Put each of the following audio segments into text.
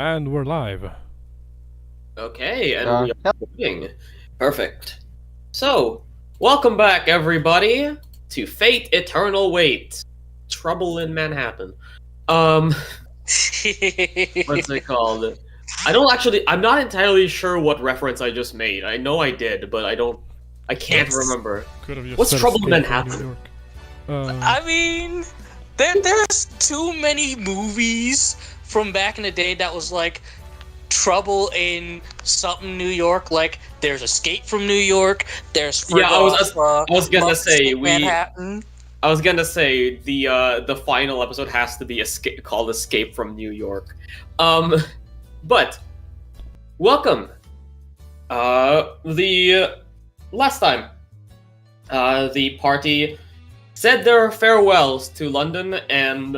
And we're live. Okay, and we are recording. Perfect. So, welcome back, everybody, to Fate Eternal Wait. Trouble in Manhattan. What's it called? I'm not entirely sure what reference I just made. I know I did, but I can't remember. Could have just What's said Trouble in Escape from Manhattan? New York. I mean, there's too many movies from back in the day that was like Trouble in something New York. Like there's Escape from New York. There's I was gonna say Manhattan. I was gonna say the final episode has to be called Escape from New York. But welcome. The last time, the party said their farewells to London and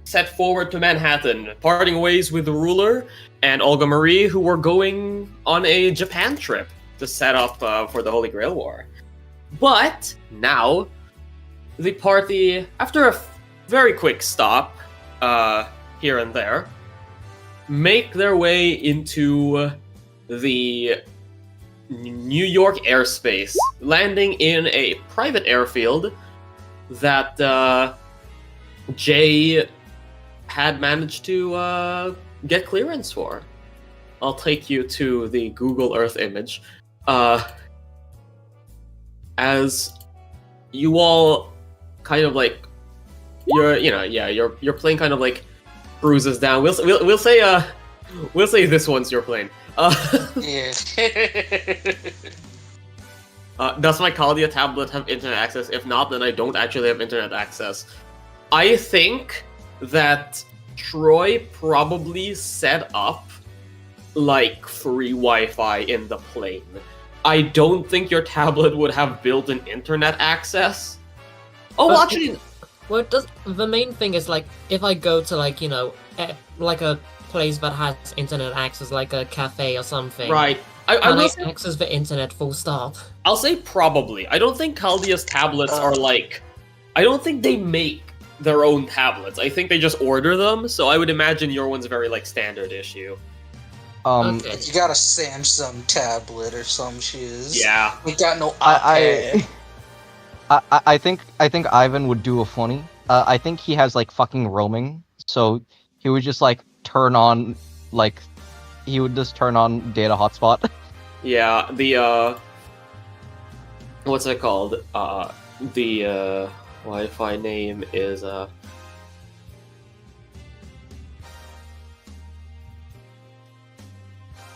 set forward to Manhattan, parting ways with the ruler and Olga Marie, who were going on a Japan trip to set up for the Holy Grail War. But now, the party, after a very quick stop here and there, make their way into the New York airspace, landing in a private airfield that Jay had managed to get clearance for. I'll take you to the Google Earth image. As you all kind of like your plane kind of like cruises down. We'll say this one's your plane. Yeah. Does my Katya tablet have internet access? If not, then I don't actually have internet access. I think that Troy probably set up like free Wi-Fi in the plane. I don't think your tablet would have built-in internet access. Oh, well, actually, well, the main thing is like if I go to like like a place that has internet access, like a cafe or something. right. I will access the internet full stop. I'll say probably. I don't think Katya's tablets are like... I don't think they make their own tablets. I think they just order them, so I would imagine your one's very, like, standard issue. Okay. You got a Samsung tablet or some shiz. Yeah. We got no iPad. I think Ivan would do a funny. I think he has like fucking roaming, so he would just like turn on data hotspot. Yeah, the, what's it called? The Wi-Fi name is,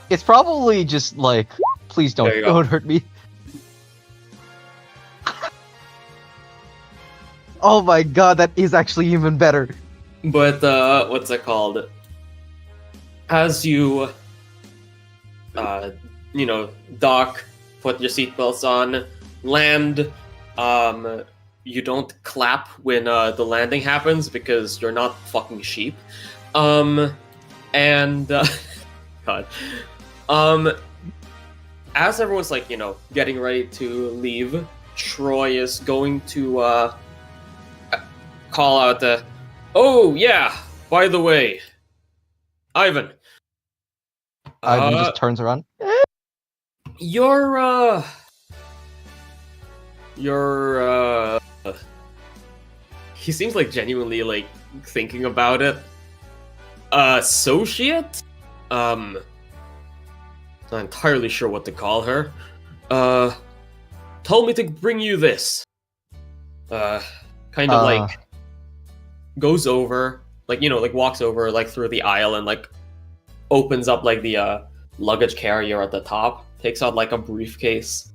It's probably just like, please There you go. don't hurt me. Oh my god, that is actually even better. But, what's it called? As you, dock, put your seatbelts on, land, you don't clap when, the landing happens because you're not fucking sheep. And, God. As everyone's, like, getting ready to leave, Troy is going to, call out oh, yeah, by the way, Ivan. Ivan just turns around. Your he seems like genuinely like thinking about it. Associate? Not entirely sure what to call her. Told me to bring you this. Kind of like goes over, like, walks over like through the aisle and like opens up like the luggage carrier at the top, takes out like a briefcase,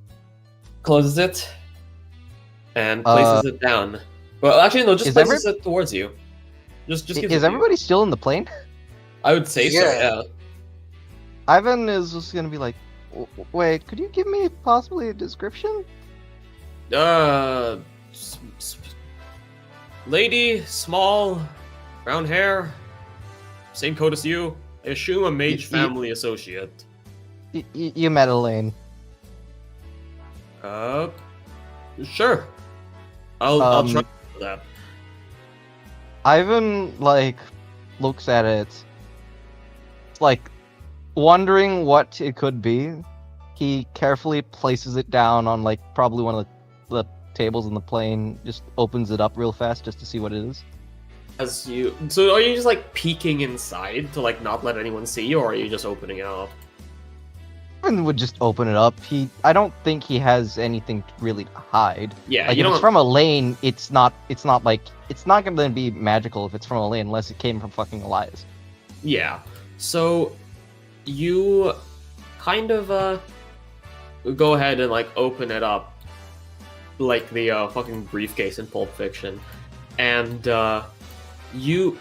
closes it, and places it down. Well, actually, no, just places it towards you. Just gives it Is to everybody still in the plane? you. I would say so, yeah. Ivan is just gonna be like, wait, could you give me possibly a description? Lady, small, brown hair, same coat as you. I assume a mage family associate. You met Elaine. Sure. I'll try that. Ivan, like, looks at it, just like wondering what it could be. He carefully places it down on like probably one of the tables in the plane. Just opens it up real fast just to see what it is. So are you just like peeking inside to like not let anyone see you, or are you just opening it up? Marvin would just open it up. I don't think he has anything really to hide. Yeah, like you if don't. it's from a lane, it's not gonna be magical if it's from a lane unless it came from fucking Elias. Yeah. So you kind of go ahead and like open it up like the fucking briefcase in Pulp Fiction, and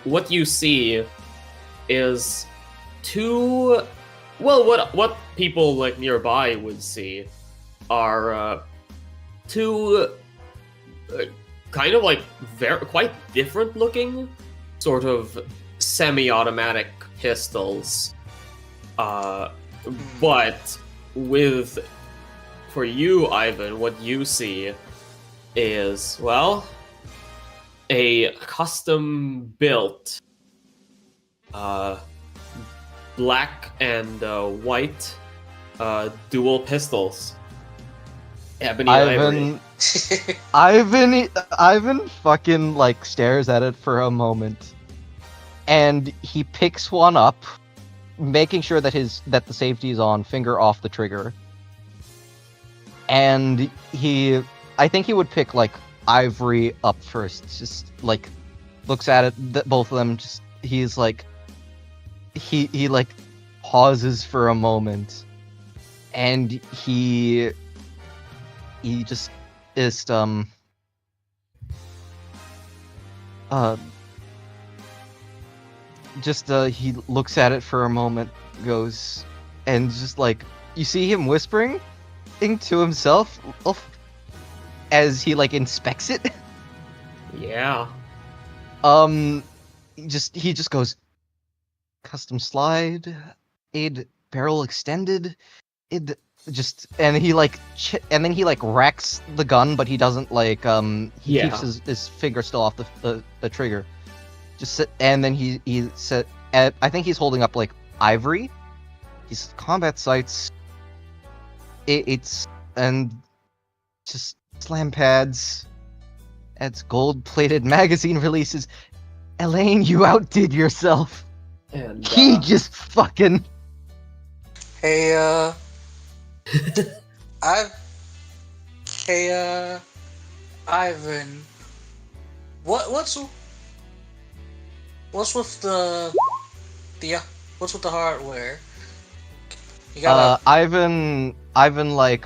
what you see is two. Well, what people like nearby would see are two kind of like quite different looking, sort of semi-automatic pistols. But for you, Ivan, what you see is, well, a custom built black and white dual pistols. Ebony ivory. Ivan fucking like stares at it for a moment, and he picks one up, making sure that the safety is on, finger off the trigger. And I think he would pick like ivory up first, just like looks at it, both of them. Just he's like he like pauses for a moment, and he just is he looks at it for a moment, goes, and just like you see him whispering to himself as he like inspects it. Yeah. He just goes, custom slide, id barrel extended, id just, and he like and then he like racks the gun, but he doesn't like he keeps his finger still off the trigger. And then he said, I think he's holding up like ivory. He's combat sights. It's and just slam pads. Adds gold-plated magazine releases. Elaine, you outdid yourself. And He just fucking. Hey, Ivan. What's with the what's with the hardware? You got Ivan like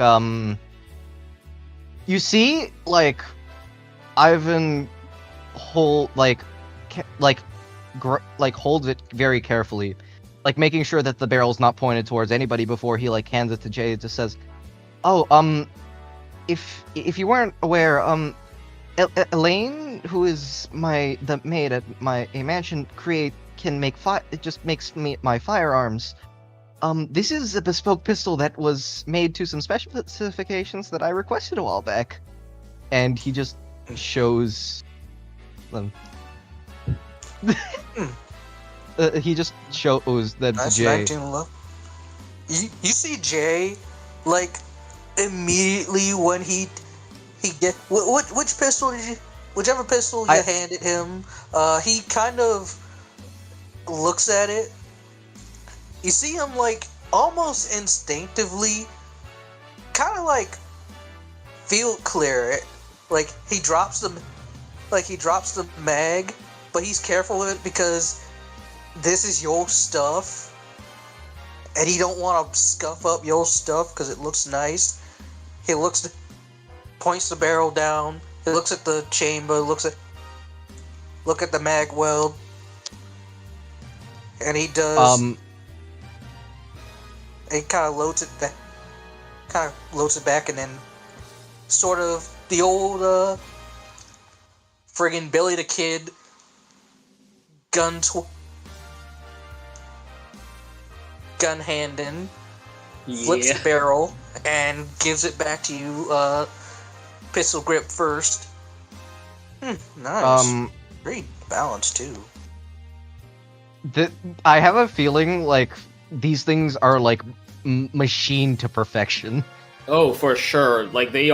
you see like Ivan holds it very carefully, like making sure that the barrel's not pointed towards anybody before he like hands it to Jay. It just says, "Oh, if you weren't aware, Elaine, who is the maid at my mansion, it just makes me my firearms. This is a bespoke pistol that was made to some specifications that I requested a while back." And he just shows them. He just shows that nice Jay. 19 low. You see Jay, like, immediately when he get which pistol did you, whichever pistol you handed him, he kind of looks at it. You see him like almost instinctively, kind of like field clear it. Like he drops the mag, but he's careful with it because this is your stuff, and he don't want to scuff up your stuff because it looks nice. He points the barrel down. He looks at the chamber. Look at the mag weld, and he does. He kind of loads it back, and then sort of the old friggin' Billy the Kid gun handing, flips the barrel, and gives it back to you, pistol grip first. Nice. Great balance, too. I have a feeling like these things are like machined to perfection. Oh, for sure. Like these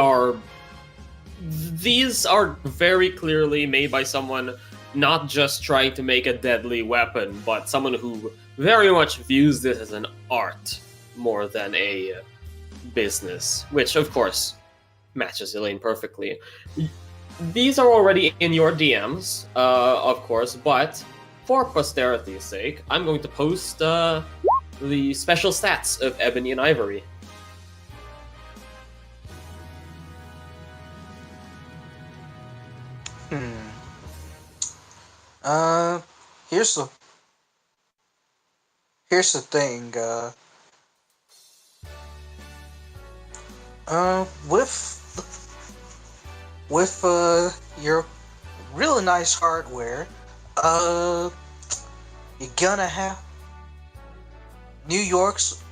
are very clearly made by someone not just trying to make a deadly weapon, but someone who very much views this as an art more than a business, which of course matches Elaine perfectly. These are already in your DMs, of course, but for posterity's sake, I'm going to post the special stats of Ebony and Ivory. Here's the thing. With your really nice hardware, you're gonna have New York's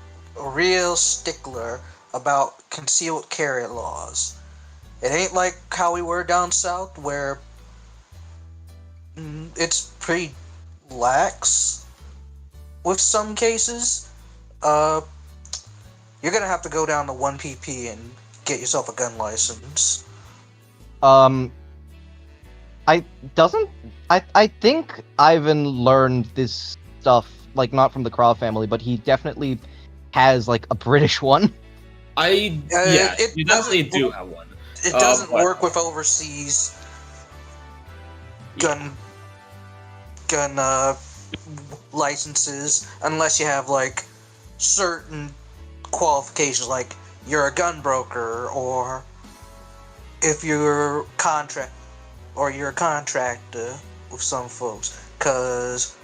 a real stickler about concealed carry laws. It ain't like how we were down south, where it's pretty lax with some cases. You're gonna have to go down to 1PP and get yourself a gun license. I think Ivan learned this stuff, like, not from the Krov family, but he definitely has, like, a British one. You definitely do have one. It doesn't work with overseas gun licenses unless you have, like, certain qualifications, like you're a gun broker, or if you're a contractor with some folks. Cause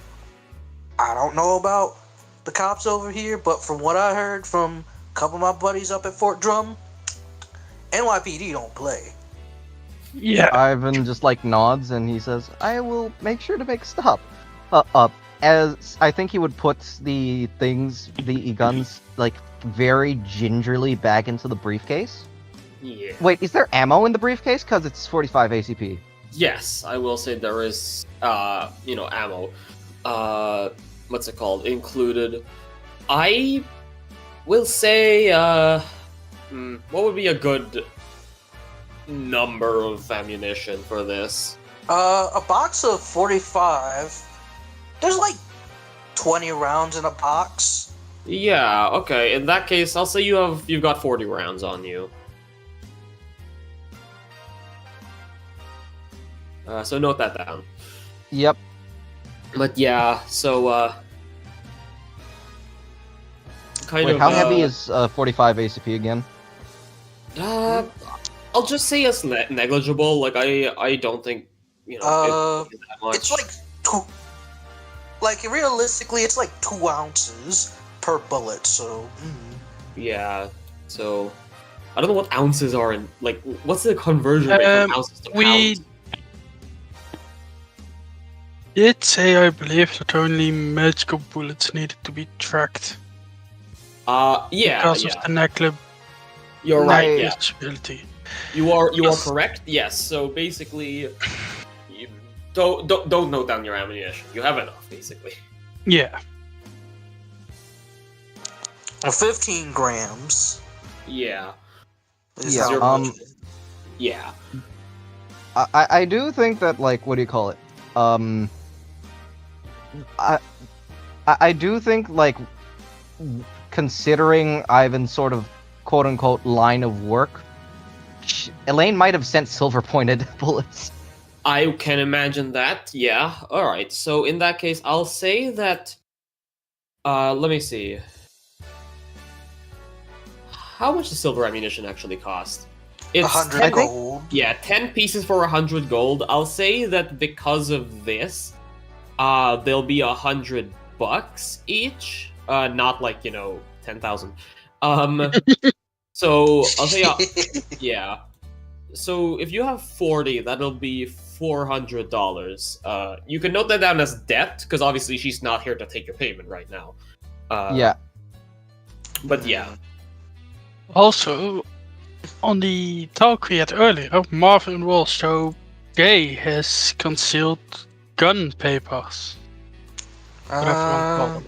I don't know about the cops over here, but from what I heard from a couple of my buddies up at Fort Drum, NYPD don't play. Yeah. Ivan just like nods and he says, "I will make sure to make a stop." As I think he would put the guns, like, very gingerly back into the briefcase. Yeah. Wait, is there ammo in the briefcase? Because it's 45 ACP. Yes, I will say there is, ammo. What's it called? Included. I will say, what would be a good number of ammunition for this? A box of 45. There's like 20 rounds in a box. Yeah, okay. In that case, I'll say you've got 40 rounds on you. So note that down. Yep. But yeah, so Wait, how heavy is 45 ACP again? I'll just say it's negligible. Like I don't think it's that much. It's like realistically, it's like 2 ounces per bullet. So yeah, so I don't know what ounces are in. Like, what's the conversion rate from ounces to pounds? Did say, I believe, that only magical bullets needed to be tracked. Yeah, because of the necklace. You're right. Yeah, ability. you are correct. Yes. So basically, you don't note down your ammunition. You have enough, basically. Yeah. 15 grams. Yeah. Yeah. Yeah. I do think that, like, what do you call it? I do think, like, considering Ivan's sort of quote-unquote line of work, Elaine might have sent silver-pointed bullets. I can imagine that, yeah. Alright, so in that case, I'll say that... let me see. How much does silver ammunition actually cost? It's 100 gold. Yeah, 10 pieces for 100 gold. I'll say that because of this, they'll be $100 each. Not like, 10,000. So I'll say, yeah. So if you have 40, that'll be $400. You can note that down as debt, because obviously she's not here to take your payment right now. Yeah. But yeah. Also, on the talk we had earlier, Marvin was so gay has concealed gun papers. whatever you want to call them.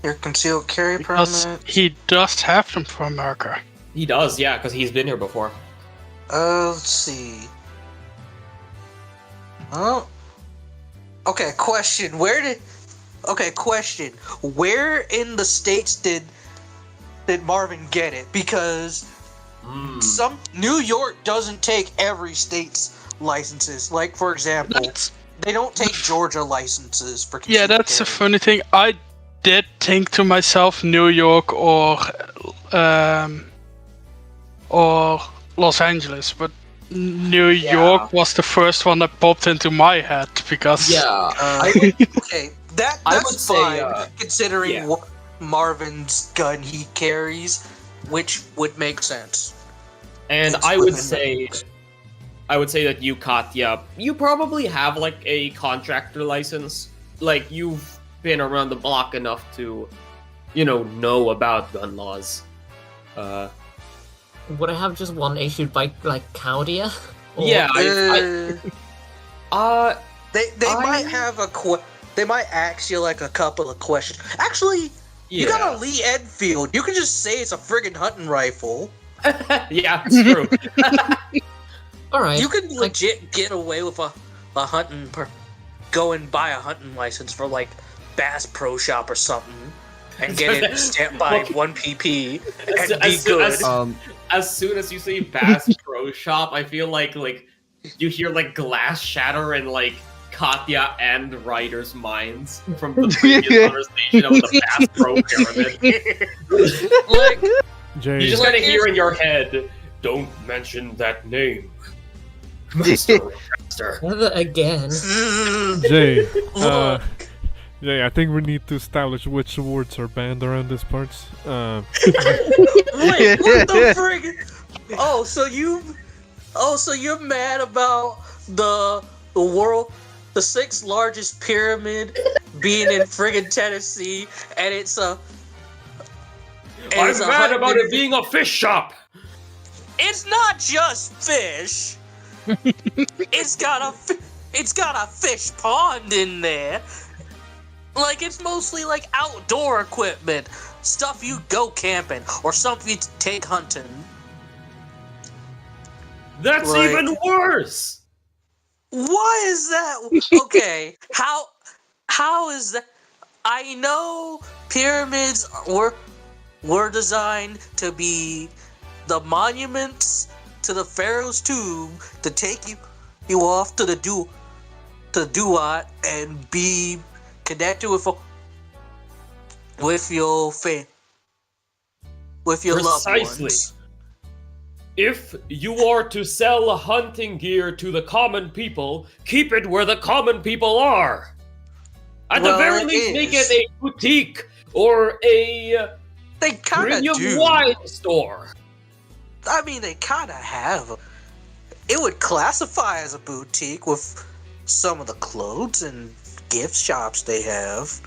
Your concealed carry Because permit. he does have them for America. He does, yeah, because he's been here before. Let's see. Oh. Okay, question. Question. Where in the states did Marvin get it? Because some New York doesn't take every state's licenses. Like, for example, they don't take Georgia licenses for concealed That's a carry. funny thing. I did think to myself New York or Los Angeles, but New York was the first one that popped into my head because Okay, I that's would say, fine considering what Marvin's gun he carries, which would make sense. And It's I would within say that you, Katya, you probably have like a contractor license. Like you've been around the block enough to, know about gun laws. Would I have just one issued by like Katya? Or- Yeah, They might have they might ask you like a couple of questions. Actually, you got a Lee Enfield. You can just say it's a friggin' hunting rifle. yeah, it's true. All right. You can legit get away with a hunting go and buy a hunting license for like Bass Pro Shop or something and get it stamped by 1PP and be good. As soon as you say Bass Pro Shop, I feel like you hear like glass shatter in like Katya and Ryder's minds from the previous conversation about the Bass Pro pyramid. Jay, You just kind of hear in your head, "Don't mention that name, Mr. Master." Again. Jay, Jay, I think we need to establish which words are banned around these parts. Wait, what the frig? So you're mad about the sixth largest pyramid being in friggin' Tennessee, and it's a. I'm mad about it being a fish shop. It's not just fish. It's got a fish pond in there. Like, it's mostly like outdoor equipment, stuff you go camping or stuff you take hunting. That's Like- even worse. Why is that? Okay, how is that? I know pyramids were designed to be the monuments to the pharaoh's tomb to take you off to the duat and be connected with your loved Precisely. ones. If you are to sell hunting gear to the common people, keep it where the common people are. At the Well, very it least, make is. it a boutique or a They kind of premium do. wine store. I mean, they kind of have. It would classify as a boutique with some of the clothes and gift shops they have.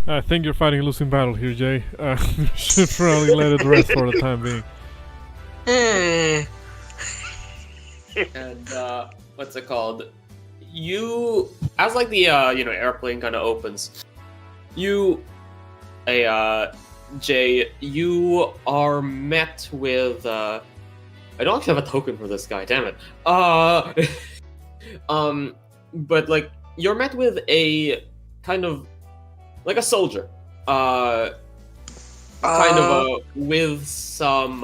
I think you're fighting a losing battle here, Jay. You should probably let it rest for the time being. And what's it called? You, as like the airplane kind of opens, Jay, you are met with I don't actually have a token for this guy, damn it. But like you're met with a kind of like a soldier. With some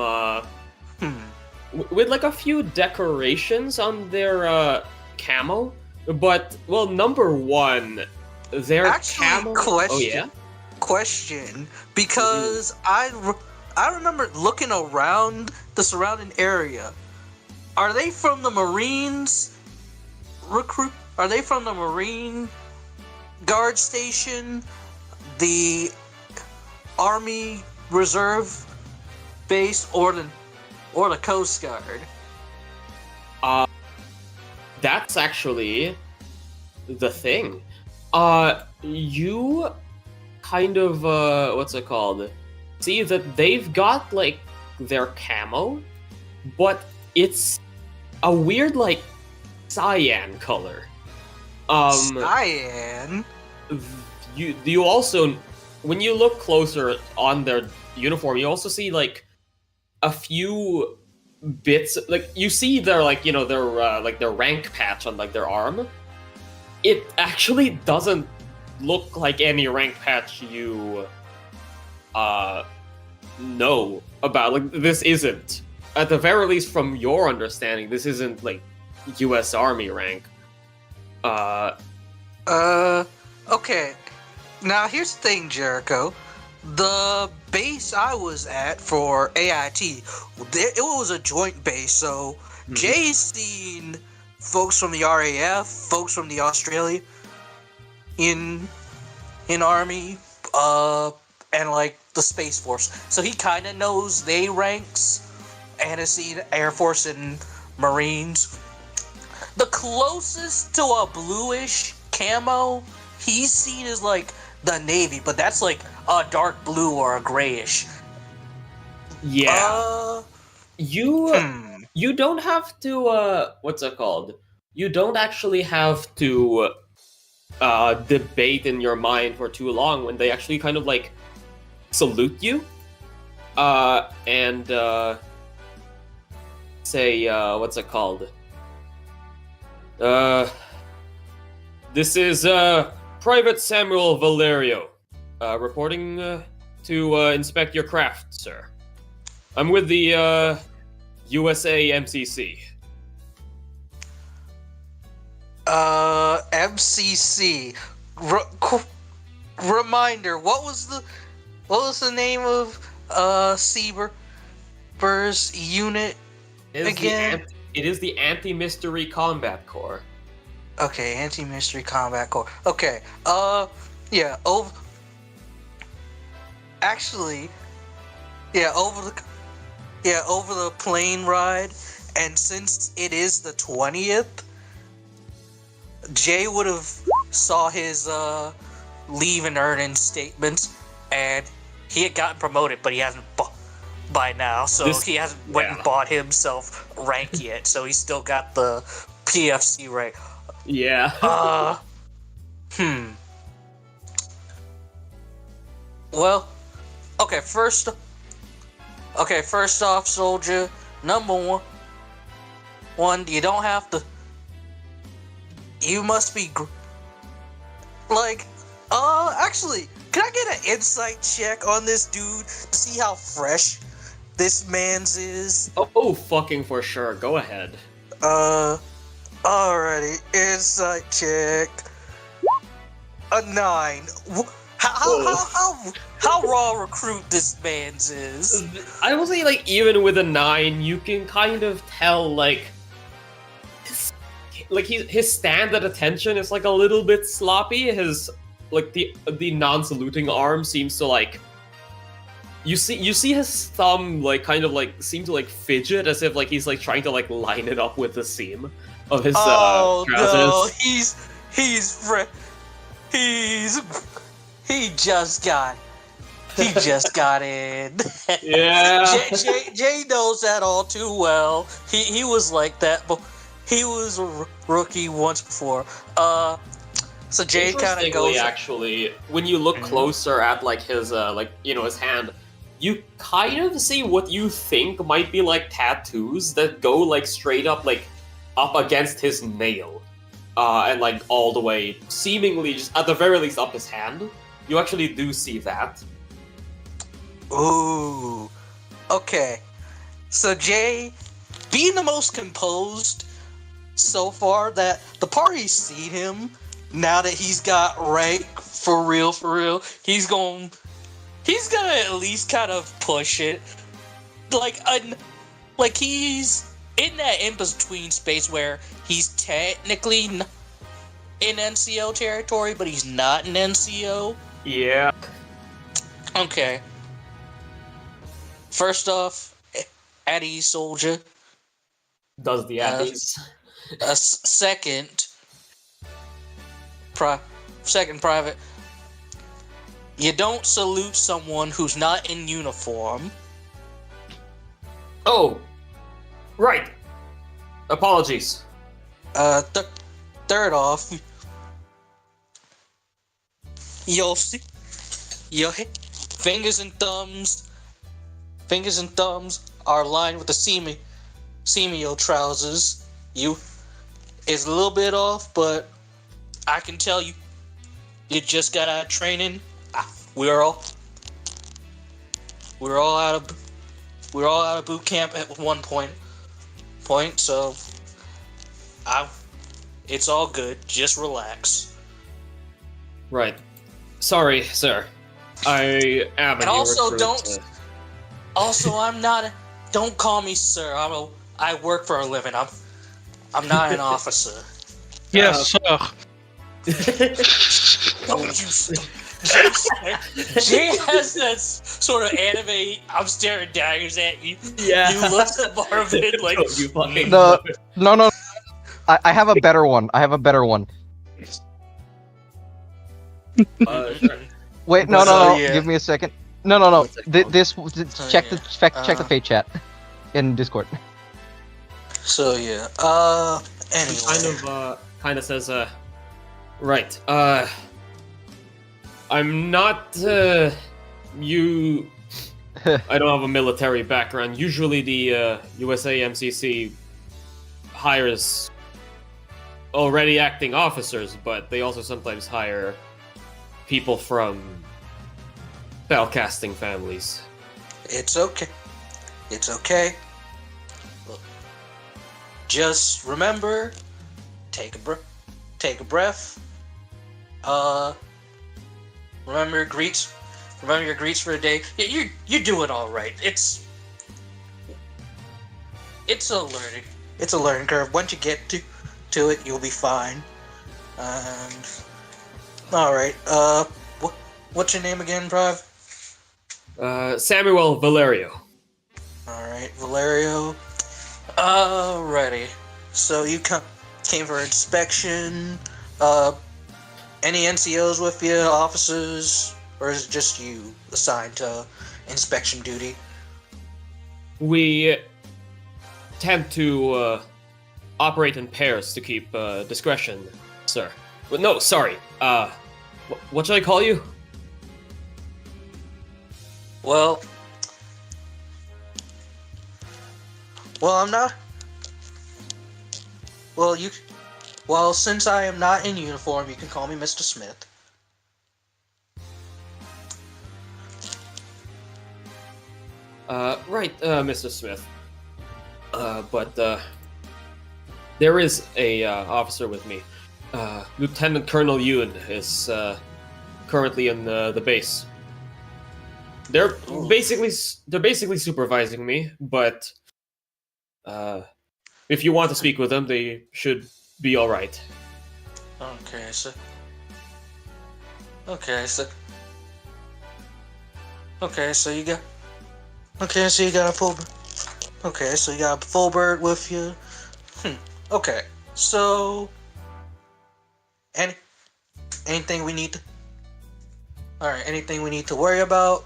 with like a few decorations on their camo. But well, number one, their Actually, camo. question. Oh yeah. Question, because I remember looking around the surrounding area. Are they from the Marines? Are they from the Marine Guard Station, the Army Reserve Base, or the Coast Guard? That's actually the thing. You kind of what's it called? See that they've got like their camo, but it's a weird like cyan color. Cyan. You also, when you look closer on their uniform, you also see like a few bits. Like you see their their rank patch on like their arm. It actually doesn't look like any rank patch you know about. Like this isn't, at the very least from your understanding, this isn't like U.S. Army rank. Okay. Now here's the thing, Jericho. The base I was at for AIT, it was a joint base, so Jay's seen folks from the RAF, folks from the Australian Army, and like the Space Force. So he kind of knows they ranks, and has seen Air Force and Marines. The closest to a bluish camo he's seen is like the Navy, but that's like a dark blue or a grayish. Yeah. You don't have to what's it called? You don't actually have to debate in your mind for too long when they actually kind of like salute you. And say what's it called? This is Private Samuel Valerio, reporting to inspect your craft, sir. I'm with the USA MCC. MCC. Reminder. What was the name of Bur's unit again? It is the Anti-Mystery Combat Corps. Okay, Anti-Mystery Combat Corps. Okay, yeah, over the plane ride, and since it is the 20th, Jay would have saw his leave and earn statements, and he had gotten promoted, but he hasn't by now, so he hasn't went and bought himself rank yet, so he's still got the PFC rank. Yeah. Well, okay, first off, soldier, number one, you don't have to, you must be, actually, can I get an insight check on this dude to see how fresh this man's is? Oh, fucking for sure, go ahead. Alrighty, insight check. A 9. How raw recruit this man's is? I will say, like, even with a 9, you can kind of tell, like, his stand at attention is like a little bit sloppy. His like the non-saluting arm seems to like. You see his thumb like kind of like seem to like fidget as if like he's like trying to like line it up with the seam of his trousers. No, he just got in. Yeah. Jay knows that all too well. He was like that, but he was a rookie once before. So Jay kind of goes. Actually, when you look closer at like his his hand, you kind of see what you think might be like tattoos that go like straight up against his nail, and like all the way, seemingly just at the very least up his hand. You actually do see that. Ooh. Okay. So Jay, being the most composed so far, that the party's seen him, now that he's got rank for real, he's gonna at least kind of push it. Like he's in that in-between space where he's technically in NCO territory, but he's not in NCO. Yeah. Okay. First off, at ease, soldier. Does the Abbeys. Second private, you don't salute someone who's not in uniform. Oh, right. Apologies. Third off, You'll see. Your fingers and thumbs are lined with the seamio trousers. You is a little bit off, but I can tell you just got out of training. We're all out of boot camp at one point. So it's all good. Just relax. Right. Sorry, sir. I am. And also, I'm not. Don't call me sir. I work for a living. I'm not an officer. Yes, sir. Don't you stop. Jay has that sort of anime. I'm staring daggers at you. Yeah. You look at Marvin like. You fucking No. I have a better one. Sure. Wait, no. Yeah. Give me a second. No. This check yeah. check the fate chat in Discord. So yeah. Anyway. Kind of says, right. I'm not, you... I don't have a military background. Usually the, USA MCC hires already acting officers, but they also sometimes hire people from spellcasting families. It's okay. Look, just remember, take a breath. Remember your greets for a day. Yeah, you're doing all right. It's a learning curve. Once you get to it, you'll be fine. And all right. What's your name again, Prav? Samuel Valerio. Alright, Valerio. Alrighty. So you came for inspection. Any NCOs with you, officers? Or is it just you assigned to inspection duty? We tend to operate in pairs to keep discretion, sir. But no, sorry. What should I call you? Well, I'm not. Well, since I am not in uniform, you can call me Mr. Smith. Right, Mr. Smith. But there is a officer with me. Lieutenant Colonel Yoon is currently in the base. They're basically supervising me, but if you want to speak with them, they should be all right. Okay, so you got a full. Okay, so you got a full bird with you. Okay, so anything we need to. All right, anything we need to worry about?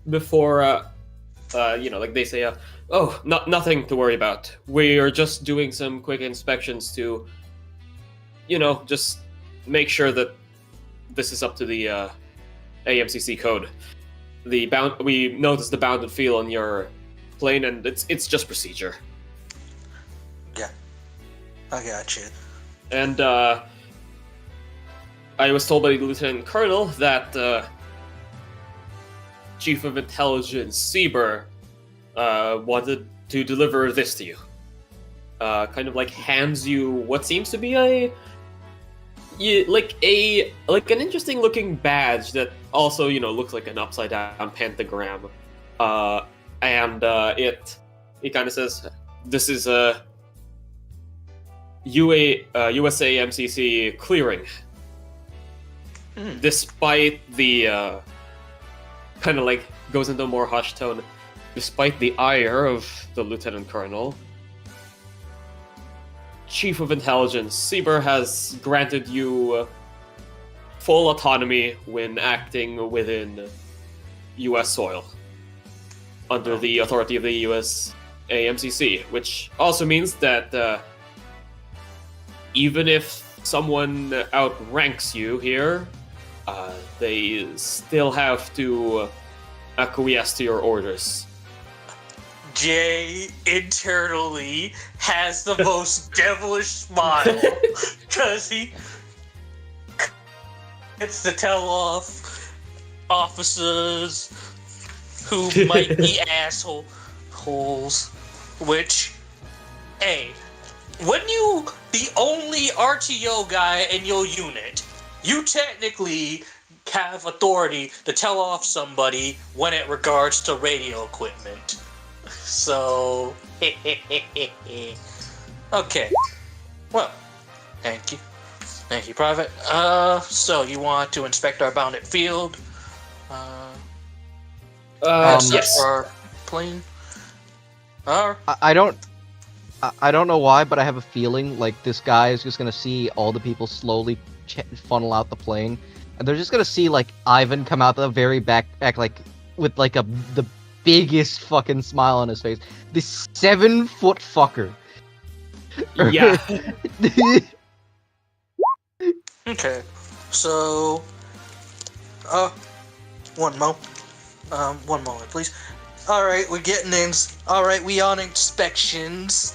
Before, like they say, nothing to worry about. We are just doing some quick inspections to, just make sure that this is up to the AMCC code. We noticed the bounded feel on your plane, and it's just procedure. Yeah, I got you. And I was told by the Lieutenant Colonel that Chief of Intelligence Sieber wanted to deliver this to you. Kind of like hands you what seems to be an interesting looking badge that also looks like an upside down pentagram. And it kind of says this is a USA MCC clearing. Despite the kind of like goes into a more hushed tone, despite the ire of the Lieutenant Colonel, Chief of Intelligence Sieber has granted you full autonomy when acting within US soil under the authority of the US AMCC, which also means that even if someone outranks you here, they still have to acquiesce to your orders. Jay internally has the most devilish smile because he gets to tell off officers who might be assholes. Which, hey, when you the only RTO guy in your unit, you technically have authority to tell off somebody when it regards to radio equipment. So, okay. Well, thank you. Thank you, Private. So you want to inspect our bounded field? Yes. Our plane? I don't know why, but I have a feeling like this guy is just gonna see all the people slowly funnel out the plane, and they're just gonna see like Ivan come out the very back like with like the biggest fucking smile on his face. This 7-foot fucker. Yeah. Okay, so, one moment, please. All right, we're getting in. All right, we on inspections.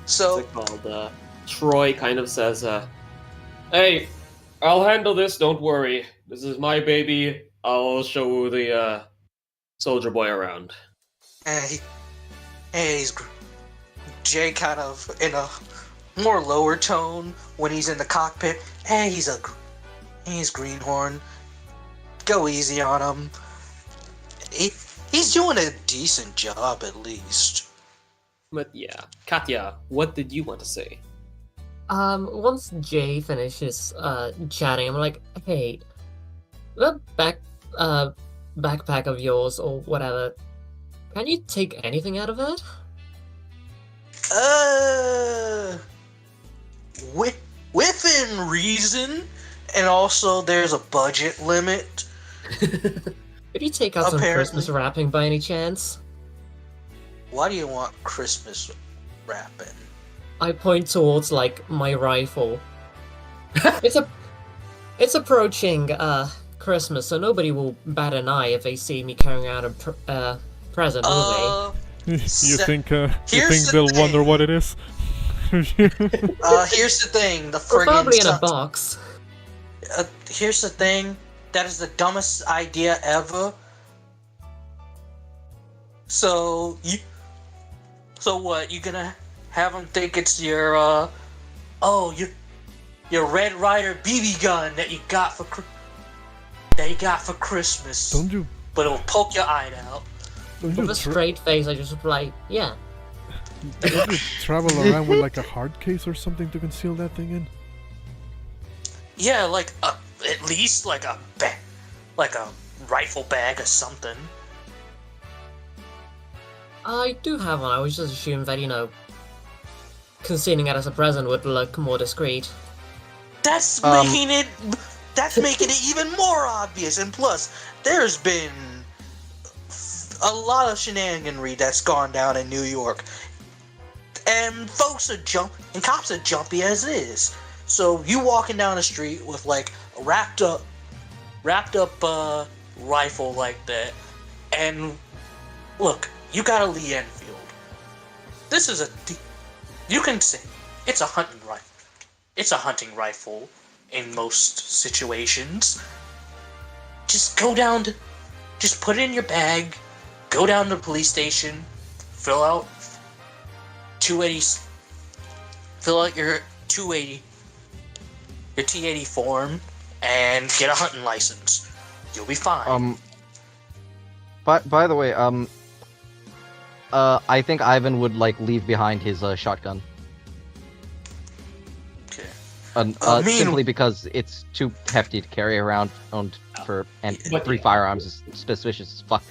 So. What's it called? Troy kind of says, "Hey, I'll handle this. Don't worry. This is my baby. I'll show the soldier boy around." He's Jay kind of in a more lower tone when he's in the cockpit. Hey, he's Greenhorn. Go easy on him. He's doing a decent job at least. But yeah, Katya, what did you want to say? Once Jay finishes chatting, I'm like, hey, that backpack of yours or whatever, can you take anything out of it? Within reason, and also there's a budget limit. Could you take out some Christmas wrapping by any chance? Why do you want Christmas wrapping? I point towards like my rifle. It's approaching Christmas, so nobody will bat an eye if they see me carrying out a present, will they? You think they'll wonder what it is? Here's the thing, the friggin' Probably in a box. Here's the thing, that is the dumbest idea ever. So what, you gonna have them think it's your, your Red Ryder BB gun that you got for Christmas. Don't you? But it'll poke your eye out. With a straight face, I just reply, yeah. Don't you travel around with like a hard case or something to conceal that thing in? Yeah, like at least like a rifle bag or something. I do have one. I was just assuming that, concealing it as a present would look more discreet. That's making it even more obvious. And plus, there's been a lot of shenaniganry that's gone down in New York, and cops are jumpy as is. So you walking down the street with like a wrapped up rifle like that, and look, you got a Lee Enfield. This is you can say it's a hunting rifle. It's a hunting rifle in most situations. Just put it in your bag, go down to the police station, fill out your 280, your T80 form, and get a hunting license. You'll be fine. By the way, I think Ivan would leave behind his shotgun. Okay. Simply because it's too hefty to carry around, and 3 firearms is suspicious as fuck.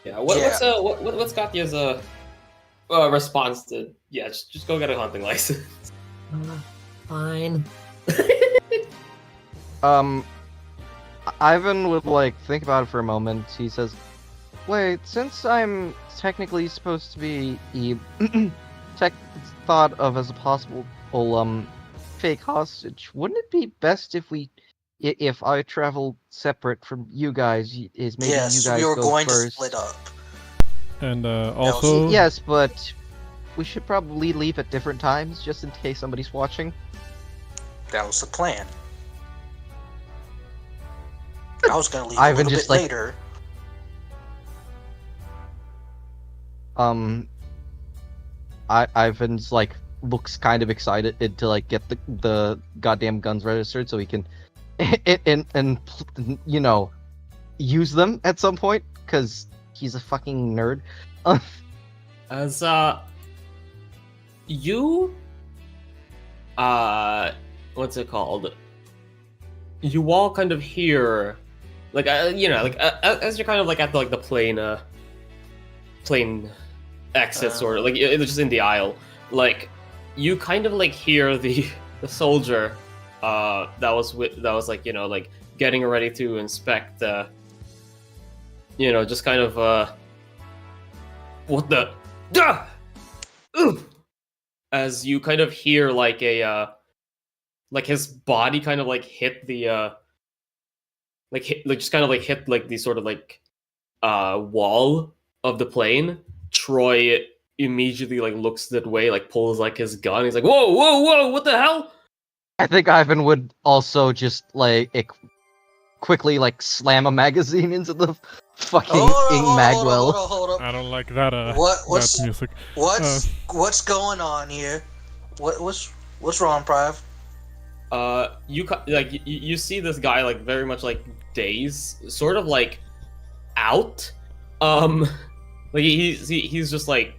Yeah. What's Katya's response to? Yeah, just go get a hunting license. Fine. Ivan would think about it for a moment. He says, "Wait, since I'm technically supposed to be thought of as a possible fake hostage. Wouldn't it be best if if I travel separate from you guys? Is maybe you Yes, guys we were go going first? to split up. And also, Yes, but we should probably leave at different times just in case somebody's watching. That was the plan. I was gonna leave a Ivan little just, bit like- later. Ivan's like looks kind of excited to like get the goddamn guns registered so he can and you know use them at some point because he's a fucking nerd. As you what's it called? You all kind of hear like as you're kind of like at the plane exit sort of like it's just in the aisle, like you kind of like hear the soldier that was like like getting ready to inspect just kind of what the duh! Ooh! As you kind of hear like a like his body kind of like hit the just kind of like hit like the sort of like wall of the plane. Troy immediately like looks that way, like pulls like his gun. He's like, "Whoa, whoa, whoa! What the hell?" I think Ivan would also just like quickly like slam a magazine into the fucking ing magwell. Hold up. I don't like that. What's that music. what's going on here? What's wrong, Prive? You see this guy like very much like dazed, sort of like out. Like he's just like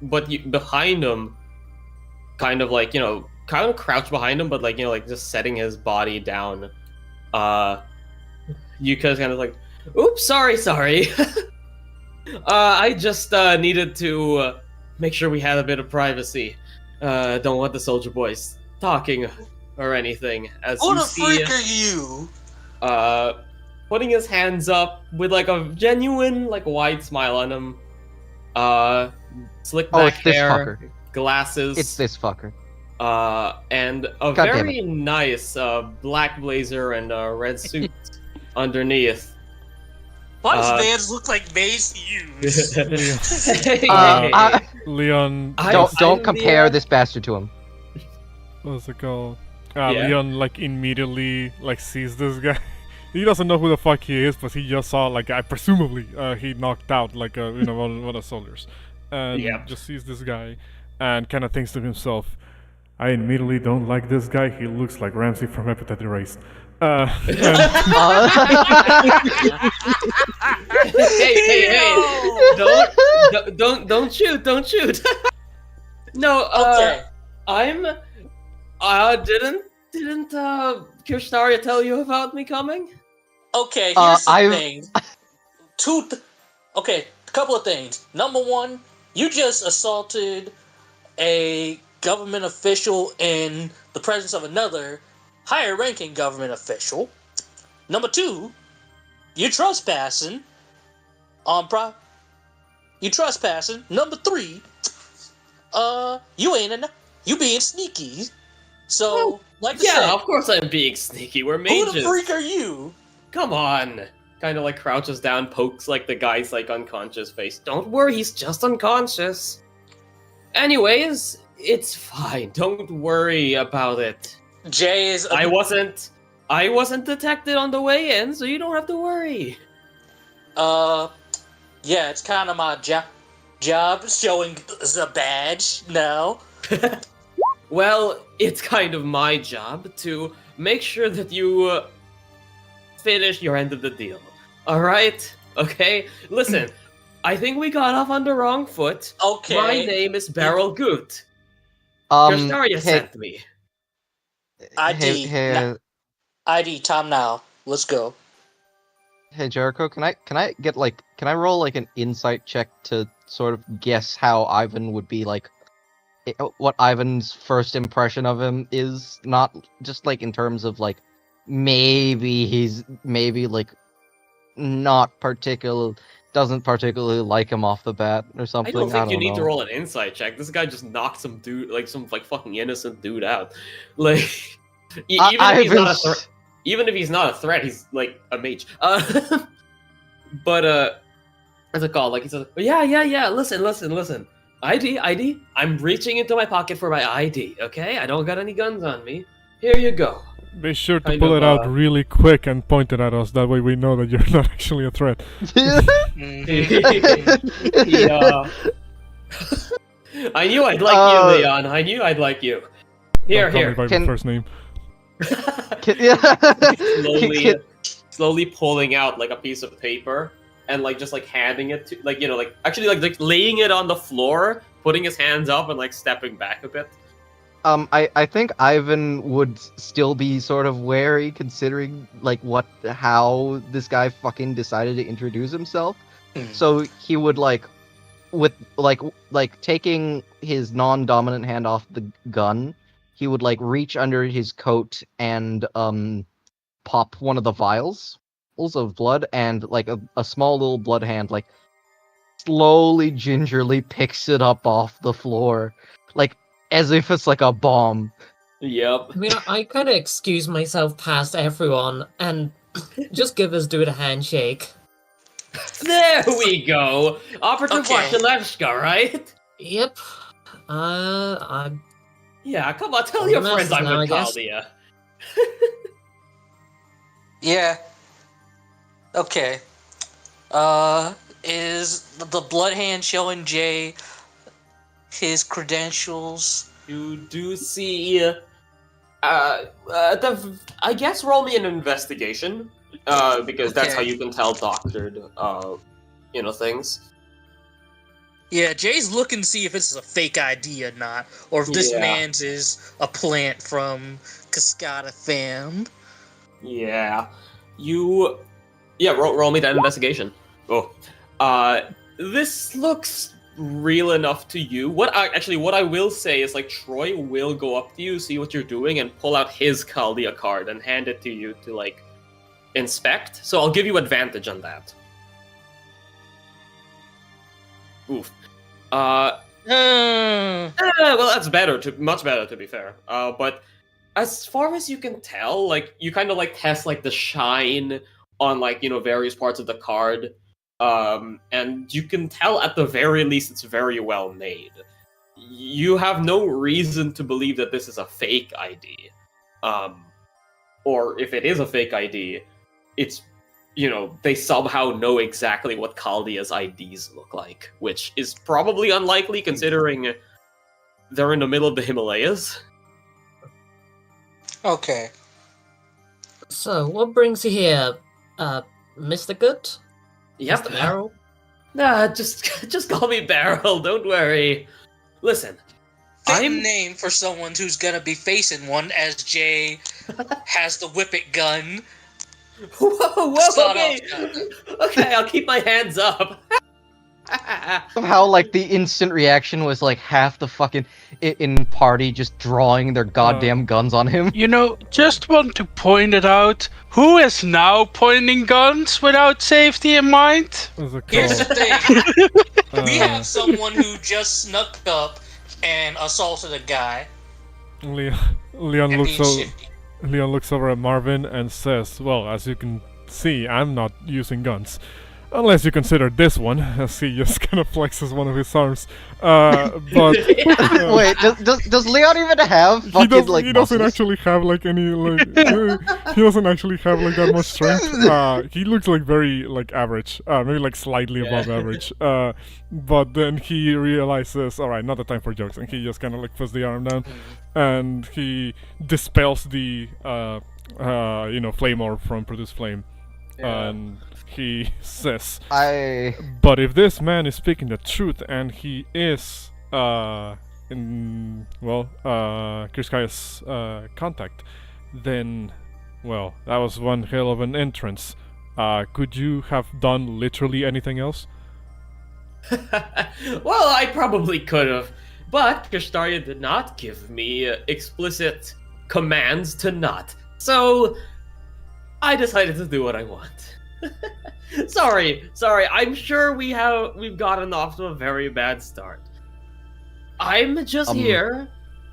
but behind him, kind of like kind of crouched behind him, but like like just setting his body down. You kind of like, oops, sorry. I just needed to make sure we had a bit of privacy. Don't want the soldier boys talking or anything. As Who you the see, freak are you? putting his hands up with like a genuine like wide smile on him. Slick back it's this hair, fucker. glasses. It's this fucker. And a God damn very nice black blazer and red suit underneath. Why does Vans look like Maze Hughes? Leon, Don't compare this bastard to him. what's it called? Yeah. Leon like immediately like sees this guy. He doesn't know who the fuck he is, but he just saw like presumably he knocked out like one of the soldiers, and just sees this guy, and kind of thinks to himself, "I immediately don't like this guy. He looks like Ramsey from Appetite Erased." Hey! Don't shoot! No, Okay. Didn't Kirshnaria tell you about me coming? Okay, here's the I've- thing. Okay, a couple of things. Number one, you just assaulted a government official in the presence of another higher-ranking government official. Number two, you're trespassing. You trespassing. Number three, you being sneaky. So, like I Yeah, said, of course I'm being sneaky. We're who mages. the freak are you? Come on. Kind of like crouches down, pokes like the guy's like unconscious face. Don't worry, he's just unconscious. Anyways, it's fine. Don't worry about it. Jay is. I wasn't detected on the way in, so you don't have to worry. Yeah, it's kind of my job showing the badge now. Well, it's kind of my job to make sure that you finish your end of the deal. Alright? Okay? Listen, I think we got off on the wrong foot. Okay. My name is Beryl Goot. Kirshnaria hey, sent me. ID. hey, ID, time now. Let's go. hey, Jericho, can I roll like an insight check to sort of guess how Ivan would be like, what Ivan's first impression of him is, not just like in terms of like, maybe he's like not particular, doesn't particularly like him off the bat or I something. don't think you need know. to roll an insight check. This guy just knocked some dude, like some fucking innocent dude out. Like, even if he's not a threat, he's like a mage. But what's it called? Like he says, yeah. Listen. ID. I'm reaching into my pocket for my ID. Okay, I don't got any guns on me. Here you go. Be sure to pull it out really quick and point it at us. That way we know that you're not actually a threat. Yeah. I knew I'd like you, Leon. I knew I'd like you. Here. Call me by my first name. slowly pulling out like a piece of paper and like just like handing it to like actually like laying it on the floor, putting his hands up and like stepping back a bit. I think Ivan would still be sort of wary considering like how this guy fucking decided to introduce himself. So he would with taking his non-dominant hand off the gun, he would reach under his coat and pop one of the vials of blood, and a small little blood hand slowly gingerly picks it up off the floor as if it's a bomb. Yep. I mean, I kind of excuse myself past everyone and just give this dude a handshake. There we go. Operative Wasilewska, right? Yep. I'm... Yeah, come on, tell your friends I'm with Katya. Yeah. Okay. Is the blood hand showing Jay his credentials? You do see. I guess roll me an investigation, because that's how you can tell doctored, things. Yeah, Jay's looking to see if this is a fake ID or not, or if this man's is a plant from Cascada fam. Yeah. Roll me that investigation. Oh. This looks real enough to you. What I will say is Troy will go up to you, see what you're doing, and pull out his Chaldea card and hand it to you to inspect. So I'll give you advantage on that. Oof. Well, that's much better to be fair. But as far as you can tell, you kind of test the shine on various parts of the card. And you can tell at the very least it's very well made. You have no reason to believe that this is a fake ID. Or if it is a fake ID, it's, they somehow know exactly what Chaldea's IDs look like, which is probably unlikely considering they're in the middle of the Himalayas. Okay. So, what brings you here, Mr. Good? Yep. Mr. Barrel? Nah, just call me Barrel, don't worry. Listen, Fitting name for someone who's gonna be facing one, as Jay has the whippet gun. Whoa, okay, I'll keep my hands up. Somehow, the instant reaction was half the fucking in party just drawing their goddamn guns on him. Just want to point it out. Who is now pointing guns without safety in mind? Here's the thing. We have someone who just snuck up and assaulted a guy. Leon looks over at Marvin and says, "Well, as you can see, I'm not using guns. Unless you consider this one," as he just kind of flexes one of his arms. But wait, does Leon even have fucking he doesn't actually have any he doesn't actually have that much strength. He looks very average, maybe slightly above average. But then he realizes, all right, not the time for jokes, and he just kind of puts the arm down, and he dispels the flame orb from Produce Flame, and he says, but if this man is speaking the truth and he is Kirskaya's contact, then, well, that was one hell of an entrance. Could you have done literally anything else? Well, I probably could have, but Kirskaia did not give me explicit commands to not. So I decided to do what I want. Sorry. I'm sure we've gotten off to a very bad start. I'm just here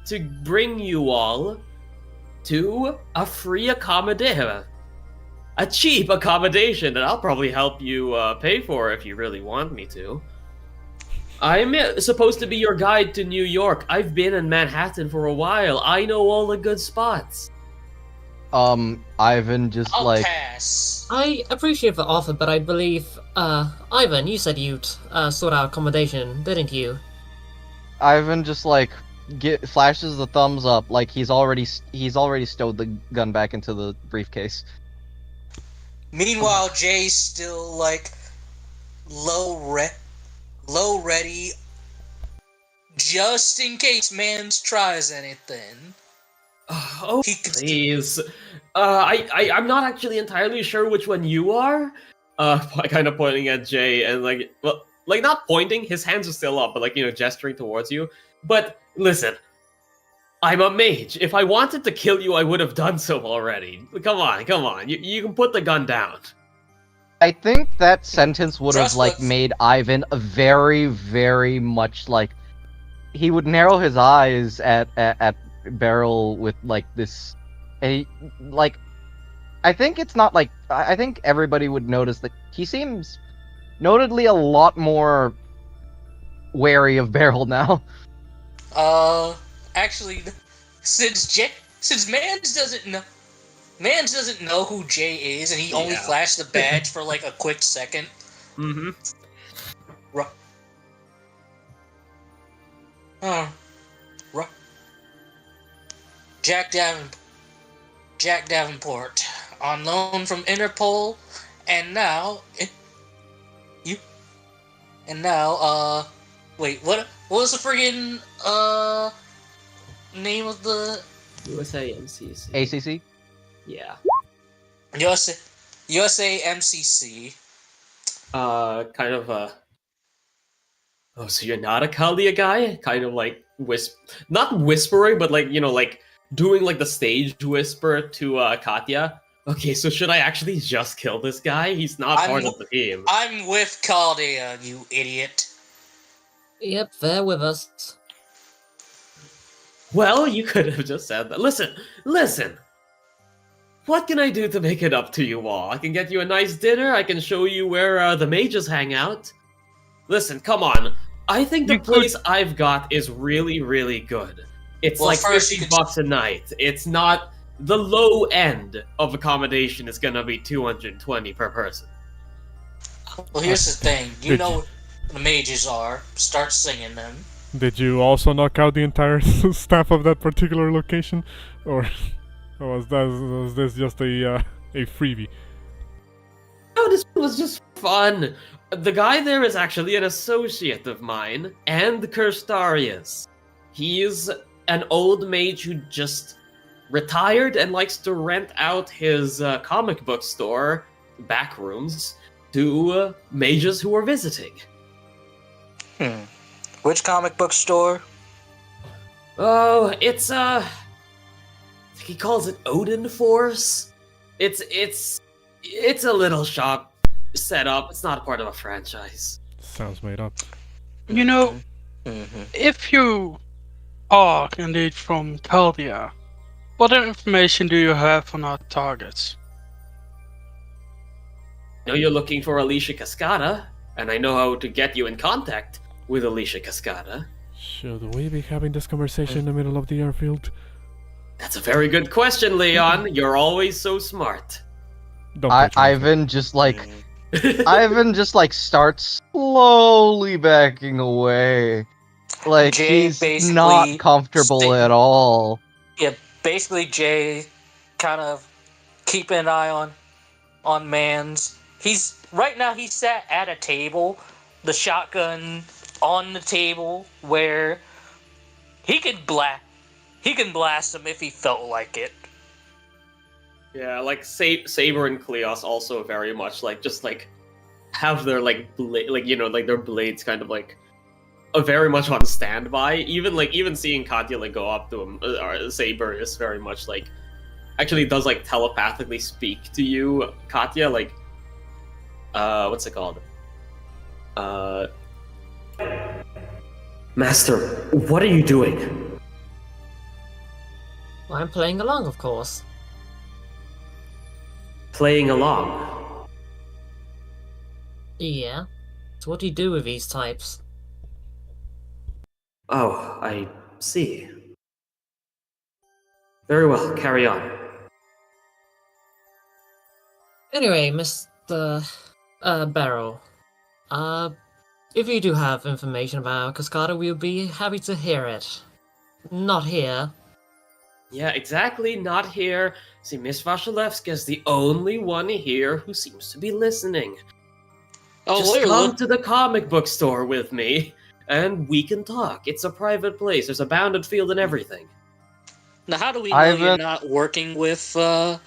to bring you all to a free accommodation. A cheap accommodation that I'll probably help you pay for if you really want me to. I'm supposed to be your guide to New York. I've been in Manhattan for a while. I know all the good spots. Ivan just I'll like... pass. I appreciate the offer, but I believe, Ivan, you said you'd sort out accommodation, didn't you? Ivan just like flashes the thumbs up, like he's already stowed the gun back into the briefcase. Meanwhile, Jay's still like low ready, just in case Mans tries anything. Oh, please. I'm not actually entirely sure which one you are. Kind of pointing at Jay and like not pointing. His hands are still up, but like gesturing towards you. But listen, I'm a mage. If I wanted to kill you, I would have done so already. Come on. You can put the gun down. I think that sentence would have like Trust made Ivan a very, very much like he would narrow his eyes at Beryl with like this, like I think it's not like I think everybody would notice that he seems notedly a lot more wary of Beryl now. Actually, since Mans doesn't know who Jay is, and he only flashed the badge for like a quick second. Mm-hmm. Jack Davenport, on loan from Interpol, and now wait, what was the friggin' name of the USA MCC? ACC? Yeah. USA MCC. Kind of Oh, so you're not a Katya guy? Kind of like not whispering, but like like doing like the stage whisper to Katya. Okay, so should I actually just kill this guy? He's not part of the team. I'm with Katya, you idiot. Yep, they're with us. Well, you could have just said that. Listen! What can I do to make it up to you all? I can get you a nice dinner, I can show you where the mages hang out. Listen, come on. I think the place I've got is really, really good. It's like $50 a night. It's not... The low end of accommodation is gonna be $220 per person. Well, here's the thing. You know what the mages are. Start singing them. Did you also knock out the entire staff of that particular location? Or was this just a freebie? No, this was just fun. The guy there is actually an associate of mine, and Kirstarius. He's an old mage who just retired and likes to rent out his comic book store back rooms to mages who are visiting. Which comic book store? Oh, it's I think he calls it Odin Force. It's a little shop set up. It's not part of a franchise. Sounds made up. You know, if you are indeed from Katya, what information do you have on our targets? I know you're looking for Alicia Cascada, and I know how to get you in contact with Alicia Cascada. Should we be having this conversation in the middle of the airfield? That's a very good question, Leon. You're always so smart. Ivan just like starts slowly backing away. Like Jay he's not comfortable at all. Yeah, basically Jay kind of keeping an eye on Mans. He's sat at a table, the shotgun on the table, where he can blast him if he felt like it. Yeah, like Saber and Kleos also very much just have their their blades kind of very much on standby. Even seeing Katya go up to him, Saber is very much actually does telepathically speak to you, Katya. what's it called? Master, what are you doing? Well, I'm playing along, of course. Playing along? Yeah. So what do you do with these types? Oh, I see. Very well, carry on. Anyway, Mr. Barrow. If you do have information about Cascada, we'll be happy to hear it. Not here. Yeah, exactly, not here. See, Miss Wasilewska is the only one here who seems to be listening. Oh, Just we're come to the comic book store with me, and we can talk. It's a private place. There's a bounded field and everything. Now, how do we know you're not working with the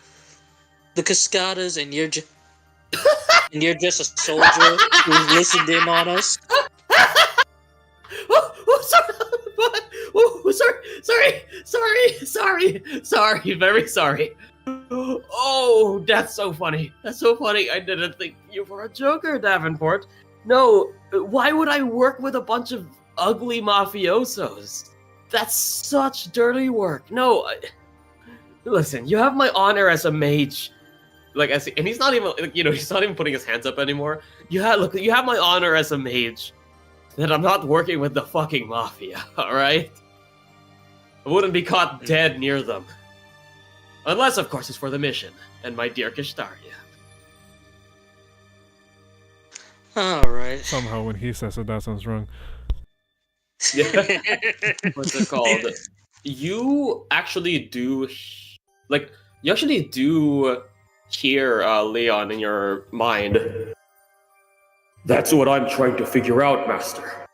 Cascadas and you're just a soldier who listened in on us? Sorry, very sorry. Oh, that's so funny. That's so funny. I didn't think you were a joker, Davenport. No, why would I work with a bunch of ugly mafiosos? That's such dirty work. No, listen, you have my honor as a mage. Like, and he's not even, he's not even putting his hands up anymore. You have my honor as a mage that I'm not working with the fucking mafia, alright? I wouldn't be caught dead near them. Unless, of course, it's for the mission, and my dear Kishtaria. Alright. Somehow when he says it, that sounds wrong. Yeah. What's it called? You actually do hear Leon in your mind. That's what I'm trying to figure out, Master.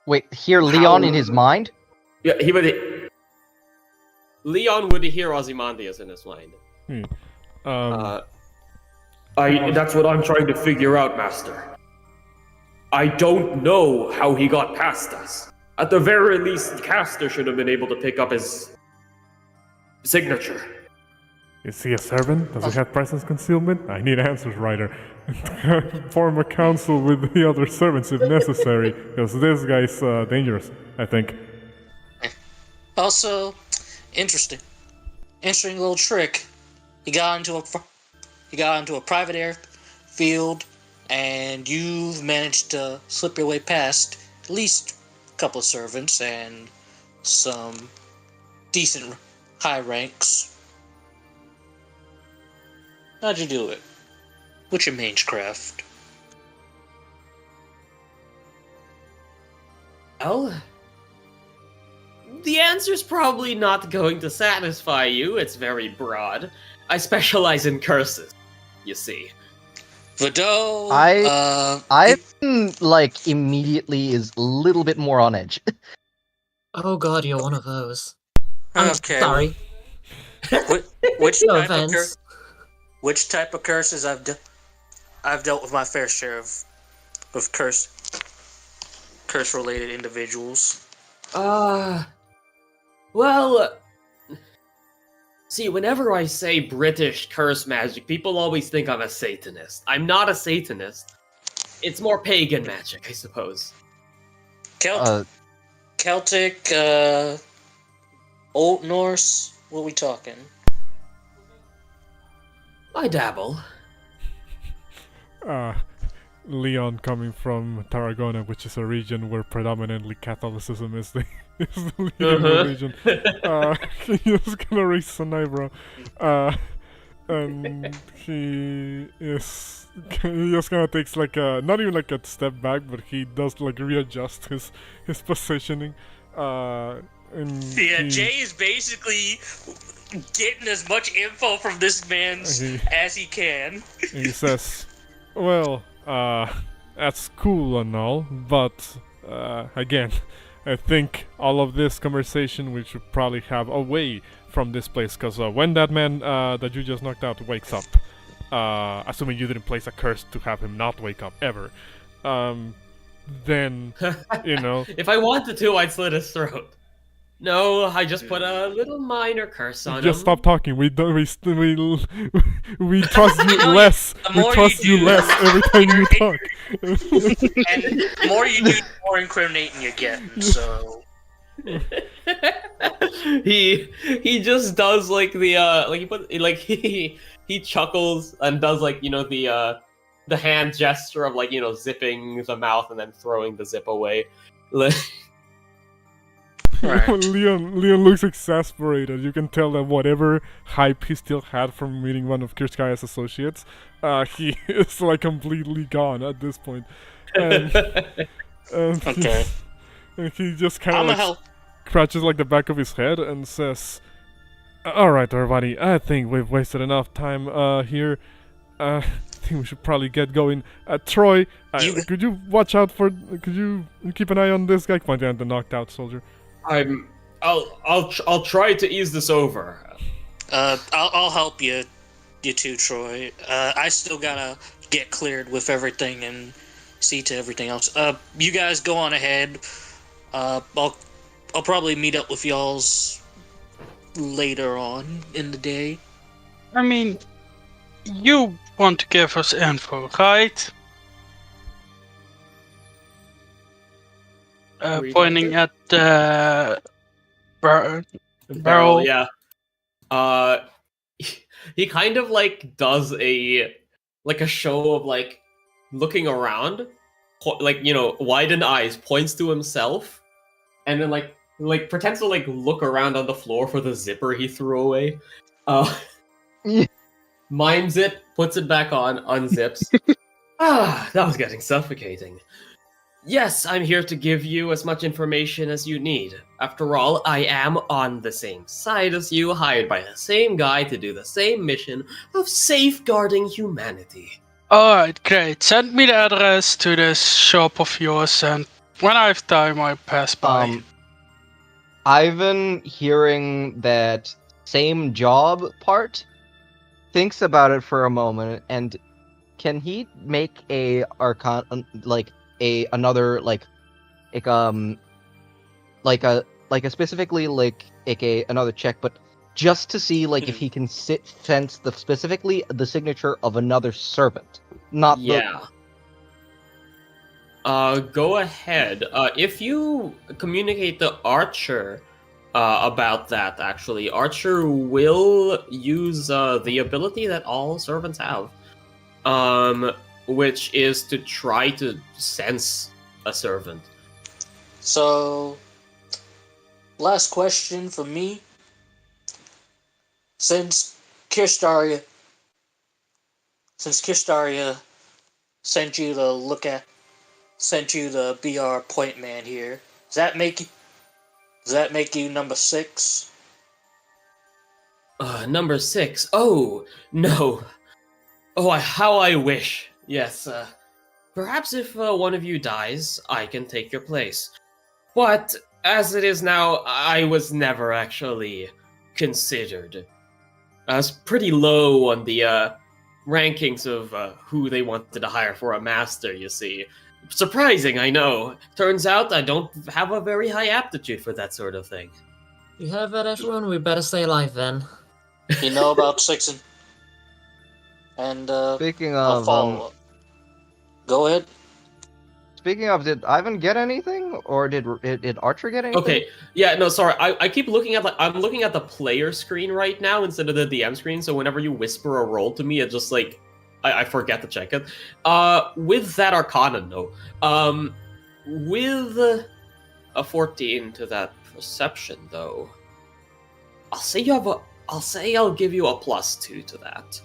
Wait, hear Leon in his mind? Yeah, he would. Leon would hear Ozymandias in his mind. That's what I'm trying to figure out, Master. I don't know how he got past us. At the very least, Caster should have been able to pick up his signature. Is he a servant? Does he have presence concealment? I need answers, Ryder. Form a council with the other servants if necessary, because this guy's dangerous, I think. Also, interesting little trick. You got into a private airfield, and you've managed to slip your way past at least a couple of servants and some decent high ranks. How'd you do it? What's your magecraft? Well, the answer's probably not going to satisfy you. It's very broad. I specialize in curses, you see. Vado, I immediately is a little bit more on edge. Oh god, you're one of those. Okay. Sorry. Which type of curses I've dealt with my fair share of curse related individuals. Well, see, whenever I say British curse magic, people always think I'm a Satanist. I'm not a Satanist. It's more pagan magic, I suppose. Celtic, Old Norse, what are we talking? I dabble. Leon coming from Tarragona, which is a region where predominantly Catholicism is the leading religion. He's just gonna raise an eyebrow. And he just kind of takes not even a step back, but he does readjust his positioning. Jay is basically getting as much info from this man as he can. He says, well, that's cool and all, but again, I think all of this conversation we should probably have away from this place, because when that man that you just knocked out wakes up, assuming you didn't place a curse to have him not wake up ever, then, If I wanted to, I'd slit his throat. No, I just put a little minor curse on Just him. stop talking. We don't. We trust you less. The We more trust you you do- less every time you talk. And the more you do, the more incriminating you're getting. So he just does like the like he put like he chuckles and does like the hand gesture of like zipping the mouth and then throwing the zip away. Right. Leon looks exasperated. You can tell that whatever hype he still had from meeting one of Kirskaya's associates, he is like completely gone at this point. And okay, and he just kind I'm of gonna help. scratches like the back of his head and says, "Alright, everybody, I think we've wasted enough time here. I think we should probably get going. Troy, could you watch out for... Could you keep an eye on this guy?" Pointing at the knocked out soldier. I'll try to ease this over. I'll help you too, Troy. I still gotta get cleared with everything and see to everything else. You guys go on ahead. I'll probably meet up with y'all's later on in the day. I mean, you want to give us info, right? Pointing at the barrel. Yeah. He kind of like does a show of like looking around, like widened eyes, points to himself, and then like pretends to like look around on the floor for the zipper he threw away. Mimes it, puts it back on, unzips. That was getting suffocating. Yes, I'm here to give you as much information as you need. After all, I am on the same side as you, hired by the same guy to do the same mission of safeguarding humanity. Alright, great. Send me the address to this shop of yours, and when I have time, I pass by. Ivan, hearing that same job part, thinks about it for a moment, and can he make a another check, but just to see if he can sense specifically the signature of another servant, not Go ahead. If you communicate to Archer about that, actually, Archer will use the ability that all servants have, which is to try to sense a servant. So, last question for me. Since Kirstaria sent you to be our point man here, does that make you number 6? Number 6? Oh, no. Oh, how I wish. Yes, perhaps if one of you dies, I can take your place. But, as it is now, I was never actually considered. I was pretty low on the rankings of who they wanted to hire for a master, you see. Surprising, I know. Turns out I don't have a very high aptitude for that sort of thing. You heard that, everyone? We better stay alive then. You know about Sixon? And Speaking I'll of, follow up. Go ahead. Speaking of, did Ivan get anything, or did Archer get anything? Okay, yeah, no, sorry. I keep looking at I'm looking at the player screen right now instead of the DM screen. So whenever you whisper a roll to me, it just like I forget to check it. With that Arcana, no. With a 14 to that perception, though, I'll say I'll give you a +2 to that.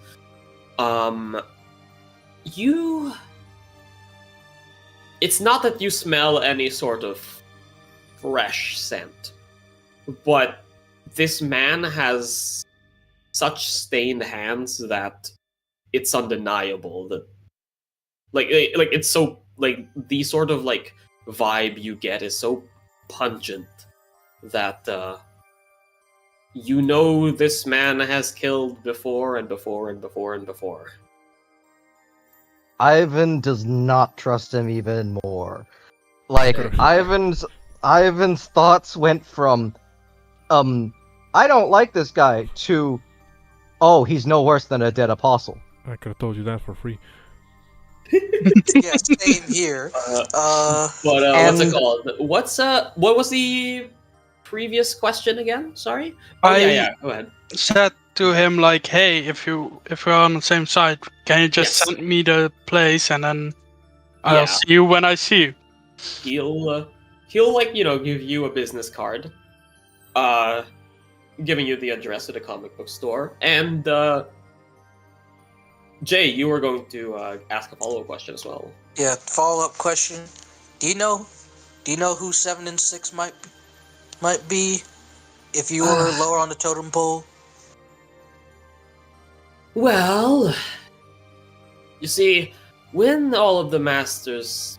It's not that you smell any sort of fresh scent, but this man has such stained hands that it's undeniable that, it's so, the sort of, vibe you get is so pungent that, this man has killed before and before and before and before. Ivan does not trust him even more. Ivan's thoughts went from I don't like this guy, to, oh, he's no worse than a dead apostle. I could have told you that for free. Yeah, same here. What's it called? What was the previous question again? Sorry. Oh, yeah. Go ahead. Said to him like, "Hey, if we're on the same side, can you just send me the place and then I'll see you when I see you." He'll like give you a business card, giving you the address of the comic book store. And Jay, you were going to ask a follow-up question as well. Yeah, follow-up question. Do you know who 7 and 6 might be if you were lower on the totem pole? Well, you see, when all of the masters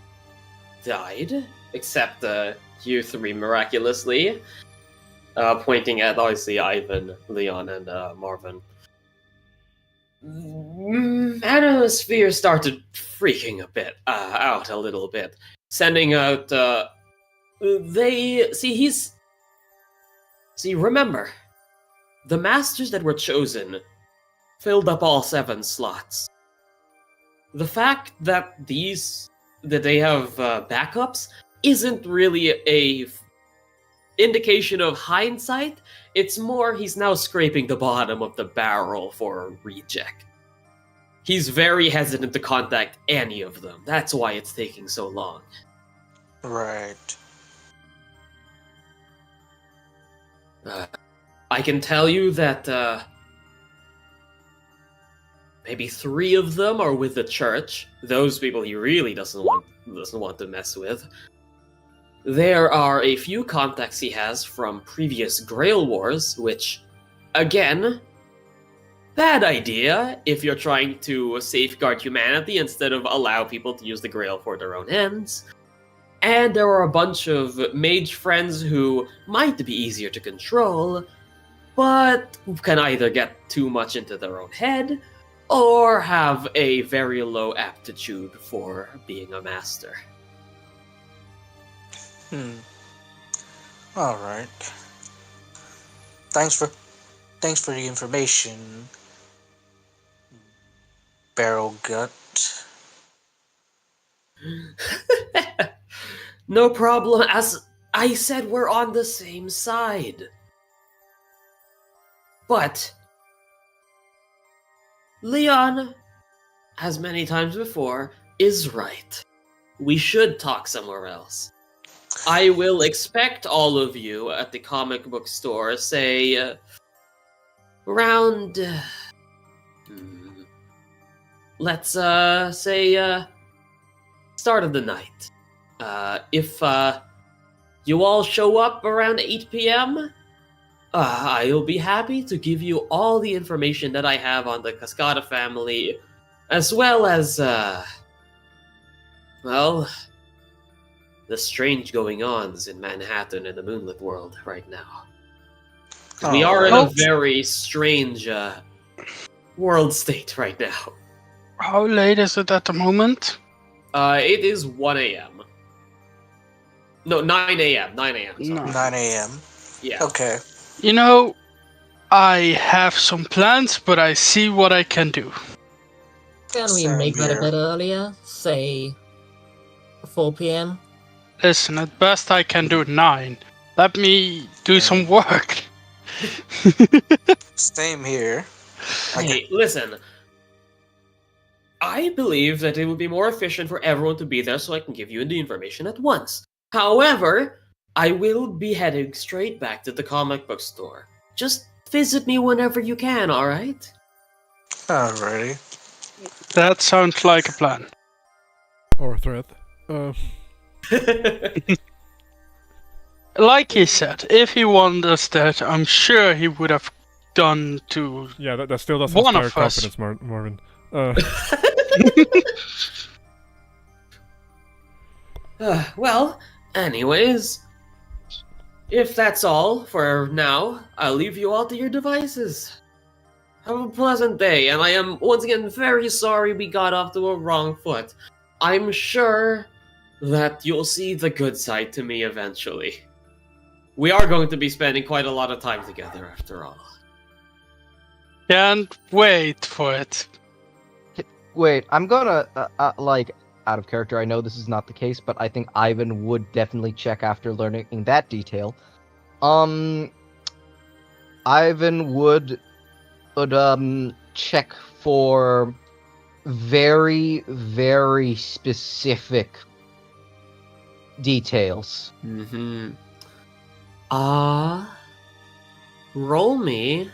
died, except you three miraculously, pointing at obviously Ivan, Leon, and Marvin, Atmosphere started freaking out a little bit, sending out. Remember, the masters that were chosen filled up all 7 slots. The fact that they have backups isn't really a indication of hindsight. It's more he's now scraping the bottom of the barrel for a reject. He's very hesitant to contact any of them. That's why it's taking so long. Right. I can tell you that maybe 3 of them are with the church. Those people he really doesn't want to mess with. There are a few contacts he has from previous Grail Wars, which, again, bad idea if you're trying to safeguard humanity instead of allow people to use the Grail for their own ends. And there are a bunch of mage friends who might be easier to control, but can either get too much into their own head, or have a very low aptitude for being a master. All right. Thanks for the information, Barrel Gut. No problem. As I said, we're on the same side. But Leon, as many times before, is right. We should talk somewhere else. I will expect all of you at the comic book store, say, around, let's say, start of the night. If you all show up around 8 p.m., I'll be happy to give you all the information that I have on the Cascada family, as well as, the strange going-ons in Manhattan and the Moonlit world right now. We are in a very strange world state right now. How late is it at the moment? It is 1 a.m. No, 9 a.m. 9 a.m. 9 a.m. Yeah. Okay. You know, I have some plans, but I see what I can do. Can we make that a bit earlier? Say 4 p.m.? Listen, at best I can do 9. Let me do some work. Same here. Hey, listen. I believe that it would be more efficient for everyone to be there so I can give you the information at once. However, I will be heading straight back to the comic book store. Just visit me whenever you can, alright? Alrighty. That sounds like a plan. Or a threat. Like he said, if he wanted us that, I'm sure he would have done to. Yeah, that still doesn't one inspire of us. confidence, Marvin. Well, anyways, if that's all for now, I'll leave you all to your devices. Have a pleasant day, and I am once again very sorry we got off to a wrong foot. I'm sure that you'll see the good side to me eventually. we are going to be spending quite a lot of time together after all. Can't wait for it. Wait, I'm gonna, like, out of character, I know this is not the case, but I think Ivan would definitely check after learning that detail. Ivan would check for very, very specific details. Mm-hmm. Roll me.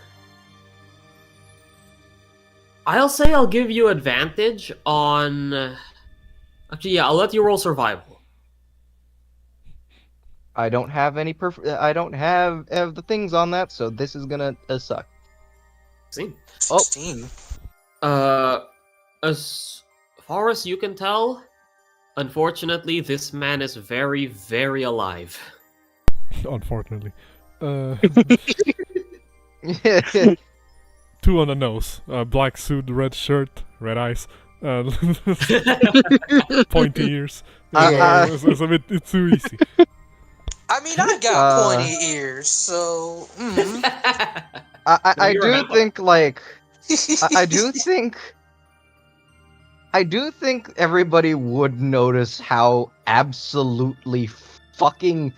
I'll say I'll give you advantage on... Actually, yeah, I'll let you roll survival. I don't have any I don't have the things on that, so this is gonna suck. See? 16. As far as you can tell, unfortunately, this man is very, very alive. Unfortunately. 2 on the nose. Black suit, red shirt, red eyes. Pointy ears. It's a bit. It's too easy. I mean, I got pointy ears, so. I do think like I do think everybody would notice how absolutely fucking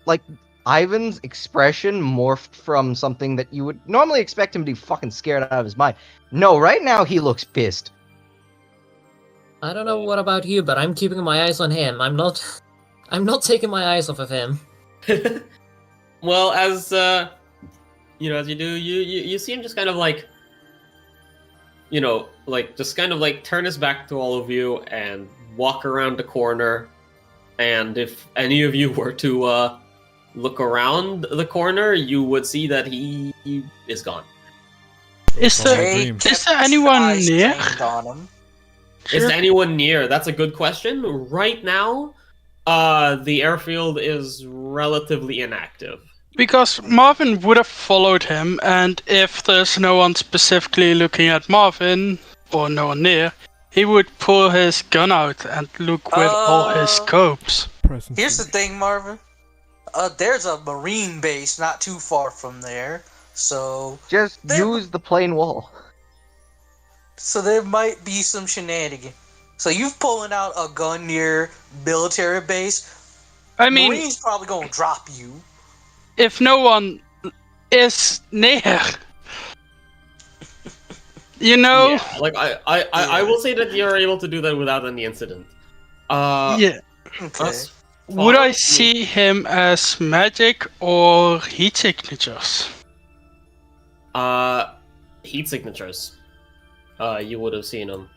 like Ivan's expression morphed from something that you would normally expect him to be fucking scared out of his mind. No, right now he looks pissed. I don't know what about you, but I'm keeping my eyes on him. I'm not taking my eyes off of him. Well, as as you do, you see him just kind of like, just kind of like turn his back to all of you and walk around the corner. And if any of you were to look around the corner, you would see that he is gone. Is there anyone near? Is there anyone near? That's a good question. Right now, the airfield is relatively inactive. Because Marvin would have followed him, and if there's no one specifically looking at Marvin, or no one near, he would pull his gun out and look with all his scopes. Here's the thing, Marvin. There's a marine base not too far from there, so... Just use the plain wall. So there might be some shenanigans. So you've pulling out a gun near military base. I mean... Marine's probably gonna drop you. If no one is near... Yeah, like, I will say that you're able to do that without any incident. Yeah. Okay. Would I see him as magic or heat signatures? Heat signatures. You would have seen him.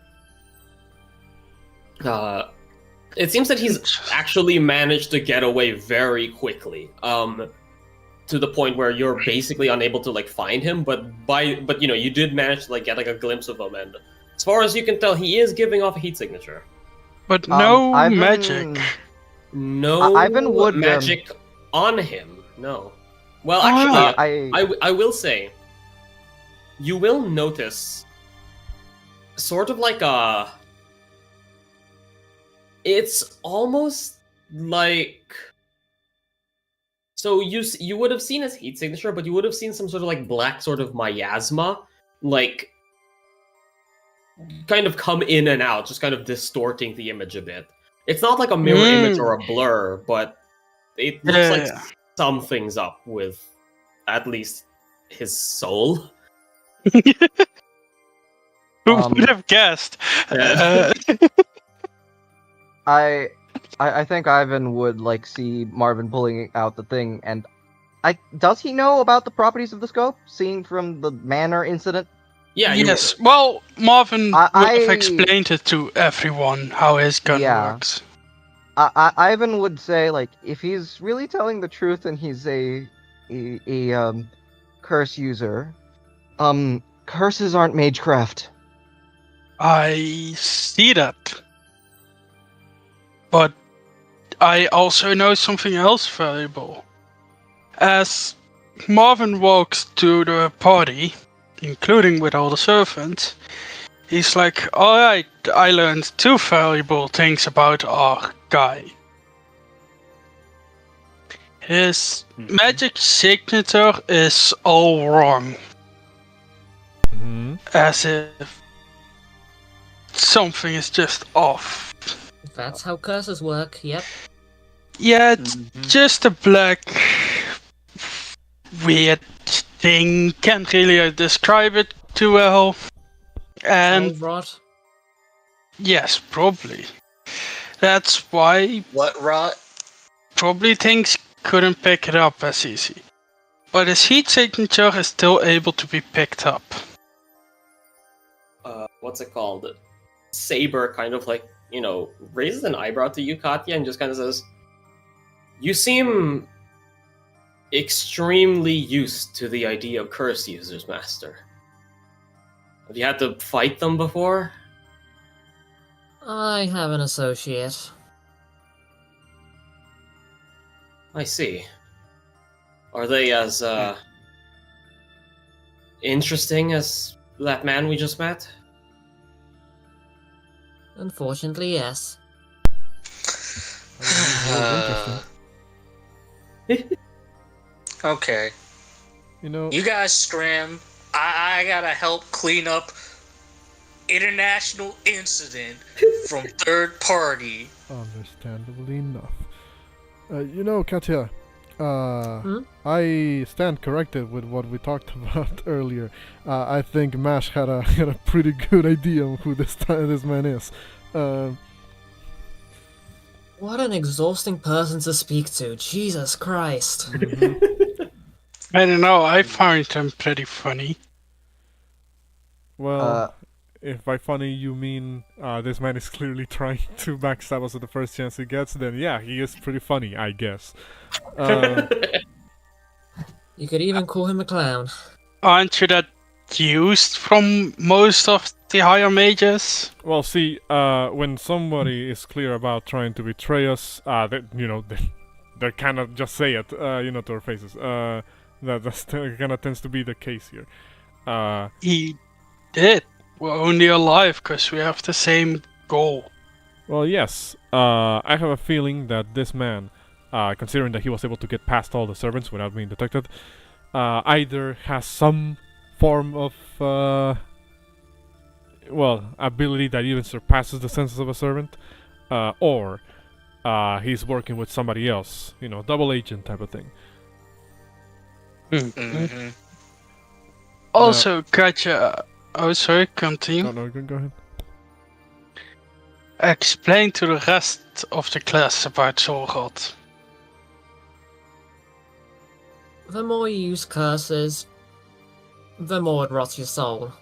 It seems that he's actually managed to get away very quickly. To the point where you're basically unable to like find him, but you did manage to like get like a glimpse of him, and as far as you can tell, he is giving off a heat signature. But no magic. No Ivan would magic on him. No. Well, actually, I will say, you will notice sort of like a... It's almost like... So you would have seen his heat signature, but you would have seen some sort of like black sort of miasma, like kind of come in and out, just kind of distorting the image a bit. It's not like a mirror image or a blur, but it looks like something's up with at least his soul. Who would have guessed? I think Ivan would like see Marvin pulling out the thing, and does he know about the properties of the scope, seen from the manor incident? Yeah. Yes. Well, Marvin would have explained it to everyone how his gun works. Ivan would say, like, if he's really telling the truth and he's a curse user, curses aren't magecraft. I see that. But I also know something else valuable. As Marvin walks to the party, including with all the servants, he's like, alright, I learned 2 valuable things about our guy. His magic signature is all wrong. Mm-hmm. As if something is just off. That's how curses work, yep. Yeah, it's just a black weird thing. Can't really describe it too well. And Soul rot. yes, probably. That's why What rot? probably things couldn't pick it up as easy. But his heat signature is still able to be picked up. What's it called? Saber kind of like, raises an eyebrow to you, Katya, and just kind of says, "You seem extremely used to the idea of curse users, Master. Have you had to fight them before?" I have an associate. I see. Are they as, interesting as that man we just met? Unfortunately, yes. Okay. You guys scram. I gotta help clean up international incident from third party. Understandably enough. Katya, I stand corrected with what we talked about earlier. I think Mash had a pretty good idea of who this man is. What an exhausting person to speak to. Jesus Christ. I don't know, I find him pretty funny. Well, if by funny you mean this man is clearly trying to backstab us at the first chance he gets, then yeah, he is pretty funny, I guess. You could even call him a clown. Aren't you that used from most of the higher mages? Well, see, when somebody is clear about trying to betray us, they kind of just say it, to our faces. That kind of tends to be the case here. He did. We're only alive because we have the same goal. Well, yes. I have a feeling that this man, considering that he was able to get past all the servants without being detected, either has some form of, ability that even surpasses the senses of a servant, or he's working with somebody else, double agent type of thing. Mm-hmm. Also, Katya, oh sorry, continue. No, go ahead. Explain to the rest of the class about Solrod. The more you use curses, the more it rots your soul.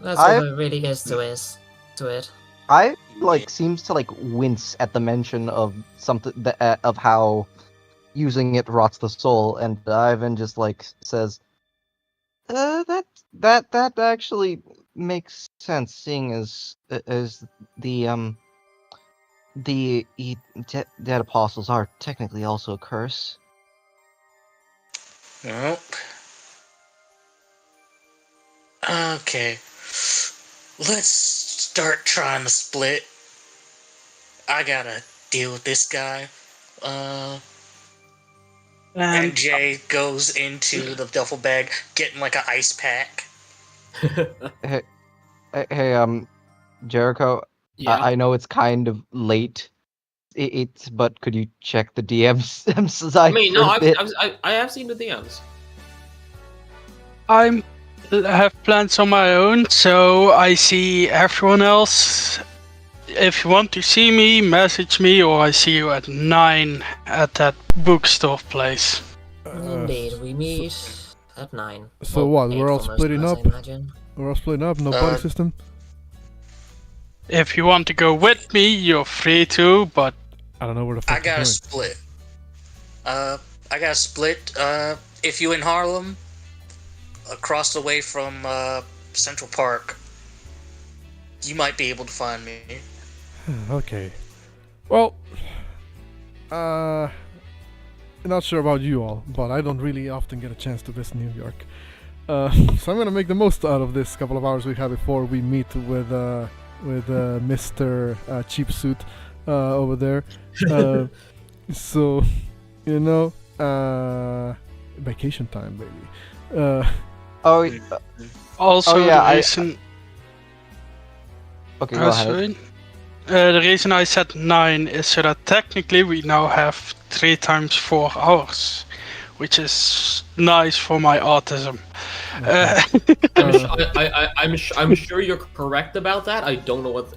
That's all there really is to it. I seems to wince at the mention of something of how using it rots the soul, and Ivan just says, that actually makes sense, seeing as the dead apostles are technically also a curse. Nope. Okay. Let's start trying to split. I gotta deal with this guy. And Jay goes into the duffel bag, getting an ice pack. Hey, Jericho. Yeah. I know it's kind of late. But could you check the DM's side? I have seen the DMs. I have plans on my own, so I see everyone else. If you want to see me, message me, or I see you at 9 at that bookstore place. Indeed, we meet at 9. So what? We're all splitting up? We're all splitting up? No party system? If you want to go with me, you're free to, but I don't know where the fuck I gotta split. If you in Harlem, across the way from Central Park, you might be able to find me. Okay. Well, not sure about you all, but I don't really often get a chance to visit New York. So I'm gonna make the most out of this couple of hours we have before we meet with Mr. Cheap Suit over there. So You know, vacation time, baby. Also, yeah, the reason. Okay, go ahead. Sorry. The reason I said 9 is so that technically we now have 3 times 4 hours, which is nice for my autism. I'm sure you're correct about that. I don't know what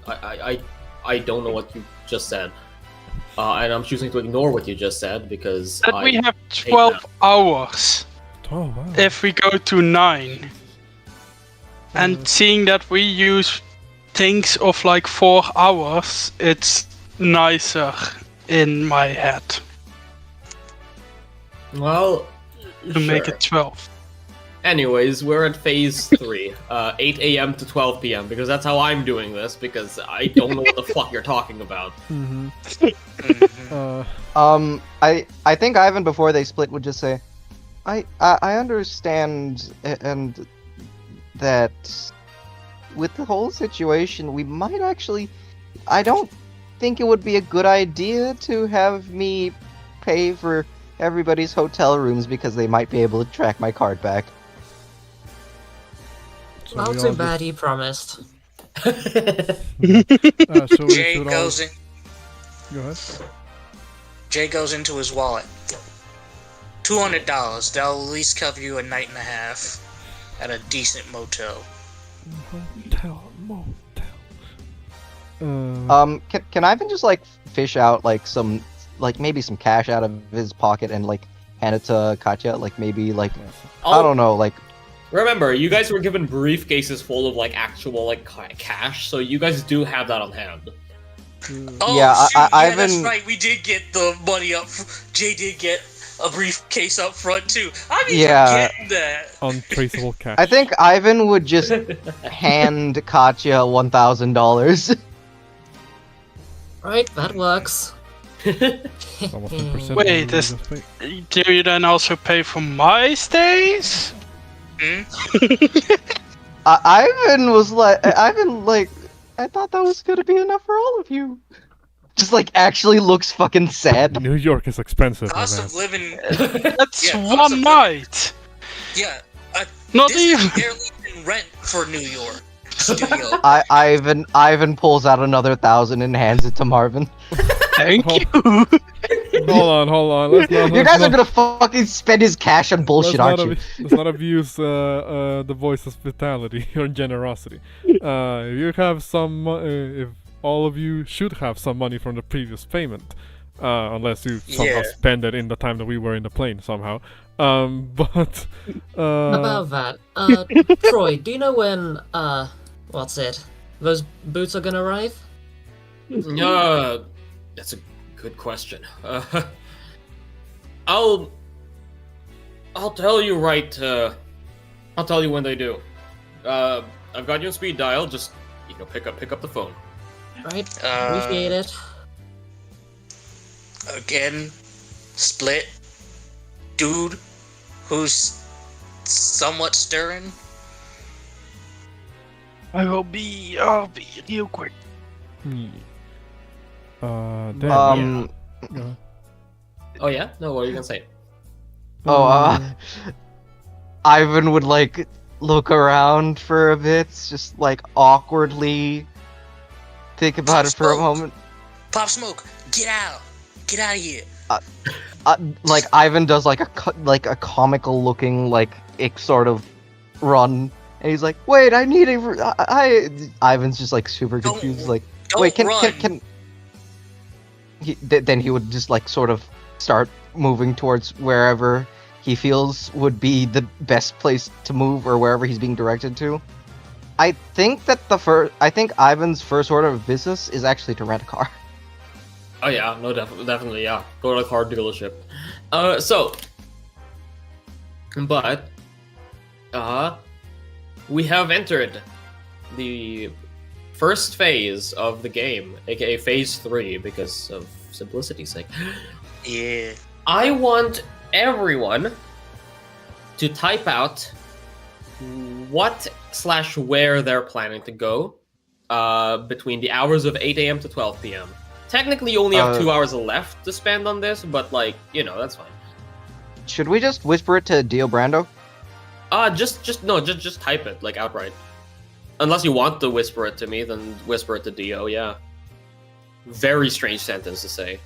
I don't know what you just said, and I'm choosing to ignore what you just said because But we have 12 hours 12, wow. if we go to 9. And seeing that we use things of like 4 hours, it's nicer in my head Well, to make it 12. Anyways, we're at phase 3, 8 a.m. to 12 p.m. because that's how I'm doing this because I don't know what the fuck you're talking about. I think Ivan before they split would just say, I understand and that with the whole situation we might actually, I don't think it would be a good idea to have me pay for everybody's hotel rooms because they might be able to track my card back. So Well, we too all bad he promised. so we Jay should all... goes in. Go ahead. Jay goes into his wallet. $200. That'll at least cover you a night and a half at a decent motel. Motel. Can Ivan just like fish out like some, like maybe some cash out of his pocket and like hand it to Katya? Like maybe like I don't know, like. Remember, you guys were given briefcases full of like actual like cash, so you guys do have that on hand. Oh, Yeah, shoot, Ivan... that's right. We did get the money up. Jay did get a briefcase up front too. I mean, forgetting that. Untraceable cash. I think Ivan would just hand Katya $1,000. Right, that works. Almost 10% Wait, do you then also pay for my stays? Ivan was like, I thought that was gonna be enough for all of you. Just like actually looks fucking sad. New York is expensive, my Cost man. of living. That's Yeah, one night. Yeah. Not This even. is barely even rent for New York studio. Ivan pulls out another 1,000 and hands it to Marvin. Thank Hold- you. Hold on. Let's not, You guys are gonna fucking spend his cash on bullshit, aren't you? Let's not abuse the voice hospitality or generosity. If you have some, if all of you should have some money from the previous payment, unless you somehow spend it in the time that we were in the plane somehow. But About that, Troy, do you know when, what's it? Those boots are gonna arrive? That's a good question. I'll tell you I'll tell you when they do. I've got you on speed dial. Just pick up the phone. Right, appreciate it. Again, split. Dude, who's somewhat stirring. I'll be real quick. then, Um, yeah. Oh yeah? No, what are you gonna say? Ivan would like look around for a bit, just like awkwardly think about it for a moment. Pop Smoke, get out of here. Like Ivan does like a comical looking like sort of run, and he's like, "Wait, I need a." Ivan's just like super confused, like, "Wait, can?" Then he would just like sort of start moving towards wherever he feels would be the best place to move, or wherever he's being directed to. I think that Ivan's first order of business is actually to rent a car. Oh yeah, no, definitely, yeah. Go to a car dealership. We have entered the first phase of the game, aka phase 3, because of simplicity's sake. Yeah. I want everyone to type out what/where they're planning to go between the hours of 8 a.m. to 12 p.m. technically you only have 2 hours left to spend on this, but like, you know, that's fine. Should we just whisper it to Dio Brando? Just type it, like, outright. Unless you want to whisper it to me, then whisper it to Dio, yeah. Very strange sentence to say.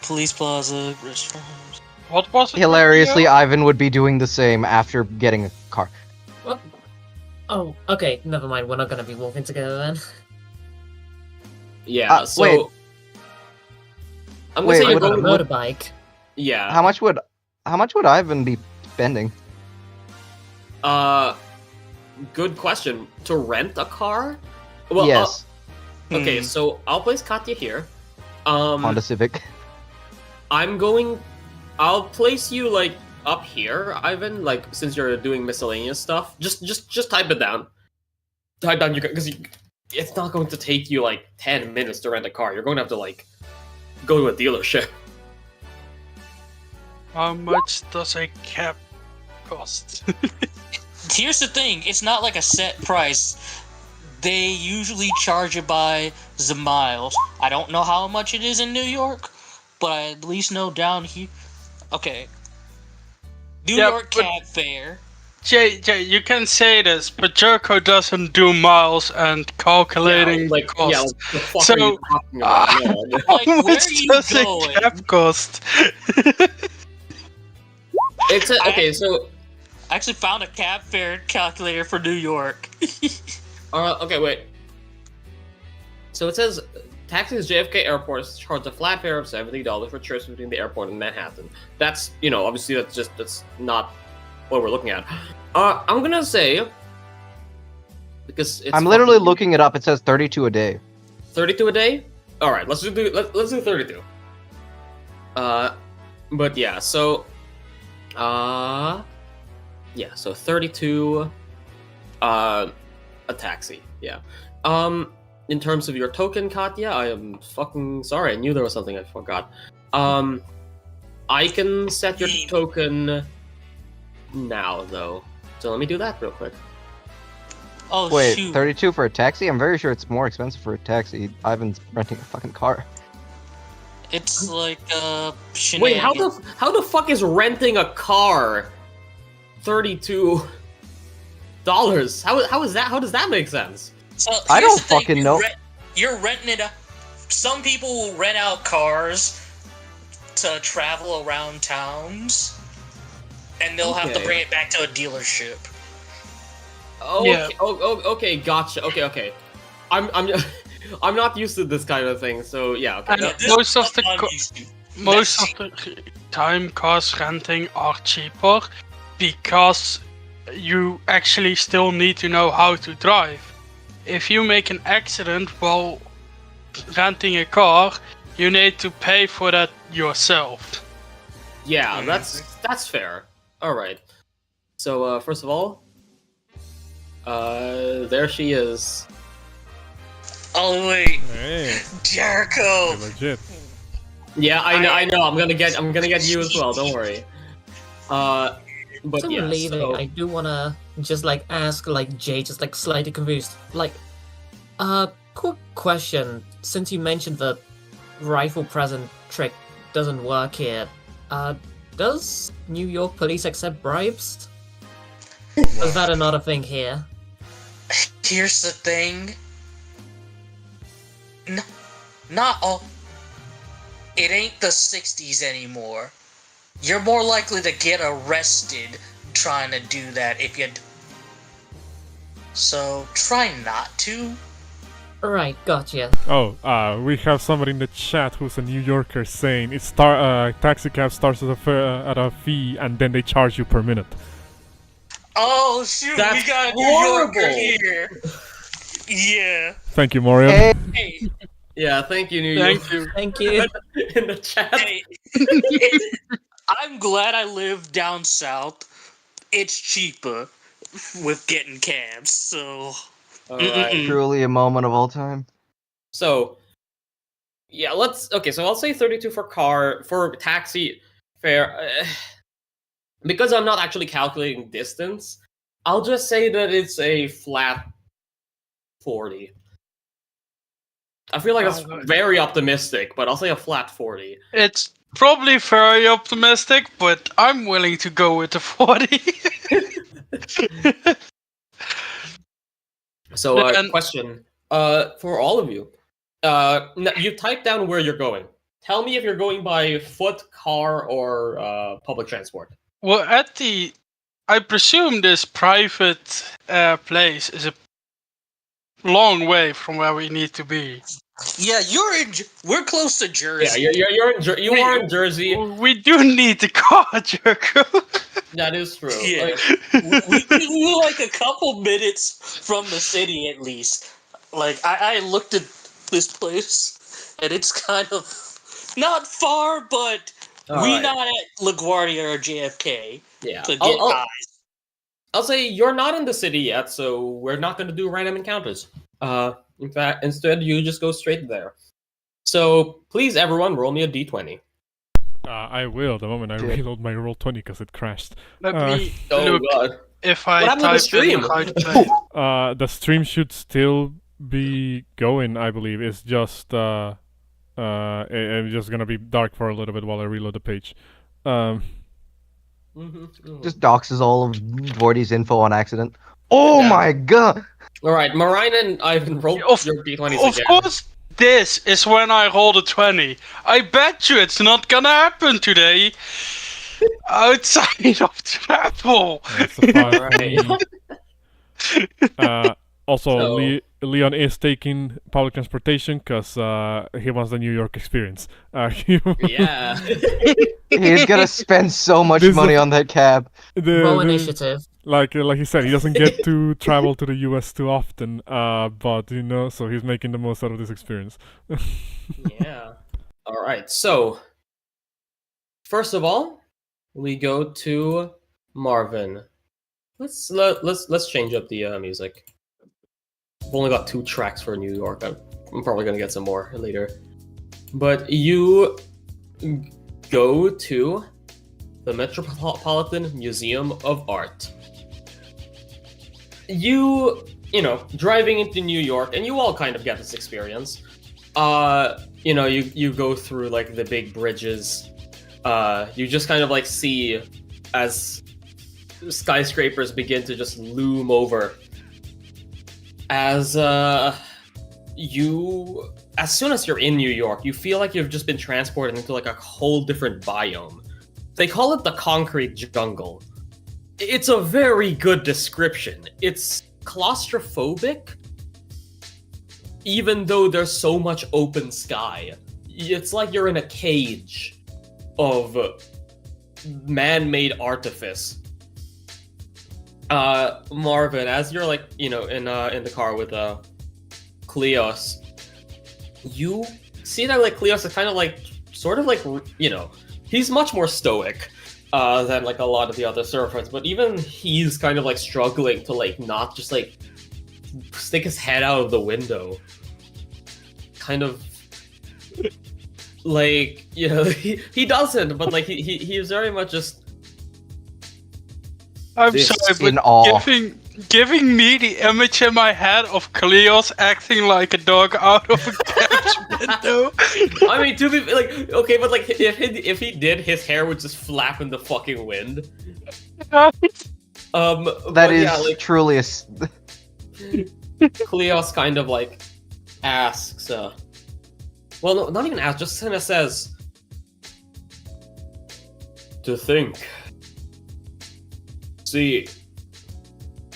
Police plaza, restaurant. What was it? Hilariously, Ivan would be doing the same after getting a car. What? Oh, okay, never mind. We're not gonna be walking together then. Yeah, so... Wait. I'm gonna say you're On a going... motorbike. Yeah. How much would Ivan be spending? Good question. To rent a car? Well, Yes, okay, so I'll place Katya here. Honda Civic. I'll place you, like, up here, Ivan, like, since you're doing miscellaneous stuff. Just type it down. Type down because it's not going to take you, like, 10 minutes to rent a car. You're going to have to, like, go to a dealership. How much does a cab cost? Here's the thing, it's not like a set price. They usually charge you by the miles. I don't know how much it is in New York, but I at least know down here. Okay. New York cab fare. Jay, you can say this, but Jericho doesn't do miles and calculating like, cost. Yeah, what the fuck So, are you talking about? No, Like, How where much are you does going? a cab cost? okay, so... I actually found a cab fare calculator for New York. Okay, wait. So it says, taxis JFK Airport charge a flat fare of $70 for trips between the airport and Manhattan. That's, you know, obviously that's not what we're looking at. I'm gonna say, because it's I'm literally looking it up. It says 32 a day. 32 a day? Alright, let's do 32. But yeah, so... yeah, so 32... a taxi, yeah. In terms of your token, Katya, I am fucking sorry. I knew there was something I forgot. I can set your token now, though. So let me do that real quick. Oh, Wait, shoot. 32 for a taxi? I'm very sure it's more expensive for a taxi. Ivan's renting a fucking car. It's like, Wait, how shenanigans. the fuck is renting a car $32? How is that? How does that make sense? So, I here's don't the thing, fucking know. You're renting it. Some people will rent out cars to travel around towns, and they'll have to Okay. bring it back to a dealership. Oh, Yeah. okay, gotcha. Okay. I'm not used to this kind of thing, so yeah. Okay. And This most of is the what I'm co- used to. Most That's of the time, cars renting are cheaper because you actually still need to know how to drive. If you make an accident while renting a car, you need to pay for that yourself. Yeah, that's fair. All right. So first of all, there she is. Oh wait, Hey, Jericho. you're legit. Yeah, I know. I'm gonna get you as well. Don't worry. But So yeah. leaving, So, I do wanna just like ask like Jay, just like slightly confused. Like, quick question. Since you mentioned the rifle present trick doesn't work here, does New York police accept bribes? Is that another thing here? Here's the thing. Not all. It ain't the 60s anymore. You're more likely to get arrested trying to do that if you. So try not to. Right, gotcha. Oh, we have somebody in the chat who's a New Yorker saying taxi cab starts at a fee and then they charge you per minute. Oh shoot, That's we got a New horrible. Yorker here. Yeah. Thank you, Mario. Hey, Hey, yeah, thank you, New Thank York. you. Thank you. In the chat. hey. I'm glad I live down south. It's cheaper with getting cabs, so. All right. truly a moment of all time. So, yeah, so I'll say 32 for taxi fare. Because I'm not actually calculating distance, I'll just say that it's a flat 40. I feel like that's very optimistic, but I'll say a flat 40. It's probably very optimistic, but I'm willing to go with the 40. So, question for all of you. You type down where you're going. Tell me if you're going by foot, car, or public transport. Well, I presume this private place is a long way from where we need to be. Yeah, we're close to Jersey. Yeah, you are in Jersey. We do need the car, Jericho. That is true. Yeah, we're like a couple minutes from the city at least. Like I looked at this place, and it's kind of not far, but we're not at LaGuardia or JFK to get eyes. I'll say you're not in the city yet, so we're not going to do random encounters. In fact, instead, you just go straight there. So, please, everyone, roll me a d20. I will, the moment I reload my roll 20 because it crashed. Let me oh, look God. if I what happened to the stream? The stream should still be going, I believe. It's just it's just gonna be dark for a little bit while I reload the page. Just doxes all of Vorti's info on accident. Oh my god! Alright, Marjin and Ivan, roll your d20s again. Of course, this is when I roll a 20. I bet you it's not gonna happen today. Outside of travel. Also, Leon is taking public transportation because he wants the New York experience. Yeah. He's gonna spend so much money on that cab. Roll initiative. Like he said, he doesn't get to travel to the US too often, but so he's making the most out of this experience. Yeah. All right. So, first of all, we go to Marvin. Let's change up the music. I've only got 2 tracks for New York. I'm probably gonna get some more later. But you go to the Metropolitan Museum of Art. You driving into New York, and you all kind of get this experience. You go through like the big bridges. You just kind of like see as skyscrapers begin to just loom over. As soon as you're in New York, you feel like you've just been transported into like a whole different biome. They call it the concrete jungle. It's a very good description. It's claustrophobic, even though there's so much open sky. It's like you're in a cage of man-made artifice. Marvin, as you're like, in the car with Kleos, you see that like Kleos is kind of like, sort of like, he's much more stoic than like a lot of the other servants, but even he's kind of like struggling to like not just like stick his head out of the window. Kind of like, he doesn't, but like he's very much just. I'm sorry, but giving me the image in my head of Kleos acting like a dog out of a cab's window. I mean, to be like, okay, but like, if he did, his hair would just flap in the fucking wind. That is truly a. Kleos kind of like asks, well, no, not even asks, just kind of says, to think. See,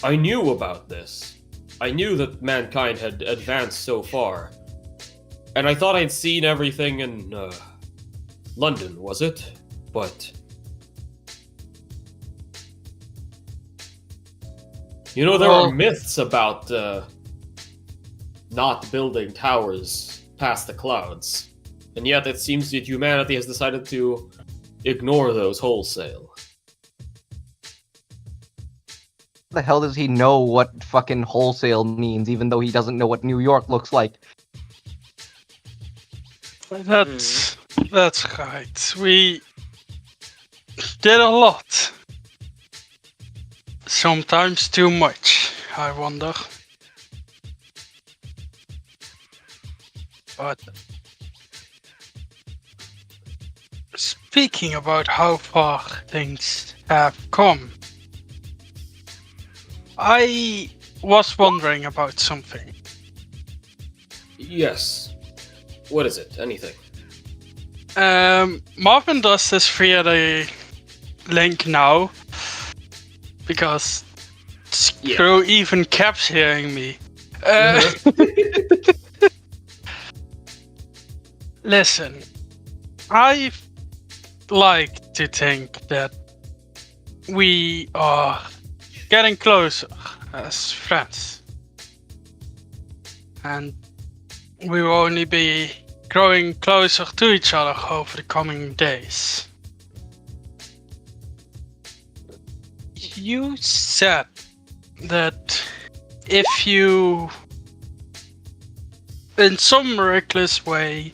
I knew about this. I knew that mankind had advanced so far. And I thought I'd seen everything in, London, was it? But... there are myths about, not building towers past the clouds. And yet it seems that humanity has decided to ignore those wholesale. The hell does he know what fucking wholesale means, even though he doesn't know what New York looks like? That's right. We did a lot. Sometimes too much, I wonder. But speaking about how far things have come, I was wondering about something. Yes. What is it? Anything? Marvin does this via the link now because Screw even kept hearing me. Listen, I like to think that we are getting closer as friends, and we will only be growing closer to each other over the coming days. You said that if you, in some miraculous way,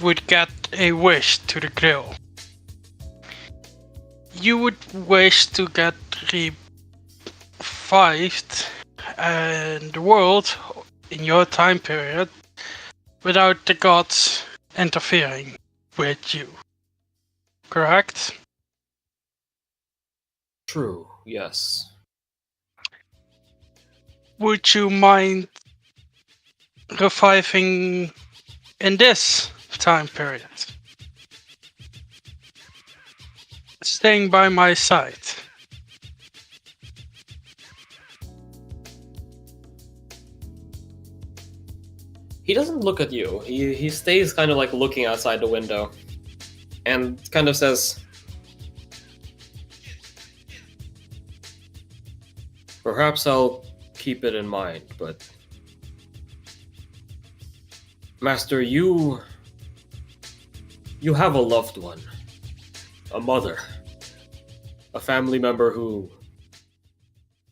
would get a wish to the grill, you would wish to get revived in the world in your time period without the gods interfering with you. Correct? True, yes. Would you mind reviving in this time period? Staying by my side. He doesn't look at you. He stays kind of like looking outside the window and kind of says, perhaps I'll keep it in mind, but Master, you have a loved one, a mother, a family member who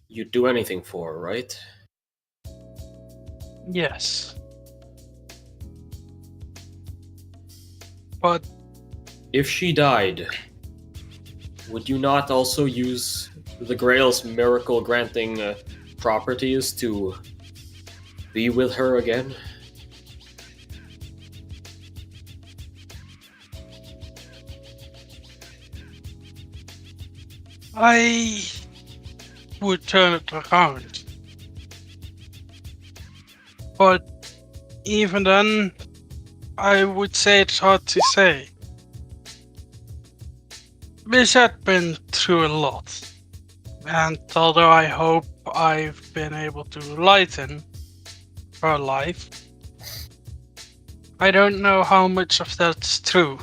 you'd do anything for, right? Yes. But if she died, would you not also use the Grail's miracle-granting properties to be with her again? I would turn it around. But even then, I would say it's hard to say. Biz had been through a lot, and although I hope I've been able to lighten her life, I don't know how much of that's true.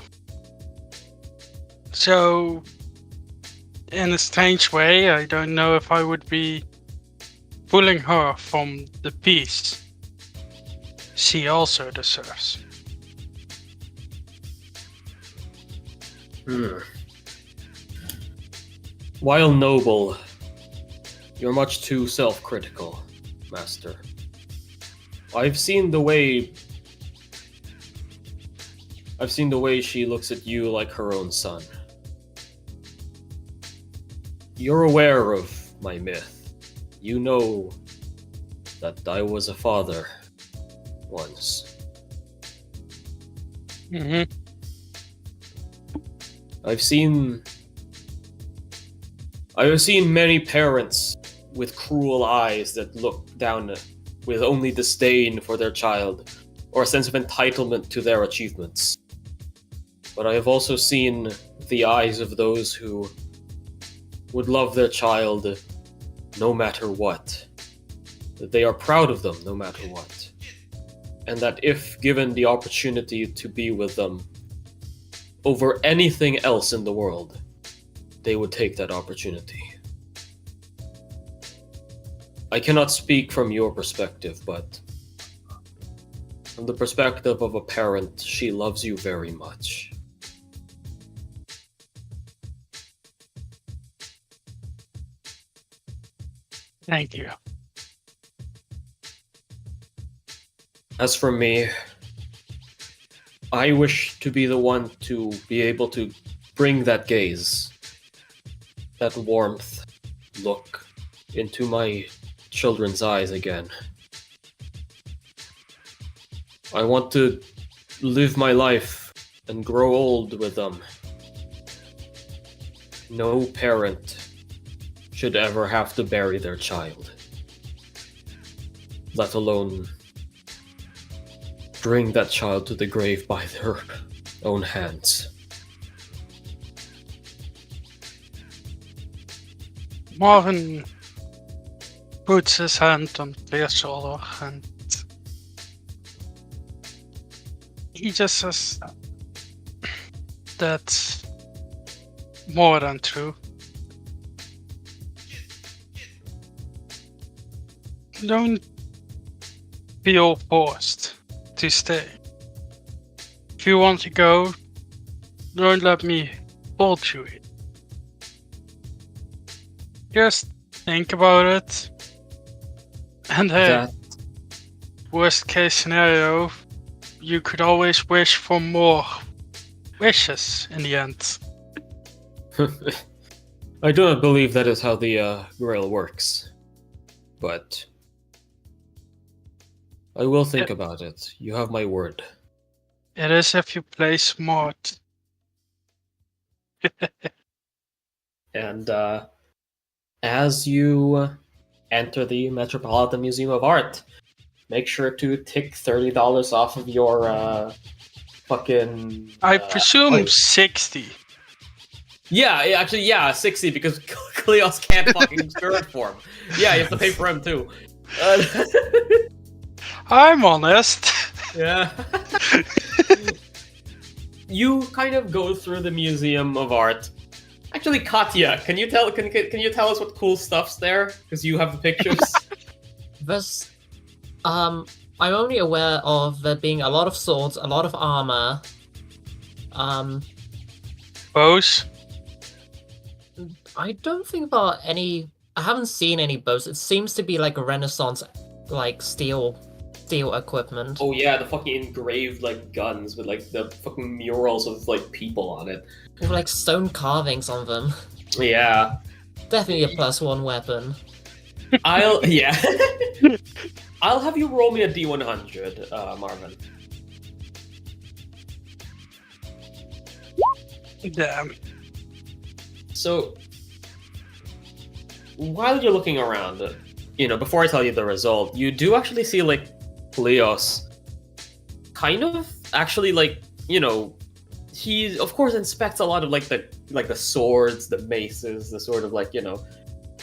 So, in a strange way, I don't know if I would be pulling her from the peace she also deserves. While noble, you're much too self-critical, Master. I've seen the way she looks at you like her own son. You're aware of my myth. You know that I was a father once. Mm-hmm. I've seen many parents with cruel eyes that look down with only disdain for their child, or a sense of entitlement to their achievements. But I have also seen the eyes of those who would love their child no matter what. That they are proud of them no matter what. And that if given the opportunity to be with them over anything else in the world, they would take that opportunity. I cannot speak from your perspective, but from the perspective of a parent, she loves you very much. Thank you. As for me, I wish to be the one to be able to bring that gaze, that warmth, look into my children's eyes again. I want to live my life and grow old with them. No parent should ever have to bury their child, let alone bring that child to the grave by their own hands. Marvin puts his hand on Clear's shoulder and he just says, "That's more than true. Don't feel forced to stay. If you want to go, don't let me hold you in. Just think about it. And hey, worst case scenario, you could always wish for more wishes in the end." I do not believe that is how the Grail works, but I will think about it. You have my word. It is if you play smart. And as you enter the Metropolitan Museum of Art, make sure to tick $30 off of your fucking... I presume 60. Yeah, actually, yeah, 60 because Kleos can't fucking stir it for him. Yeah, you have to pay for him too. I'm honest. Yeah. You kind of go through the Museum of Art. Actually, Katya, can you tell us what cool stuff's there? Because you have the pictures. There's, I'm only aware of there being a lot of swords, a lot of armor. Bows? I don't think about any. I haven't seen any bows. It seems to be like a Renaissance, like steel equipment. Oh yeah, the fucking engraved like guns with like the fucking murals of like people on it. With like stone carvings on them. Yeah. Definitely a +1 weapon. I'll have you roll me a D100, Marvin. Damn. So, while you're looking around, before I tell you the result, you do actually see, like, Kleos kind of actually, like, he, of course, inspects a lot of, like, the swords, the maces, the sort of, like,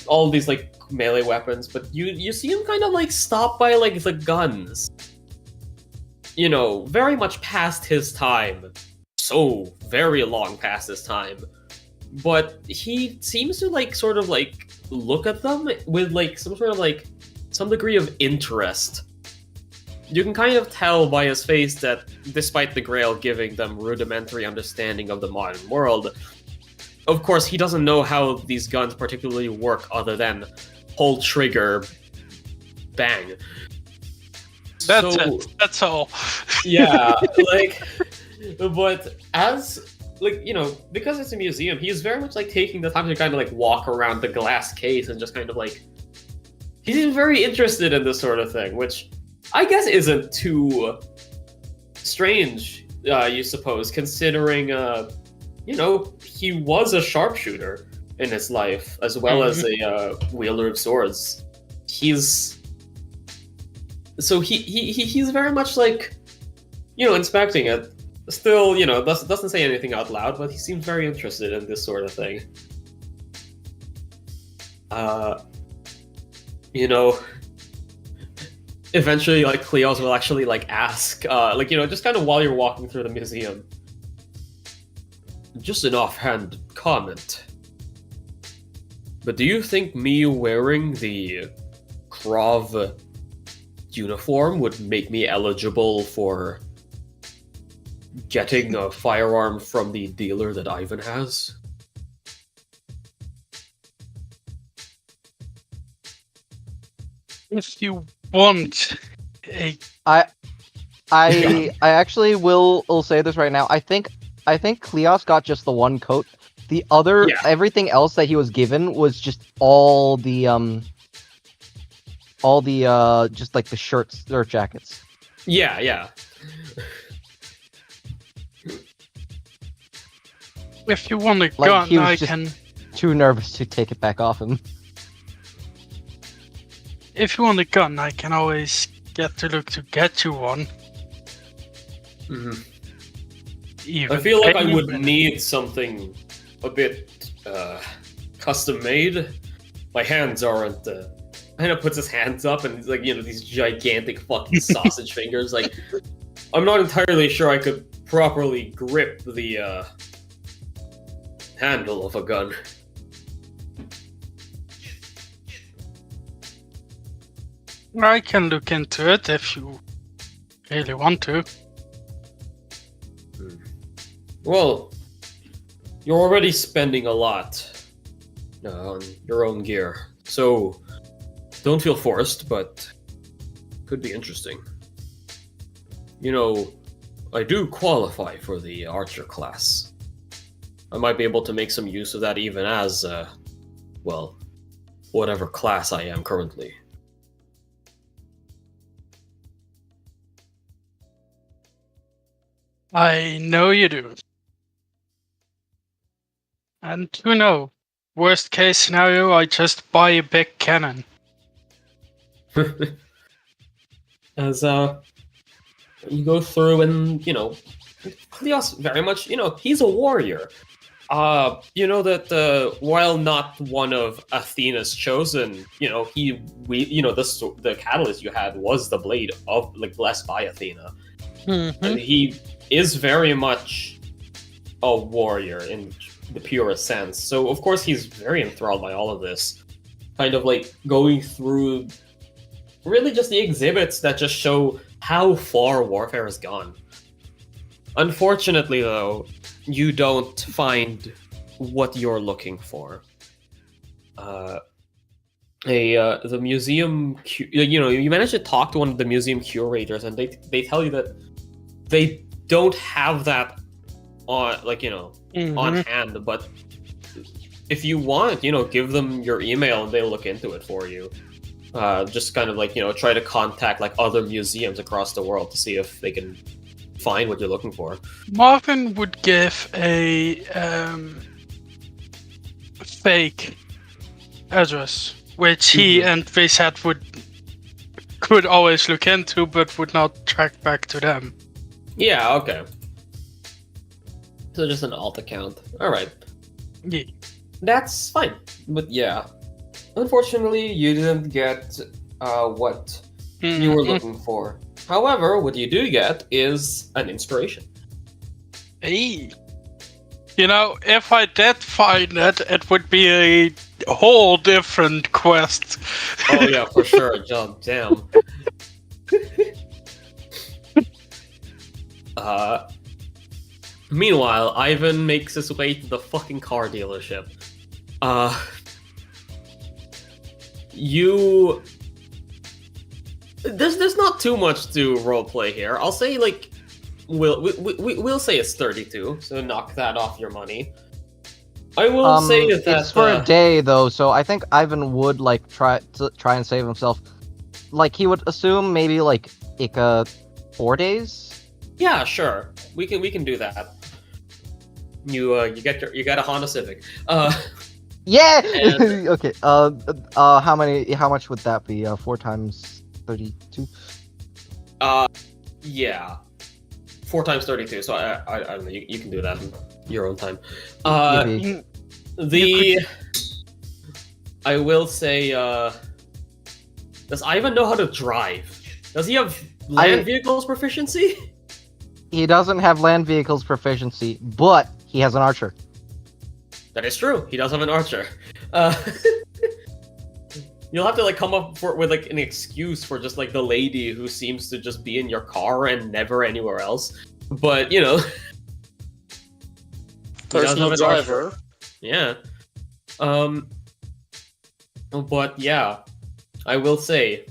all these, like, melee weapons, but you see him kind of, like, stop by, like, the guns. Very much past his time. So very long past his time. But he seems to, like, sort of, like, look at them with, like, some sort of, like, some degree of interest. You can kind of tell by his face that, despite the Grail giving them rudimentary understanding of the modern world, of course, he doesn't know how these guns particularly work other than pull trigger, bang. That's it. That's all. Yeah, like, but as... like, because it's a museum, he's very much, like, taking the time to kind of, like, walk around the glass case and just kind of, like... He's very interested in this sort of thing, which I guess isn't too strange, you suppose, considering, he was a sharpshooter in his life, as well as a wielder of swords. He's very much, like, inspecting it. Still, doesn't say anything out loud, but he seems very interested in this sort of thing. Eventually, like, Kleos will actually, like, ask, just kind of while you're walking through the museum. Just an offhand comment. But do you think me wearing the Krov uniform would make me eligible for getting a firearm from the dealer that Ivan has? If you want a... I actually will say this right now. I think Kleos got just the one coat. The other, everything else that he was given was just all the just like the shirt jackets. Yeah. If you want a Like, gun, he was I just- can. Too nervous to take it back off him. If you want a gun, I can always get to look to get you one. Mhm. Even I feel like I pay would you. need something a bit custom made. My hands aren't. Kind of puts his hands up and like these gigantic fucking sausage fingers. Like I'm not entirely sure I could properly grip the handle of a gun. I can look into it if you really want to. Well, you're already spending a lot on your own gear, so don't feel forced, but could be interesting. I do qualify for the archer class. I might be able to make some use of that even as, whatever class I am currently. I know you do. And who knows? Worst case scenario, I just buy a big cannon. As you go through and Klios very much he's a warrior. That while not one of Athena's chosen, the catalyst you had was the blade of blessed by Athena. Mm-hmm. And he is very much a warrior in the purest sense. So of course he's very enthralled by all of this. Kind of going through really just the exhibits that just show how far warfare has gone. Unfortunately though, you don't find what you're looking for. The museum, you managed to talk to one of the museum curators, and they tell you that they don't have that on on hand. But if you want, give them your email and they'll look into it for you. Just kind of try to contact other museums across the world to see if they can find what you're looking for. Marvin would give a fake address, which he and Vizet could always look into, but would not track back to them. Yeah, okay. So just an alt account. Alright. Yeah. That's fine. But yeah. Unfortunately, you didn't get what you were looking for. However, what you do get is an inspiration. Hey. If I did find it, it would be a whole different quest. Oh yeah, for sure. Jump damn. Meanwhile, Ivan makes his way to the fucking car dealership. There's not too much to roleplay here. I'll say we'll say it's 32, so knock that off your money. I will say that it's for a day though, so I think Ivan would try and save himself. He would assume maybe 4 days. Yeah, sure. We can do that. You got a Honda Civic. Yeah. And- Okay. How much would that be? 4 times 32. Yeah. 4 times 32. So I don't know. You can do that in your own time. Maybe. I will say. Does Ivan know how to drive? Does he have land vehicles proficiency? He doesn't have land vehicles proficiency, but he has an archer. That is true. He does have an archer. You'll have to come up with an excuse for just the lady who seems to just be in your car and never anywhere else. But There's no driver. Yeah. But yeah, I will say,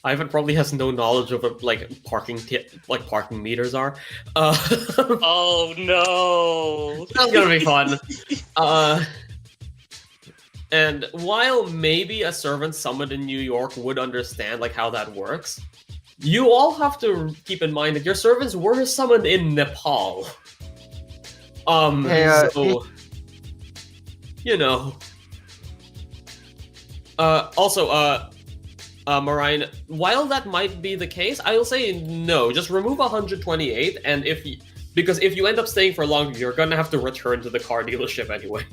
Ivan probably has no knowledge of what parking meters are. Oh no! That's gonna be fun. And while maybe a servant summoned in New York would understand how that works, you all have to keep in mind that your servants were summoned in Nepal. Hey, so you know. Also, Marine, while that might be the case, I'll say no. Just remove 128, and because if you end up staying for longer, you're gonna have to return to the car dealership anyway.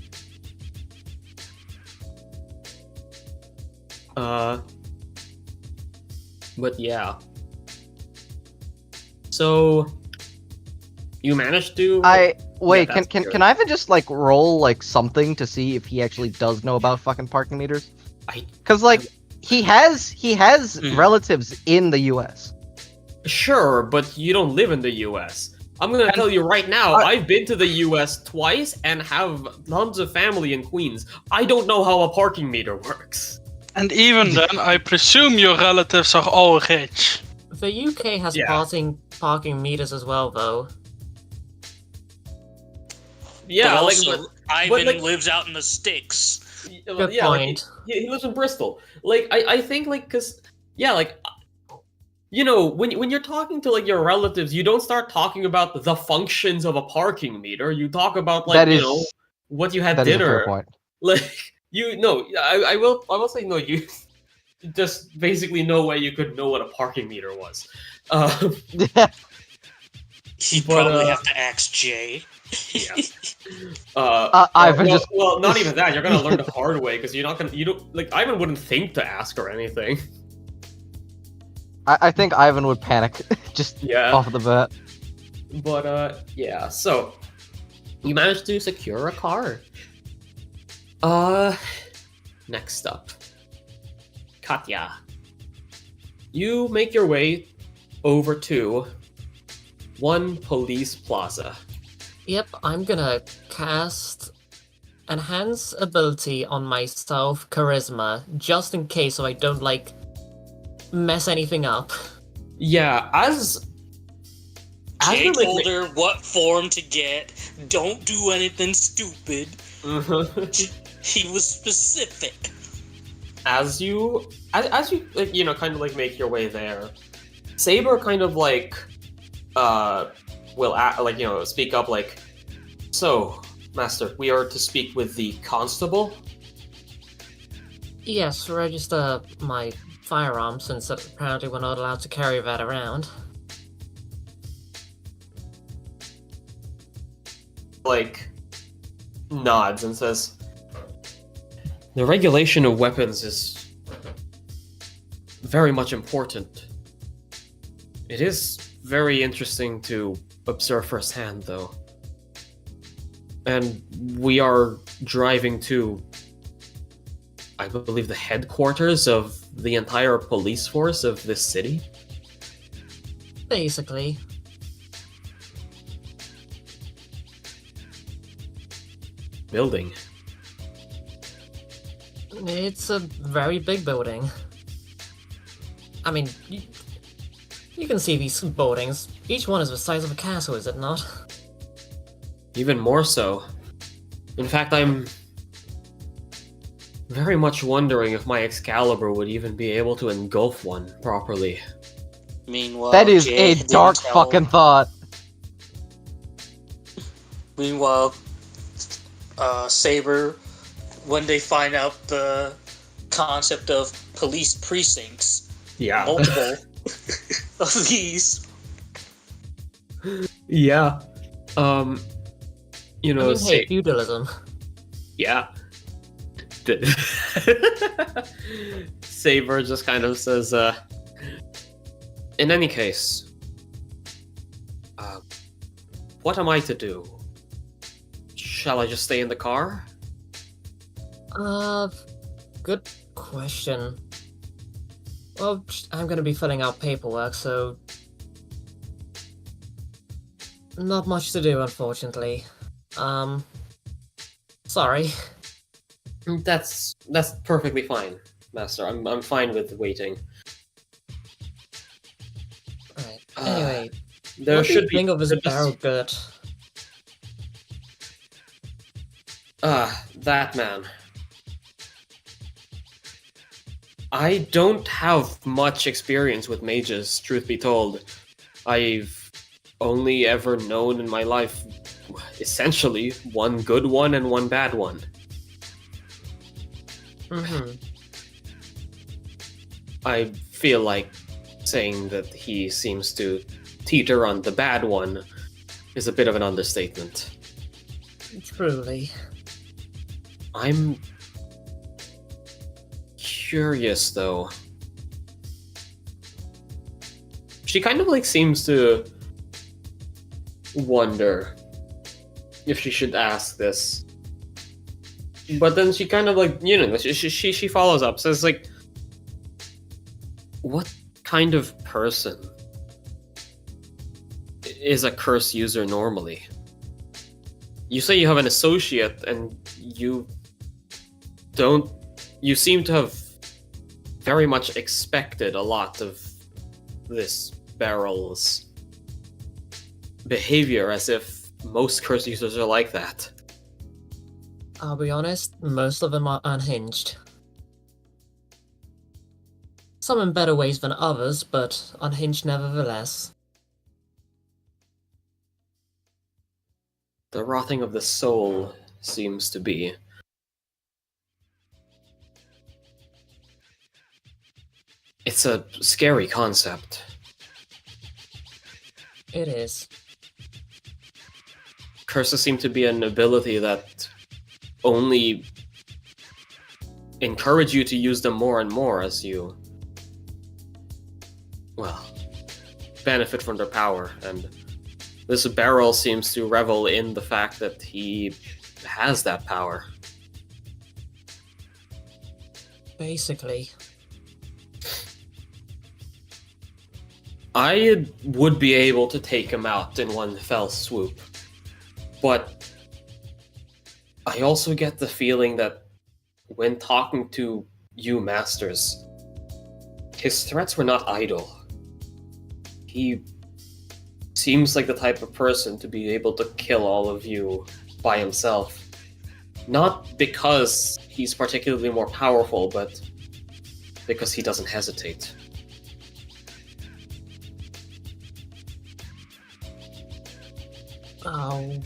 But yeah. So you managed to. Wait. Yeah, Can Ivan just like roll like something to see if he actually does know about fucking parking meters? Because like he has relatives in the U.S. Sure, but you don't live in the U.S. I'm gonna tell you right now, I've been to the U.S. twice and have tons of family in Queens. I don't know how a parking meter works. And even then, I presume your relatives are all rich. The UK has parking meters as well, though. Yeah, but like also, Ivan lives out in the sticks. Good yeah, point. Like, he lives in Bristol. Like I think like because like you know when you're talking to like your relatives, you don't start talking about the functions of a parking meter. You talk about like what you had that dinner. Is a fair point. Like I will say no. You just basically no way you could know what a parking meter was. You probably have to ask Jay. Yeah. Ivan well, not even that. You're gonna learn the hard way because you don't like Ivan wouldn't think to ask or anything. I think Ivan would panic just off the bat. But yeah. So you managed to secure a car. Next up, Katya. You make your way over to one police plaza. Yep, I'm gonna cast Enhance Ability on myself, Charisma, just in case so I don't, like, mess anything up. Yeah, as Jay told her what form to get, don't do anything stupid. He was specific. As you like, you know, kind of like make your way there, Saber kind of like will like, you know, speak up like, so Master, we are to speak with the constable. Yes, register my firearm since apparently we're not allowed to carry that around. Like nods and says, the regulation of weapons is very much important. It is very interesting to observe firsthand, though. And we are driving to, I believe, the headquarters of the entire police force of this city. Basically. Building. It's a very big building. I mean, you can see these buildings. Each one is the size of a castle, is it not? Even more so. In fact, I'm very much wondering if my Excalibur would even be able to engulf one properly. Meanwhile, that is Jay a dark fucking thought. Meanwhile, Saber, when they find out the concept of police precincts, multiple of these. Yeah. You know, I mean, hey, feudalism. Yeah. Saber just kind of says, in any case, what am I to do? Shall I just stay in the car? Good question. Well, I'm gonna be filling out paperwork, so not much to do, unfortunately. Sorry. That's perfectly fine, Master. I'm fine with waiting. Alright. Anyway, there what should do you be think of this barrel good? That man. I don't have much experience with mages, truth be told. I've only ever known in my life essentially one good one and one bad one. Mm-hmm. I feel like saying that he seems to teeter on the bad one is a bit of an understatement. Truly. I'm curious, though. She kind of like seems to wonder if she should ask this. But then she kind of like, she follows up, says like, what kind of person is a curse user normally? You say you have an associate and you seem to have very much expected a lot of this barrel's behavior, as if most curse users are like that. I'll be honest, most of them are unhinged. Some in better ways than others, but unhinged nevertheless. The rotting of the soul seems to be. It's a scary concept. It is. Curses seem to be an ability that only encourage you to use them more and more as you, well, benefit from their power. And this barrel seems to revel in the fact that he has that power. Basically. I would be able to take him out in one fell swoop, but I also get the feeling that when talking to you masters, his threats were not idle. He seems like the type of person to be able to kill all of you by himself. Not because he's particularly more powerful, but because he doesn't hesitate. Oh,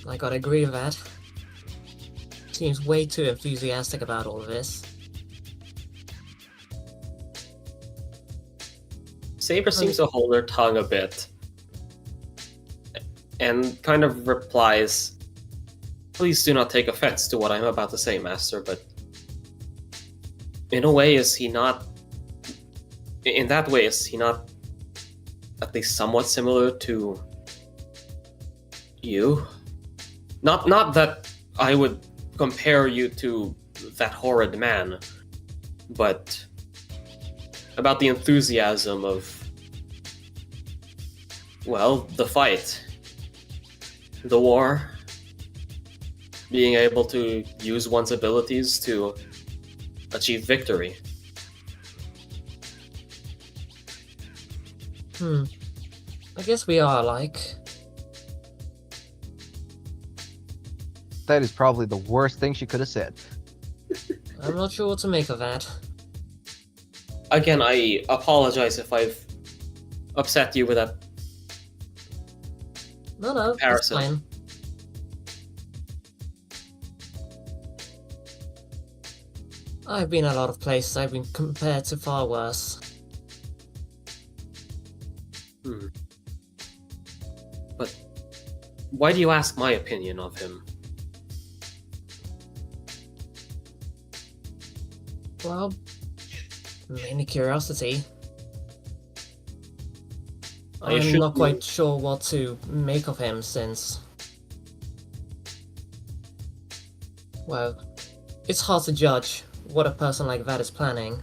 I gotta agree with that. Seems way too enthusiastic about all of this. Saber seems to hold her tongue a bit and kind of replies, "Please do not take offense to what I'm about to say, Master, but in a way, is he not at least somewhat similar to you? Not that I would compare you to that horrid man, but about the enthusiasm of, well, the fight, the war, being able to use one's abilities to achieve victory." I guess we are alike. That is probably the worst thing she could have said. I'm not sure what to make of that. Again, I apologize if I've upset you with that. No, it's Comparison. fine. I've been a lot of places I've been compared to far worse. But why do you ask my opinion of him? Well, mainly curiosity. I'm should not be- quite sure what to make of him since... Well, it's hard to judge what a person like that is planning.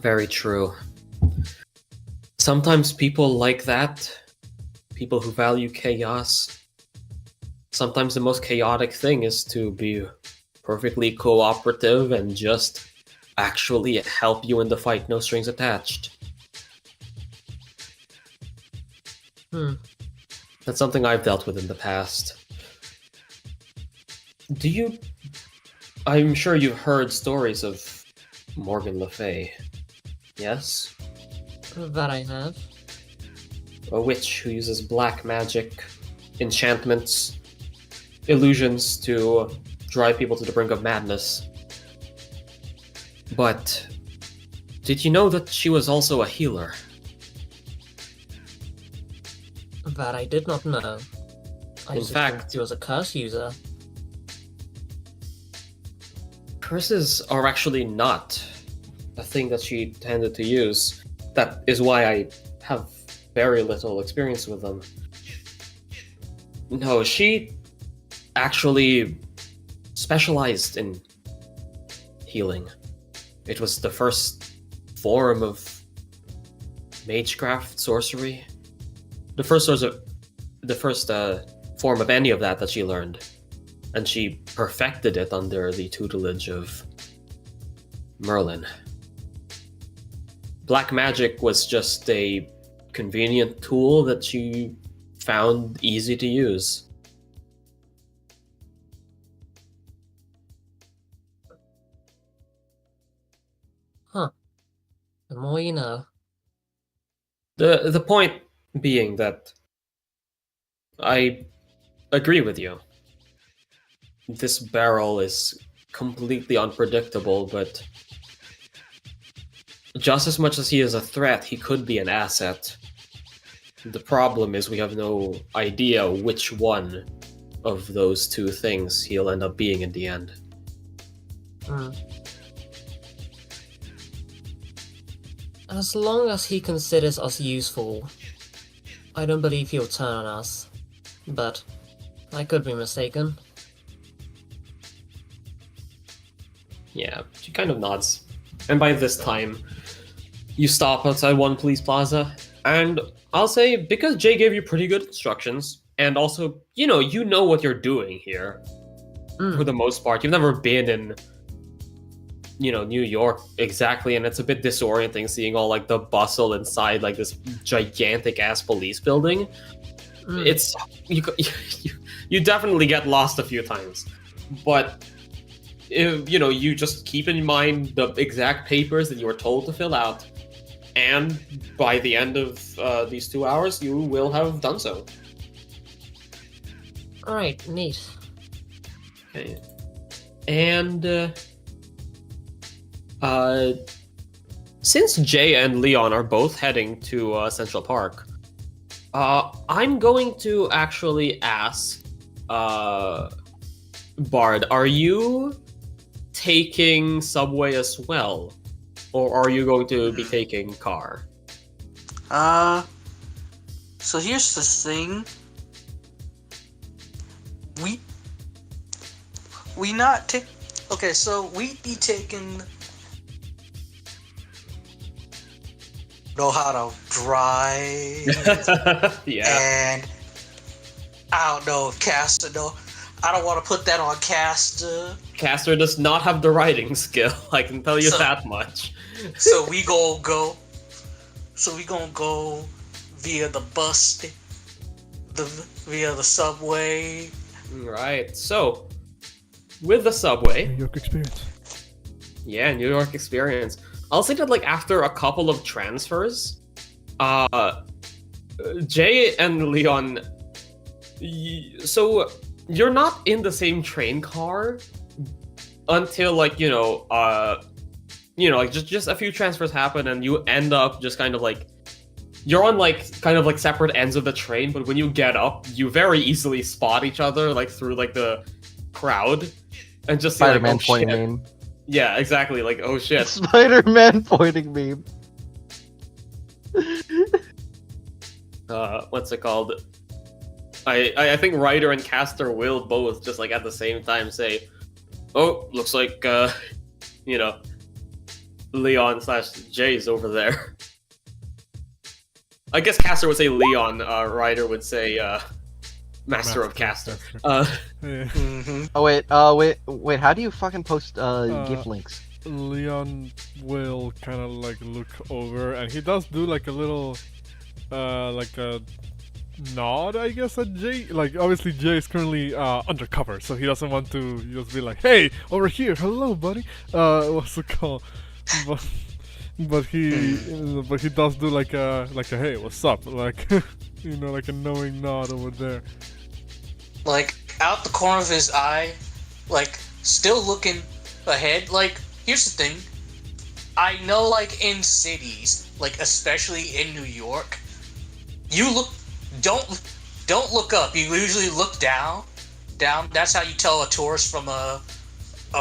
Very true. Sometimes people like that, people who value chaos, sometimes the most chaotic thing is to be perfectly cooperative and just actually help you in the fight, no strings attached. That's something I've dealt with in the past. I'm sure you've heard stories of Morgan Le Fay, yes? That I have. A witch who uses black magic, enchantments, illusions to drive people to the brink of madness. But did you know that she was also a healer? That I did not know. I In just fact- thought she was a curse user. Curses are actually not a thing that she tended to use. That is why I have very little experience with them. No, she actually specialized in healing. It was the first form of magecraft sorcery. The first form of any of that she learned. And she perfected it under the tutelage of Merlin. Black magic was just a convenient tool that she found easy to use. Huh. The more you know. The point being that I agree with you. This barrel is completely unpredictable, but just as much as he is a threat, he could be an asset. The problem is we have no idea which one of those two things he'll end up being in the end. As long as he considers us useful, I don't believe he'll turn on us. But I could be mistaken. Yeah, she kind of nods. And by this time, you stop outside One Police Plaza, and I'll say, because Jay gave you pretty good instructions, and also, you know what you're doing here, for the most part. You've never been in, New York exactly, and it's a bit disorienting seeing all, like, the bustle inside, like, this gigantic-ass police building. It's... You definitely get lost a few times. But... if, you just keep in mind the exact papers that you were told to fill out, and by the end of these 2 hours, you will have done so. Alright, neat. Okay. And, since Jay and Leon are both heading to Central Park, I'm going to actually ask, Bard, are you taking subway as well, or are you going to be taking car? So here's the thing. We not take. Okay, so we'd be taking. Know how to drive. Yeah. And I don't know if Caster know. I don't want to put that on Caster. Caster does not have the riding skill. I can tell you that much. So we gonna go via the bus, via the subway. Right. So, with the subway, New York experience. yeah, New York experience. I'll say that like after a couple of transfers, Jay and Leon. So you're not in the same train car until like like just a few transfers happen and you end up just kind of like you're on like kind of like separate ends of the train, but when you get up, you very easily spot each other like through like the crowd and just see, Spider-Man like, oh, pointing shit. meme. Yeah, exactly. Like, oh shit. Spider-Man pointing meme. What's it called? I think Ryder and Caster will both just like at the same time say, "Oh, looks like Leon / Jay's over there." I guess Caster would say Leon. Ryder would say Master of Caster. Yeah. Oh wait, wait. How do you fucking post GIF links? Leon will kind of like look over, and he does do like a little, like a nod, I guess, at Jay. Like obviously Jay is currently undercover, so he doesn't want to just be like, "Hey, over here, hello, buddy." What's it called? but he does do like a hey, what's up? Like like a knowing nod over there. Like out the corner of his eye, like still looking ahead. Like here's the thing, I know like in cities, like especially in New York, you don't look up. You usually look down. That's how you tell a tourist from a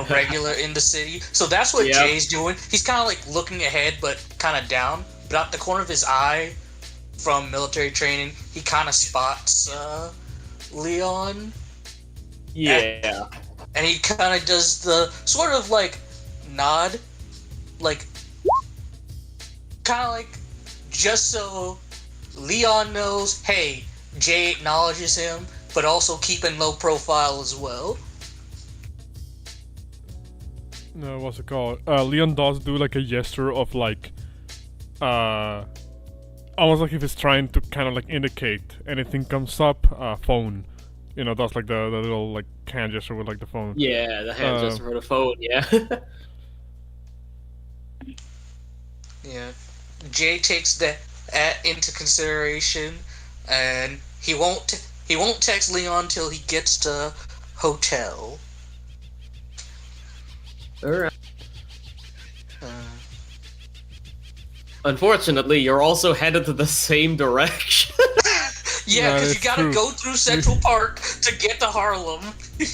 regular in the city. So that's what Jay's doing. He's kind of like looking ahead, but kind of down. But out the corner of his eye, from military training, he kind of spots Leon. Yeah. And he kind of does the sort of like nod, like kind of like just so Leon knows, hey, Jay acknowledges him, but also keeping low profile as well. No, what's it called? Leon does do like a gesture of like, almost like if he's trying to kind of like indicate anything comes up, phone. Does like the little like hand gesture with like the phone. Yeah, the hand gesture for the phone. Yeah. Yeah, Jay takes that into consideration, and he won't text Leon till he gets to hotel. Alright. Unfortunately, you're also headed to the same direction. Yeah, because you gotta go through Central Park to get to Harlem.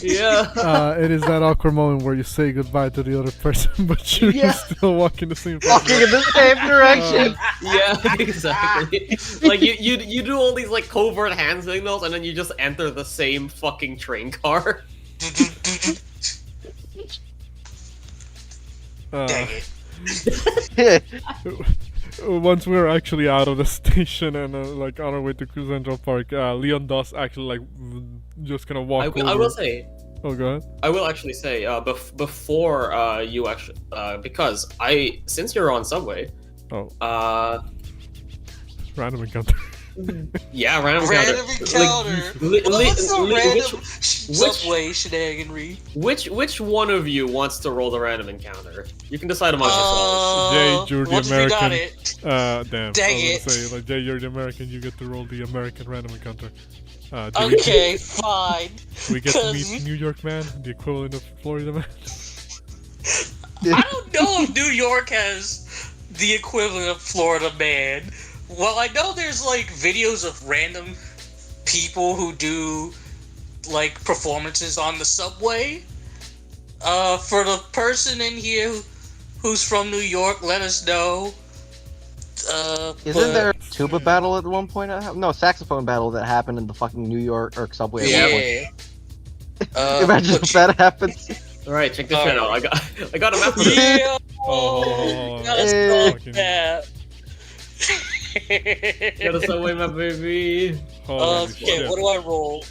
Yeah. It is that awkward moment where you say goodbye to the other person, but you're still walking the same Walking in the same direction. Yeah, exactly. Like you do all these like covert hand signals, and then you just enter the same fucking train car. Dang it. Once we're actually out of the station and like on our way to Central Park, Leon does actually like just kind of walk over. I will say. Oh, go ahead. I will actually say before you actually because since you're on Subway. Oh. Random encounter. Yeah, random encounter. What's the random Subway shenaniganry? Which one of you wants to roll the random encounter? You can decide among yourselves. Jay, you're the American. Damn. Dang it. Say, like, Jay, you're the American. You get to roll the American random encounter. Okay, fine. We get to meet New York man, the equivalent of Florida man. I don't know if New York has the equivalent of Florida man. Well, I know there's like videos of random people who do like performances on the subway. For the person in here who's from New York, let us know. Isn't there a tuba battle at one point? No, saxophone battle that happened in the fucking New York subway. Yeah. Imagine if that happens. All right, check this shit out. I got a map for this. Yeah. Got a subway map, baby. Okay, what do I roll?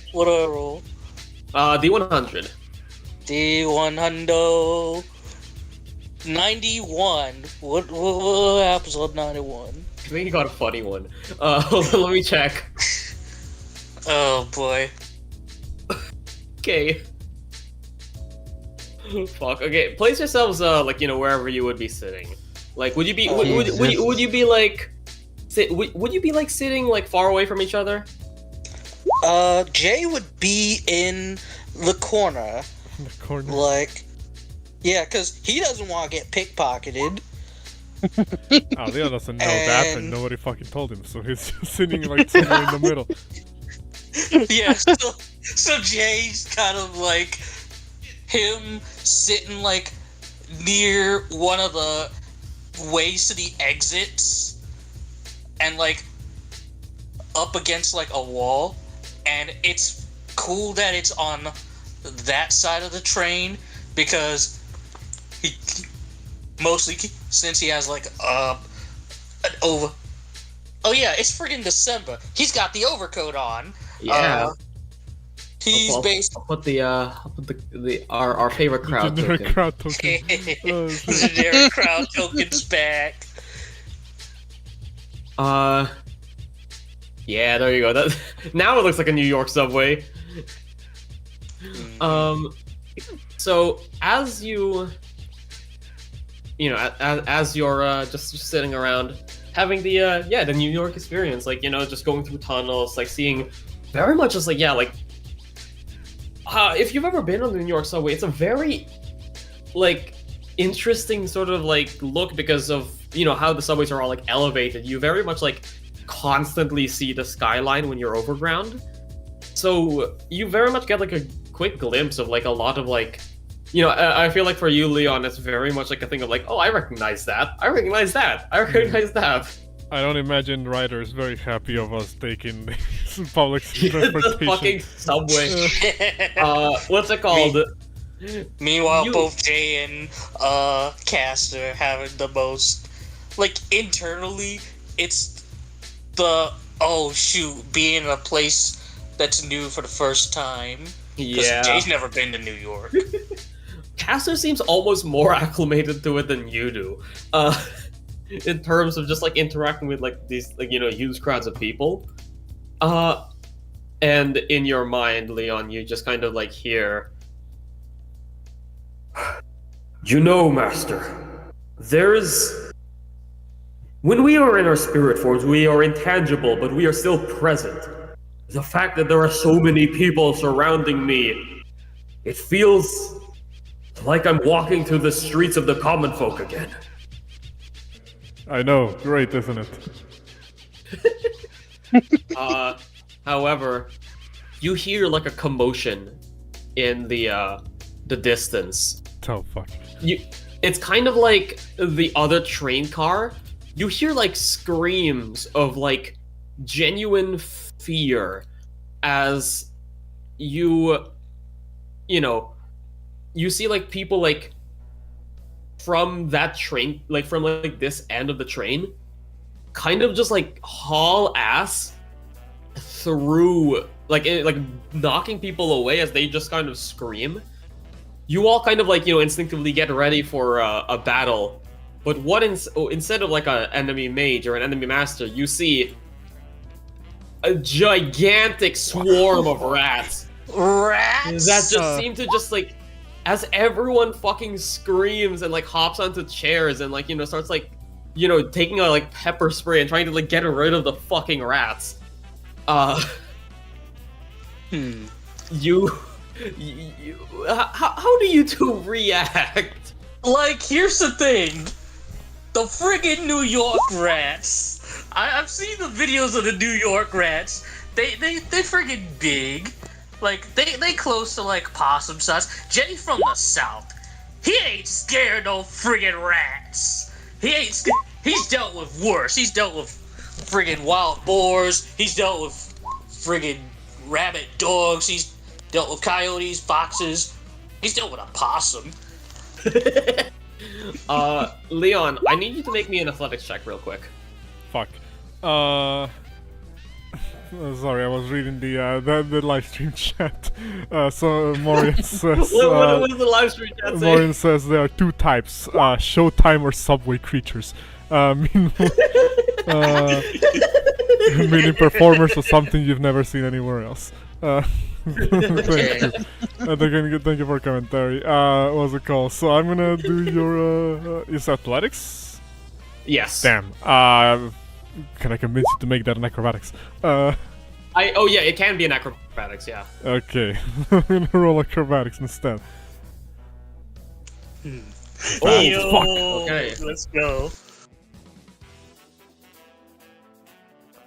D100. D100. 91. What happens on 91? I think you got a funny one. Hold on, let me check. Oh boy. Okay. Fuck. Okay, place yourselves like wherever you would be sitting. Like, would you be would you be like would you be like sitting like far away from each other? Jay would be in the corner. The corner. Like, yeah, because he doesn't want to get pickpocketed. Leo doesn't know that, and nobody fucking told him, so he's just sitting like somewhere in the middle. Yeah, so Jay's kind of like him sitting like near one of the ways to the exits and like up against like a wall, and it's cool that it's on that side of the train because he mostly since he has like an over. Oh yeah, it's friggin' December. He's got the overcoat on. Yeah. He's based. I'll put our favorite crowd generic token. crowd token. Generic crowd token's back. Yeah, there you go. That now it looks like a New York subway. So as you as you're just sitting around having the New York experience, like, just going through tunnels, like seeing very much just like, if you've ever been on the New York subway, it's a very like interesting sort of like look because of how the subways are all like elevated. You very much like constantly see the skyline when you're overground, so you very much get like a quick glimpse of like a lot of like, I feel like for you, Leon, it's very much like a thing of like, oh, I recognize that, I recognize that, I recognize that. I don't imagine Ryder is very happy of us taking this public transportation. The fucking subway. What's it called? Meanwhile, both Jay and Cass are having the most, like, internally, it's the, oh shoot, being in a place that's new for the first time. Because Jay's never been to New York. Caster seems almost more acclimated to it than you do. In terms of just like interacting with like these like huge crowds of people. And in your mind, Leon, you just kind of like hear, Master, when we are in our spirit forms, we are intangible, but we are still present. The fact that there are so many people surrounding me, it feels like I'm walking through the streets of the common folk again. I know, great, isn't it? However, you hear like a commotion in the distance. Oh fuck. It's kind of like the other train car. You hear like screams of like genuine fear as you see like people like from that train, like from like this end of the train, kind of just like haul ass through like knocking people away as they just kind of scream. You all kind of like instinctively get ready for a battle, but instead of like an enemy mage or an enemy master, you see a gigantic swarm of rats. Rats that just seem to just like, as everyone fucking screams and like hops onto chairs and like starts like taking a like pepper spray and trying to like get rid of the fucking rats. You how do you two react? Like, here's the thing. The friggin' New York rats. I've seen the videos of the New York rats. They friggin' big. Like, they close to, like, possum size. Jay from the South, he ain't scared no friggin' rats. He ain't scared. He's dealt with worse. He's dealt with friggin' wild boars. He's dealt with friggin' rabid dogs. He's dealt with coyotes, foxes. He's dealt with a possum. Leon, I need you to make me an athletics check real quick. Fuck. Sorry, I was reading the live stream chat. So Morian says. What does the live stream chat say? Morian says there are two types: Showtime or Subway creatures. Meaning performers or something you've never seen anywhere else. Thank you. Thank you for commentary. What's it called? So I'm gonna do your is athletics? Yes. Damn. Can I convince you to make that an acrobatics? It can be an acrobatics, yeah. Okay. I'm gonna roll acrobatics instead. Fuck. Okay. Let's go.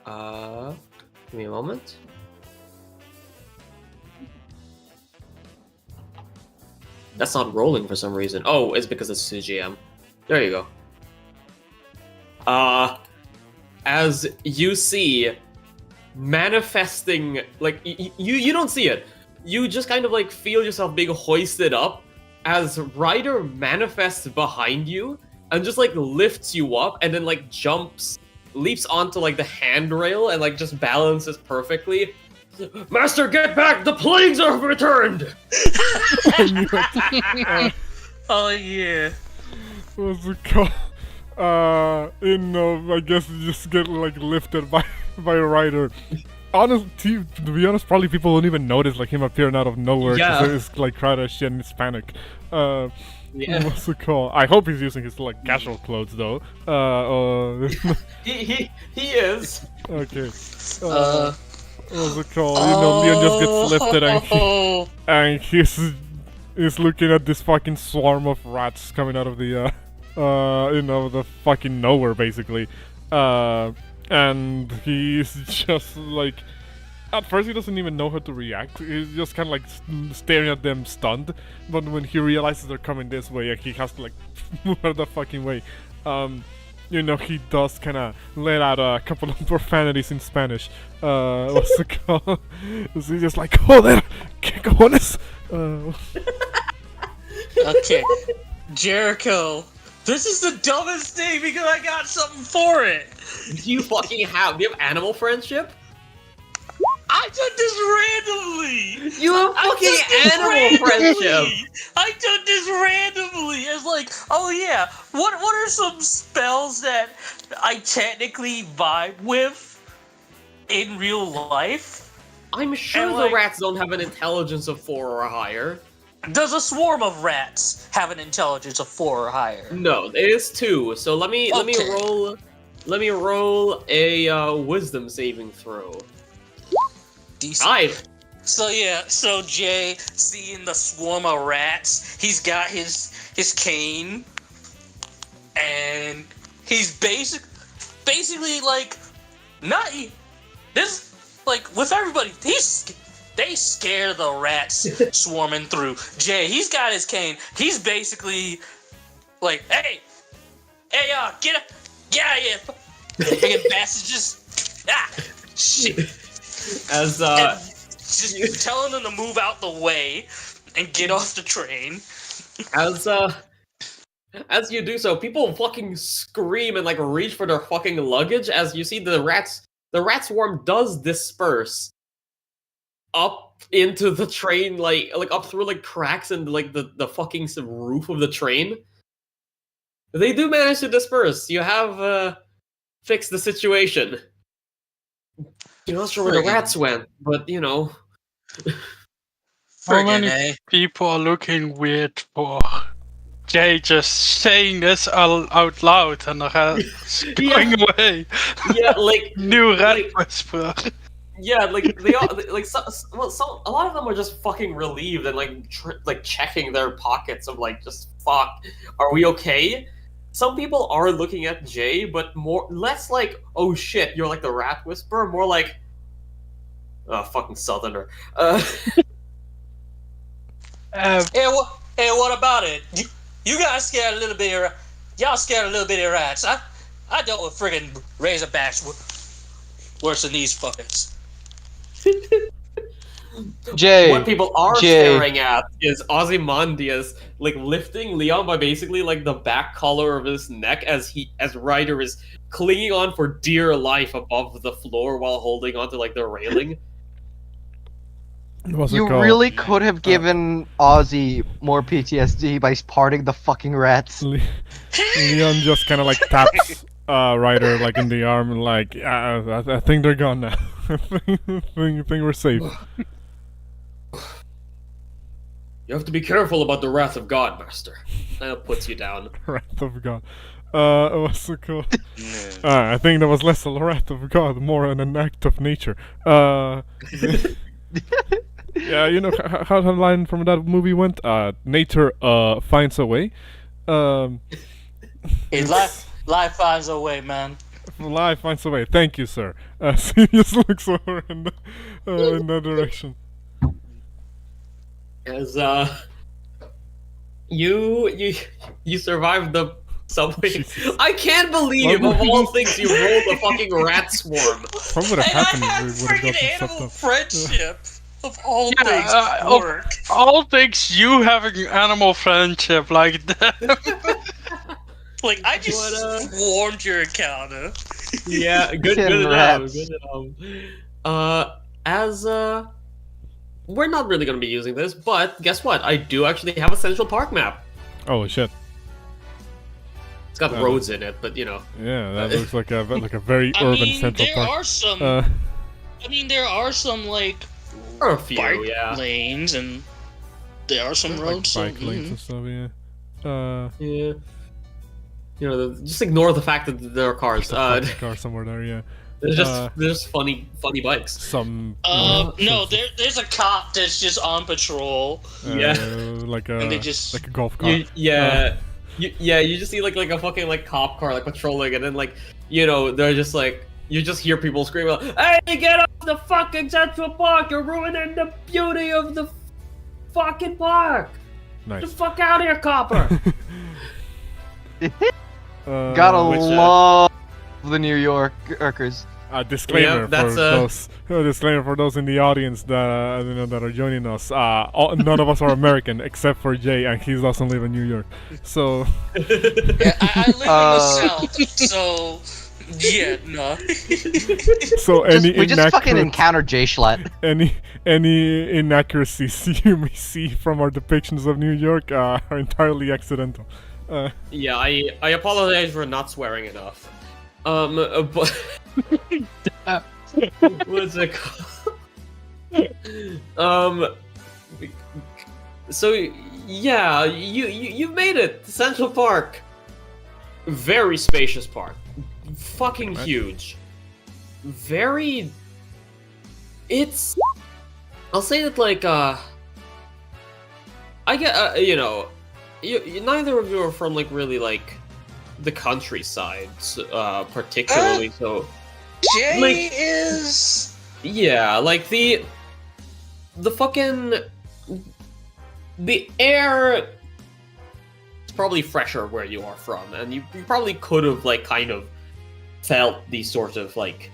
Give me a moment. That's not rolling for some reason. Oh, it's because it's CGM. There you go. As you see, manifesting, like, you don't see it. You just kind of, like, feel yourself being hoisted up as Ryder manifests behind you and just, like, lifts you up and then, like, leaps onto, like, the handrail and, like, just balances perfectly. Master, get back! The plagues have returned! Oh, yeah. What's it called? I guess you just get like lifted by a rider. To be honest, probably people won't even notice like him appearing out of nowhere because it's like crowd as shit and it's panic. Yeah. What's it called? I hope he's using his like casual clothes though. He is. Okay. What's it called? You know, Leon just gets lifted and he's looking at this fucking swarm of rats coming out of the the fucking nowhere basically. And he's just like, at first he doesn't even know how to react. He's just kind of like staring at them stunned. But when he realizes they're coming this way, he has to like move out of the fucking way. He does kind of let out a couple of profanities in Spanish. What's it called? He's just like, joder, ¿qué cojones? Okay, Jericho. This is the dumbest thing because I got something for it. Do you have animal friendship? I took this randomly. You have fucking animal friendship. I took this randomly as like, oh yeah, what are some spells that I technically vibe with in real life? I'm sure the rats don't have an intelligence of 4 or higher. Does a swarm of rats have an intelligence of 4 or higher? No, it is 2. So let me roll a wisdom saving throw. Decent. 5. So Jay, seeing the swarm of rats, he's got his cane, and he's basically like, with everybody, they scare the rats swarming through. Jay, he's got his cane. He's basically like, hey, get out of here, fucking bastards, shit. As just telling them to move out the way and get off the train. As you do so, people fucking scream and like reach for their fucking luggage as you see the rat swarm does disperse up into the train, like up through like cracks in like the fucking roof of the train. They do manage to disperse. You have fixed the situation. You're not sure where the rats went, but you know. How many people are looking weird for Jay just saying this out loud and going away? Yeah, like new rat whisperer. Yeah, like they all like a lot of them are just fucking relieved and like checking their pockets of like just fuck, are we okay? Some people are looking at Jay, but less like, oh shit, you're like the rat whisperer, more like, oh, fucking southerner. Hey, what about it? You guys scared a little bit of y'all scared a little bit of rats. I dealt with friggin' razorbacks worse than these fuckers. Jay, what people are staring at is Ozymandias like lifting Leon by basically like the back collar of his neck as Ryder is clinging on for dear life above the floor while holding onto like the railing. You really could have given Ozzy more PTSD by parting the fucking rats. Leon just kind of like taps Ryder like in the arm and like, I think they're gone now. I think we're safe. You have to be careful about the wrath of God, Master. That puts you down. Wrath of God. What's it called? I think that was less a wrath of God, more an act of nature. Yeah, you know how the line from that movie went? Nature finds a way. Life finds a way, man. Life finds a way. Thank you, sir. So he just looks over in that direction. As you survived the subway. Jesus. I can't believe of all things you rolled a fucking rat swarm. What would have happened if we would have gotten animal friendship of all things work. All things you having animal friendship like that. Like I just warmed your encounter. Yeah, good enough. As we're not really going to be using this, but guess what? I do actually have a Central Park map. Oh shit! It's got roads in it, but you know. Yeah, that looks like a very urban Central Park. There are some. There are some like a few, bike lanes, and there are some roads. Like bike lanes and stuff, yeah. Yeah. Just ignore the fact that there are cars. Car somewhere there, yeah. There's funny bikes. Some. No, there's a cop that's just on patrol. Like a And they just- like a golf cart. You just see like a fucking like cop car like patrolling, and then like they're just like you just hear people screaming, "Hey, get off the fucking Central Park! You're ruining the beauty of the fucking park! Nice. Get the fuck out of here, copper!" Gotta love the New Yorkers. Disclaimer that's, for those. Disclaimer for those in the audience that that are joining us. None of us are American except for Jay, and he doesn't live in New York. So. Yeah, I live in the South, so yeah, no. So We just fucking encountered Jay Schlatt. Any inaccuracies you may see from our depictions of New York are entirely accidental. Yeah, I apologize for not swearing enough. But what's it called? So yeah, you made it. Central Park, very spacious park, fucking huge, very. It's. I'll say that like I get you neither of you are from like really like the countryside, particularly. So Jay is. yeah, like the fucking the air is probably fresher where you are from, and you probably could have like kind of felt these sorts of like,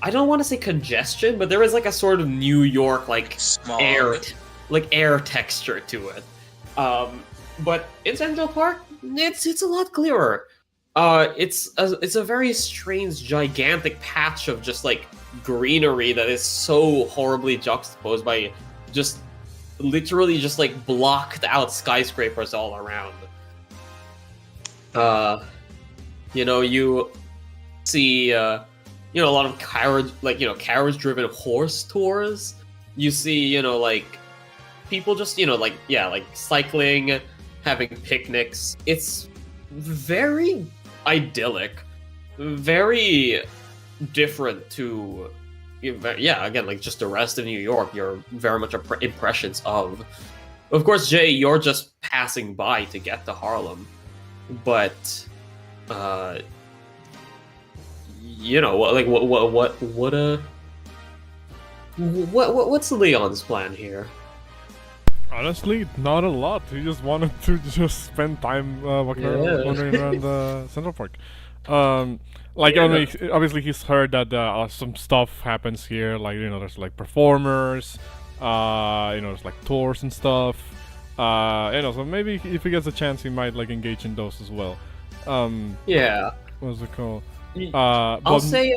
I don't want to say congestion, but there is like a sort of New York like Smog. air texture to it. But in Central Park, it's a lot clearer. It's a very strange, gigantic patch of just like greenery that is so horribly juxtaposed by just literally just like blocked out skyscrapers all around. You see a lot of carriage-driven horse tours. You see like people just like cycling, having picnics. It's very idyllic, very different to again like just the rest of New York. You're very much impressions of course, Jay, you're just passing by to get to Harlem, but what's Leon's plan here? Honestly, not a lot. He just wanted to just spend time wandering around Central Park. Obviously he's heard that some stuff happens here. Like there's like performers, there's like tours and stuff. So maybe if he gets a chance, he might like engage in those as well. What's it called? I'll say.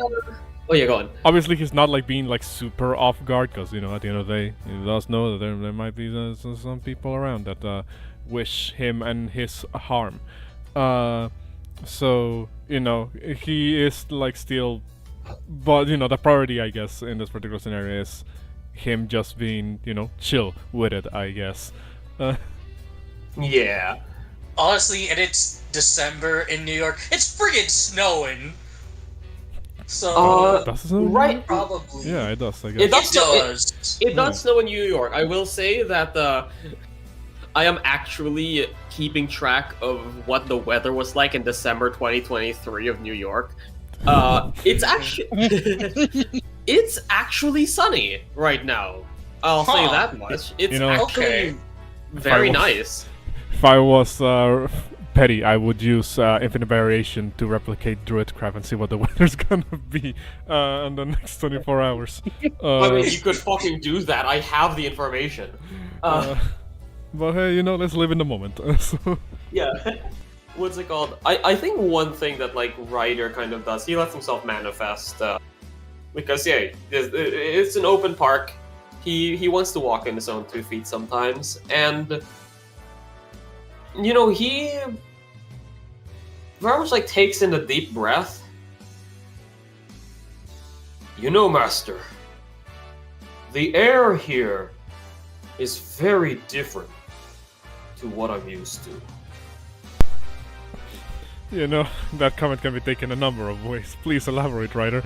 Oh yeah, go on. Obviously, he's not like being like super off guard because at the end of the day, he does know that there might be some people around that wish him and his harm. So he is like still, but the priority, I guess, in this particular scenario is him just being chill with it, I guess. Yeah. Honestly, and it's December in New York. It's friggin' snowing. So right, probably. Yeah, it does. I guess. It does snow in New York. I will say that I am actually keeping track of what the weather was like in December 2023 of New York. It's actually sunny right now. I'll say that much. It's actually very nice. If I was petty, I would use infinite variation to replicate Druidcraft and see what the weather's gonna be in the next 24 hours. I mean, you could fucking do that. I have the information. But hey, let's live in the moment. So. Yeah. What's it called? I think one thing that like Ryder kind of does, he lets himself manifest because it's an open park. He wants to walk in his own 2 feet sometimes, and he very much like takes in a deep breath. Master, the air here is very different to to what I'm used to. You know, that comment can be taken a number of ways. Please elaborate, Ryder.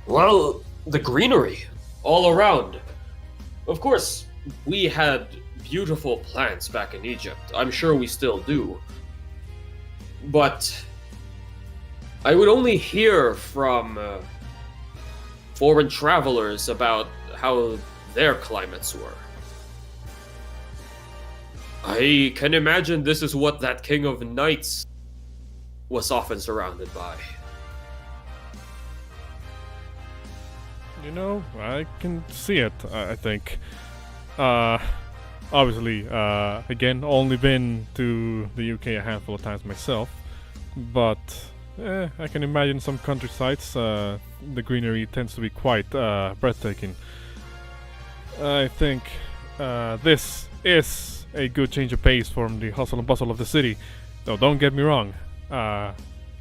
Well, the greenery all around. Of course, we had beautiful plants back in Egypt. I'm sure we still do. But I would only hear from foreign travelers about how their climates were. I can imagine this is what that King of Knights was often surrounded by. You know, I can see it, I think. Obviously, again, only been to the UK a handful of times myself, but I can imagine some countrysides, the greenery tends to be quite breathtaking. I think this is a good change of pace from the hustle and bustle of the city, though don't get me wrong.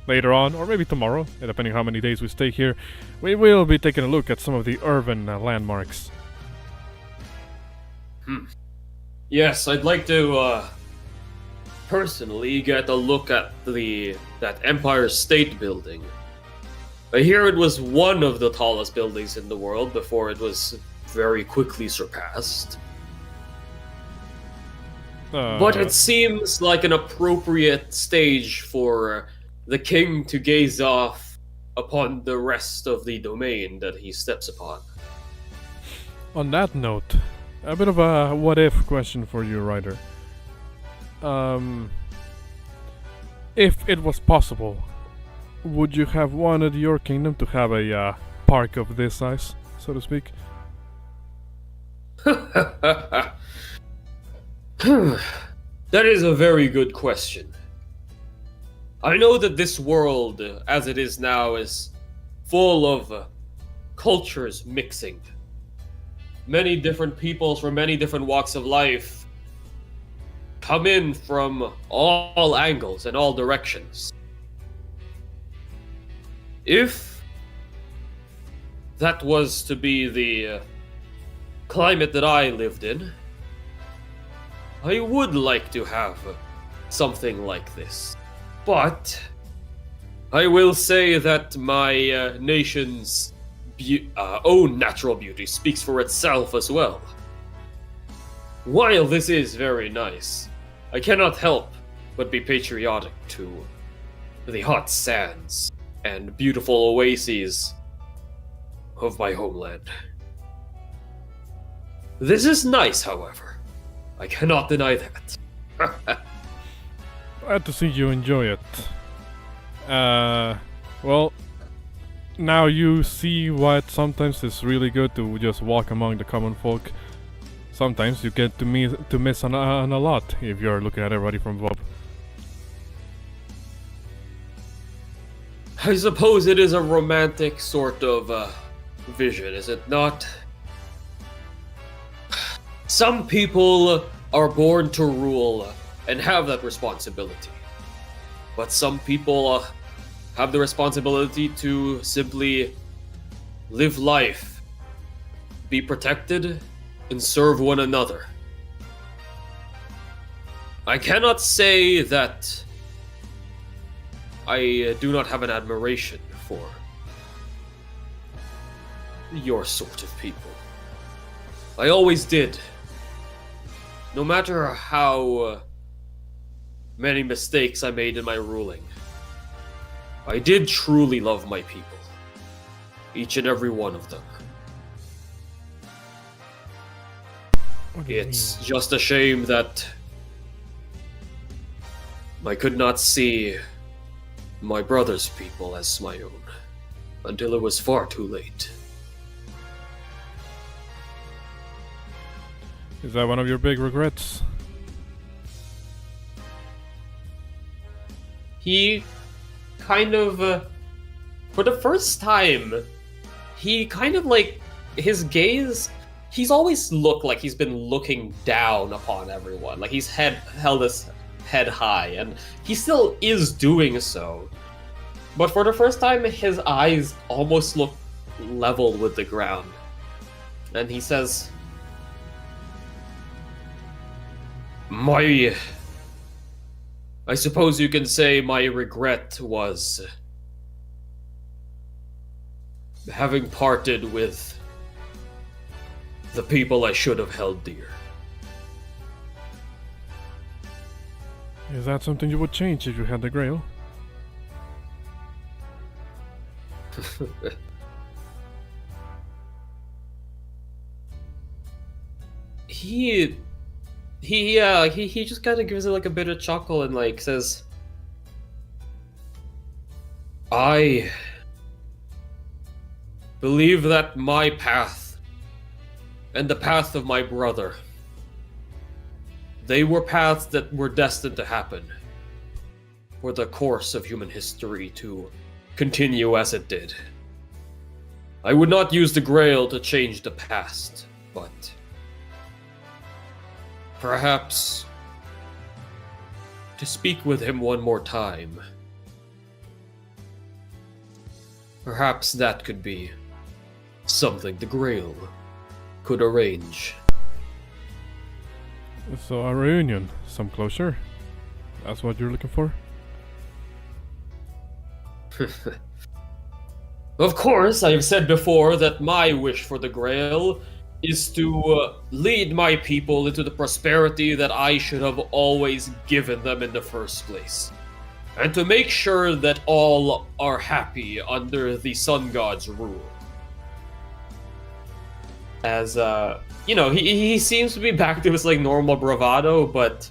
Later on, or maybe tomorrow, depending how many days we stay here, we will be taking a look at some of the urban landmarks. Yes, I'd like to personally get a look at that Empire State Building. I hear it was one of the tallest buildings in the world before it was very quickly surpassed. But it seems like an appropriate stage for the king to gaze off upon the rest of the domain that he steps upon. On that note, a bit of a what-if question for you, Ryder. If it was possible, would you have wanted your kingdom to have a park of this size, so to speak? That is a very good question. I know that this world, as it is now, is full of cultures mixing. Many different peoples from many different walks of life come in from all angles and all directions. If that was to be the climate that I lived in, I would like to have something like this. But I will say that my nation's own natural beauty speaks for itself as well. While this is very nice, I cannot help but be patriotic to the hot sands and beautiful oases of my homeland. This is nice, however. I cannot deny that. Glad to see you enjoy it. Well, now you see why it sometimes is really good to just walk among the common folk. Sometimes you get to miss on a lot if you're looking at everybody from above. I suppose it is a romantic sort of vision, is it not? Some people are born to rule and have that responsibility. But some people have the responsibility to simply live life, be protected, and serve one another. I cannot say that I do not have an admiration for your sort of people. I always did. No matter how many mistakes I made in my ruling, I did truly love my people. Each and every one of them. It's just a shame that I could not see my brother's people as my own until it was far too late. Is that one of your big regrets? He kind of, for the first time, he kind of like, his gaze, he's always looked like he's been looking down upon everyone. Like he's held his head high, and he still is doing so. But for the first time, his eyes almost look level with the ground. And he says, I suppose you can say my regret was having parted with the people I should have held dear. Is that something you would change if you had the Grail? He just kind of gives it like a bit of chuckle and like says, I believe that my path and the path of my brother, they were paths that were destined to happen for the course of human history to continue as it did. I would not use the Grail to change the past, but perhaps to speak with him one more time. Perhaps that could be something the Grail could arrange. So a reunion, some closure? That's what you're looking for? Of course, I have said before that my wish for the Grail is to lead my people into the prosperity that I should have always given them in the first place. And to make sure that all are happy under the Sun God's rule. As, he seems to be back to his, like, normal bravado, but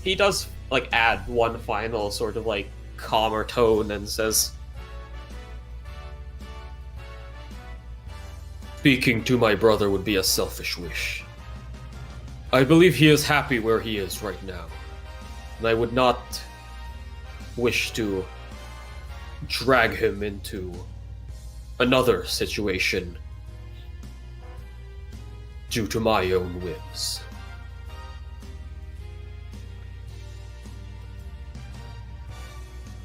he does, like, add one final sort of, like, calmer tone and says, speaking to my brother would be a selfish wish. I believe he is happy where he is right now, and I would not wish to drag him into another situation due to my own whims.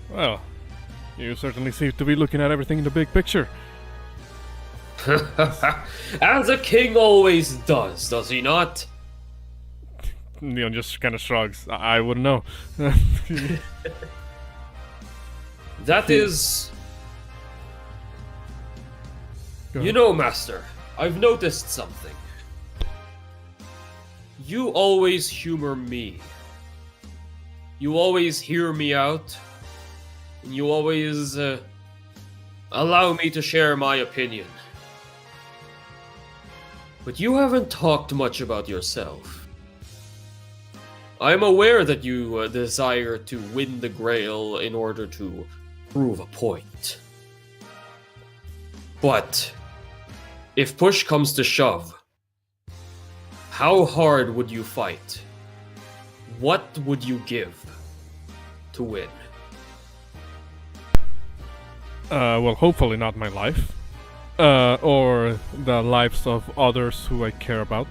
Well, you certainly seem to be looking at everything in the big picture. As a king always does he not? Leon just kind of shrugs. I wouldn't know. That is... You know, Master, I've noticed something. You always humor me. You always hear me out. And you always allow me to share my opinion. But you haven't talked much about yourself. I'm aware that you desire to win the Grail in order to prove a point. But if push comes to shove, how hard would you fight? What would you give to win? Well, hopefully not my life. Or the lives of others who I care about.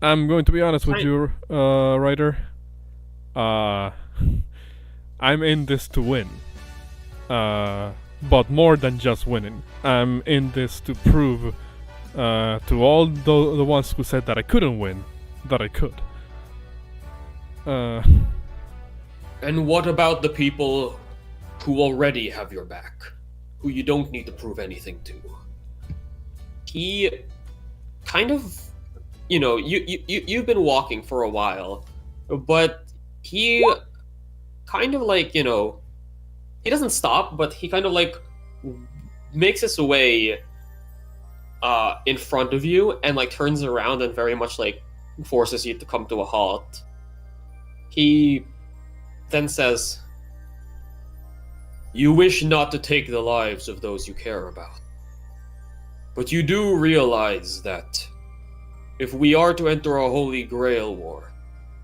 I'm going to be honest with you, Ryder. I'm in this to win. But more than just winning. I'm in this to prove to all the ones who said that I couldn't win, that I could. And what about the people who already have your back, who you don't need to prove anything to? He kind of, you've been walking for a while, but he kind of like, he doesn't stop, but he kind of like makes his way in front of you and like turns around and very much like forces you to come to a halt. He then says, you wish not to take the lives of those you care about. But you do realize that if we are to enter a Holy Grail war,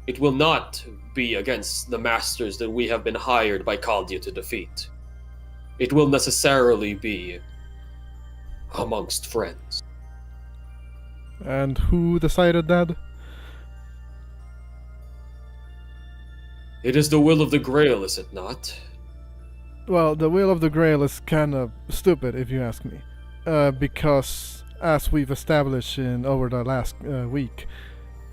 it will not be against the masters that we have been hired by Katya to defeat. It will necessarily be amongst friends. And who decided that? It is the will of the Grail, is it not? Well, the will of the Grail is kind of stupid, if you ask me. Because as we've established over the last week,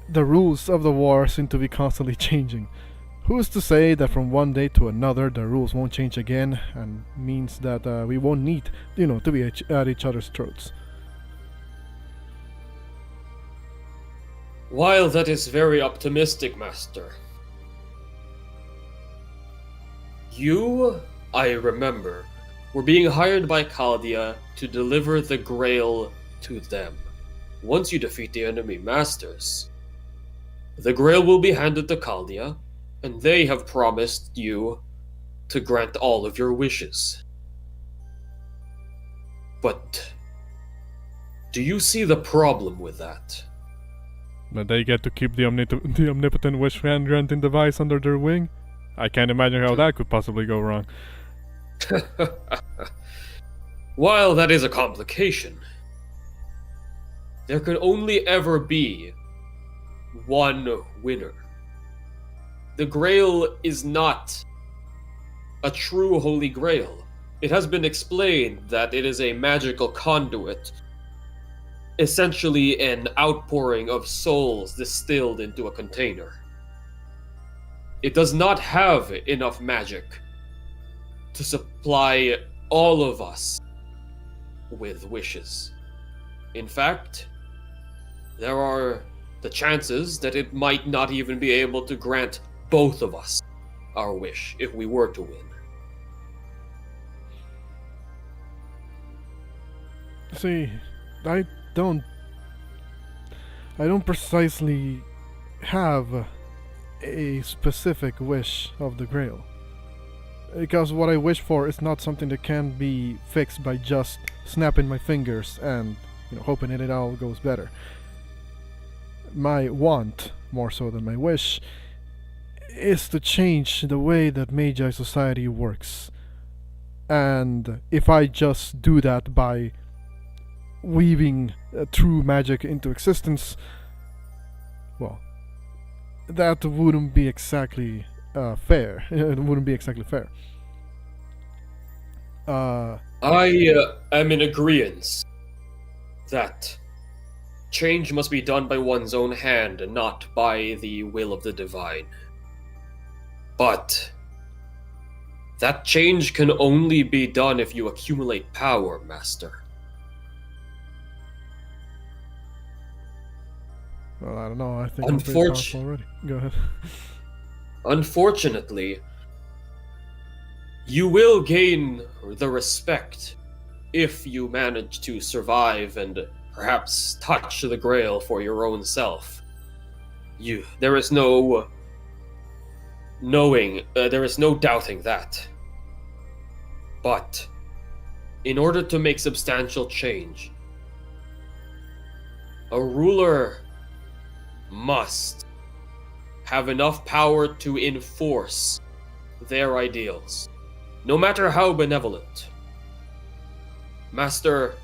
the rules of the war seem to be constantly changing. Who's to say that from one day to another the rules won't change again, and means that we won't need, to be at each other's throats? While that is very optimistic, Master, you, I remember, were being hired by Katya to deliver the Grail to them. Once you defeat the enemy masters, the Grail will be handed to Katya, and they have promised you to grant all of your wishes. But do you see the problem with that? That they get to keep the omnipotent wish granting device under their wing? I can't imagine how that could possibly go wrong. While that is a complication, there can only ever be one winner. The Grail is not a true Holy Grail. It has been explained that it is a magical conduit, essentially an outpouring of souls distilled into a container. It does not have enough magic to supply all of us with wishes. In fact, there are the chances that it might not even be able to grant both of us our wish if we were to win. See, I don't precisely have a specific wish of the Grail. Because what I wish for is not something that can be fixed by just snapping my fingers and, hoping that it all goes better. My want, more so than my wish, is to change the way that Magi society works. And if I just do that by weaving true magic into existence, well, that wouldn't be exactly fair. It wouldn't be exactly fair. I am in agreement that change must be done by one's own hand and not by the will of the divine. But that change can only be done if you accumulate power, Master. Well, I don't know. I think I'm pretty powerful already. Go ahead. Unfortunately, you will gain the respect if you manage to survive and perhaps touch the Grail for your own self. There is no doubting that. But in order to make substantial change, a ruler must have enough power to enforce their ideals, no matter how benevolent. Master,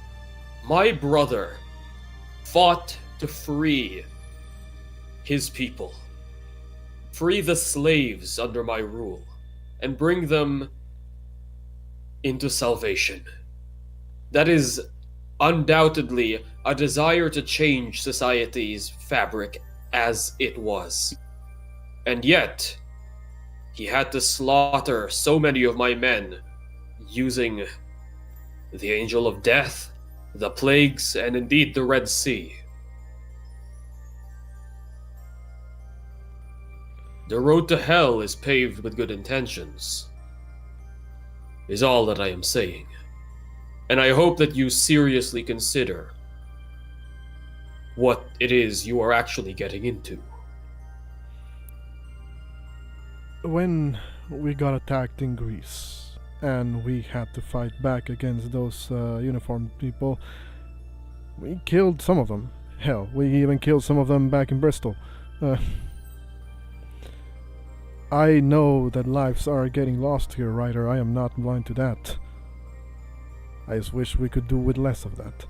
my brother fought to free his people, free the slaves under my rule, and bring them into salvation. That is undoubtedly a desire to change society's fabric as it was. And yet, he had to slaughter so many of my men using the Angel of Death, the plagues, and indeed the Red Sea. The road to hell is paved with good intentions, is all that I am saying. And I hope that you seriously consider what it is you are actually getting into. When we got attacked in Greece, and we had to fight back against those uniformed people, we killed some of them. Hell, we even killed some of them back in Bristol. I know that lives are getting lost here, Ryder. I am not blind to that. I just wish we could do with less of that.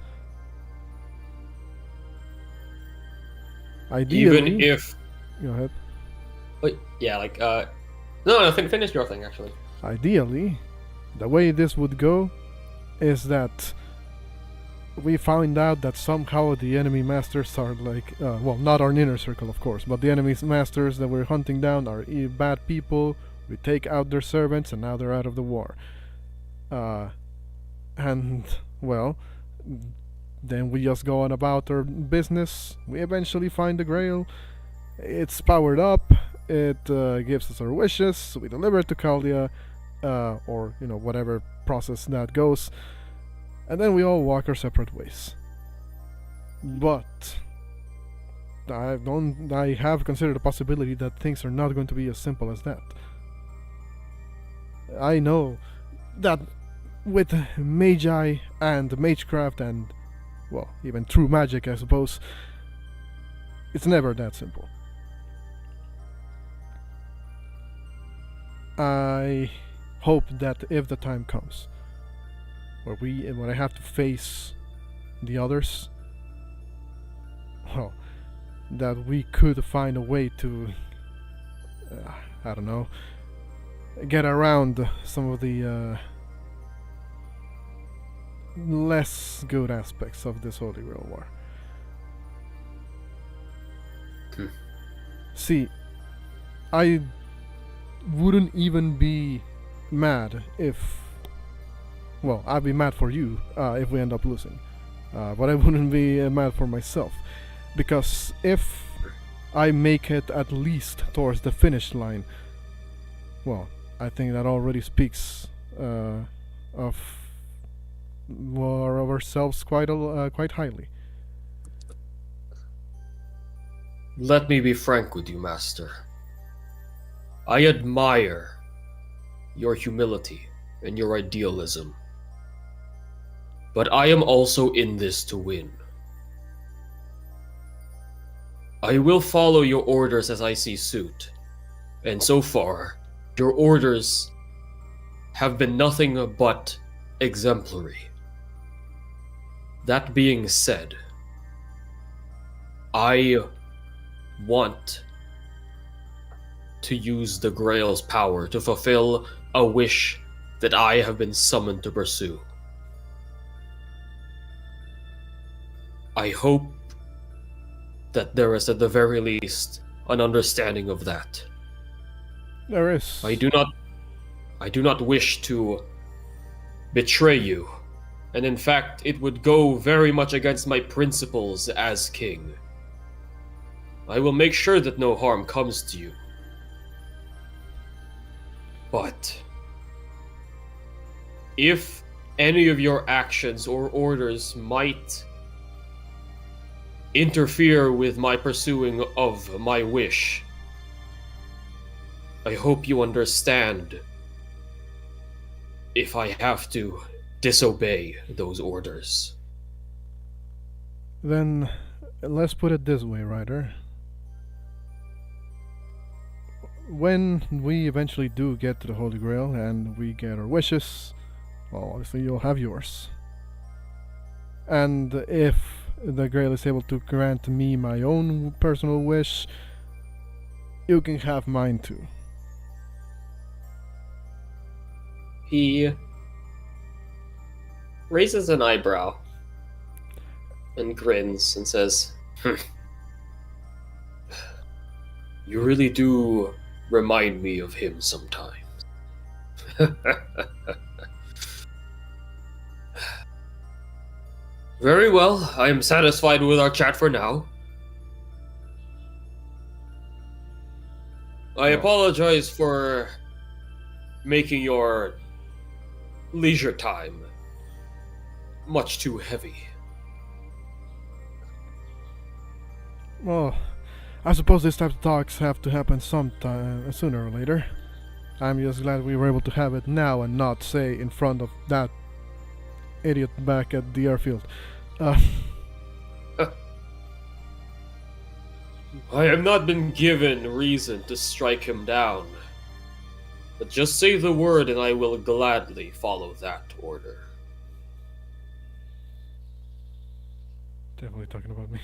Ideally, even if... Go ahead. No, finish your thing, actually. Ideally, the way this would go is that we found out that somehow the enemy masters are like, well, not our inner circle, of course, but the enemy masters that we're hunting down are bad people. We take out their servants, and now they're out of the war. And, well, then we just go on about our business. We eventually find the Grail. It's powered up. It gives us our wishes. We deliver it to Katya, or, whatever process that goes. And then we all walk our separate ways. But I have considered the possibility that things are not going to be as simple as that. I know that with Magi and Magecraft and, well, even true magic, I suppose, it's never that simple. I hope that if the time comes when I have to face the others, well, that we could find a way to, I don't know, get around some of the less good aspects of this Holy Grail War. See, I wouldn't even be mad if... Well, I'd be mad for you if we end up losing. But I wouldn't be mad for myself. Because if I make it at least towards the finish line, well, I think that already speaks of ourselves quite highly. Let me be frank with you, Master. I admire your humility and your idealism. But I am also in this to win. I will follow your orders as I see suit. And so far, your orders have been nothing but exemplary. That being said, I want to use the Grail's power to fulfill a wish that I have been summoned to pursue. I hope that there is at the very least an understanding of that. There is. I do not wish to betray you, and in fact it would go very much against my principles as king. I will make sure that no harm comes to you. But if any of your actions or orders might interfere with my pursuing of my wish, I hope you understand if I have to disobey those orders. Then let's put it this way, Ryder. When we eventually do get to the Holy Grail and we get our wishes, well, obviously you'll have yours. And if the Grail is able to grant me my own personal wish, you can have mine too. He raises an eyebrow and grins and says, "You really do remind me of him sometimes." Very well, I am satisfied with our chat for now. I apologize for making your leisure time much too heavy. Well, I suppose these types of talks have to happen sometime, sooner or later. I'm just glad we were able to have it now and not, say, in front of that idiot back at the airfield. I have not been given reason to strike him down. But just say the word and I will gladly follow that order. Definitely talking about me.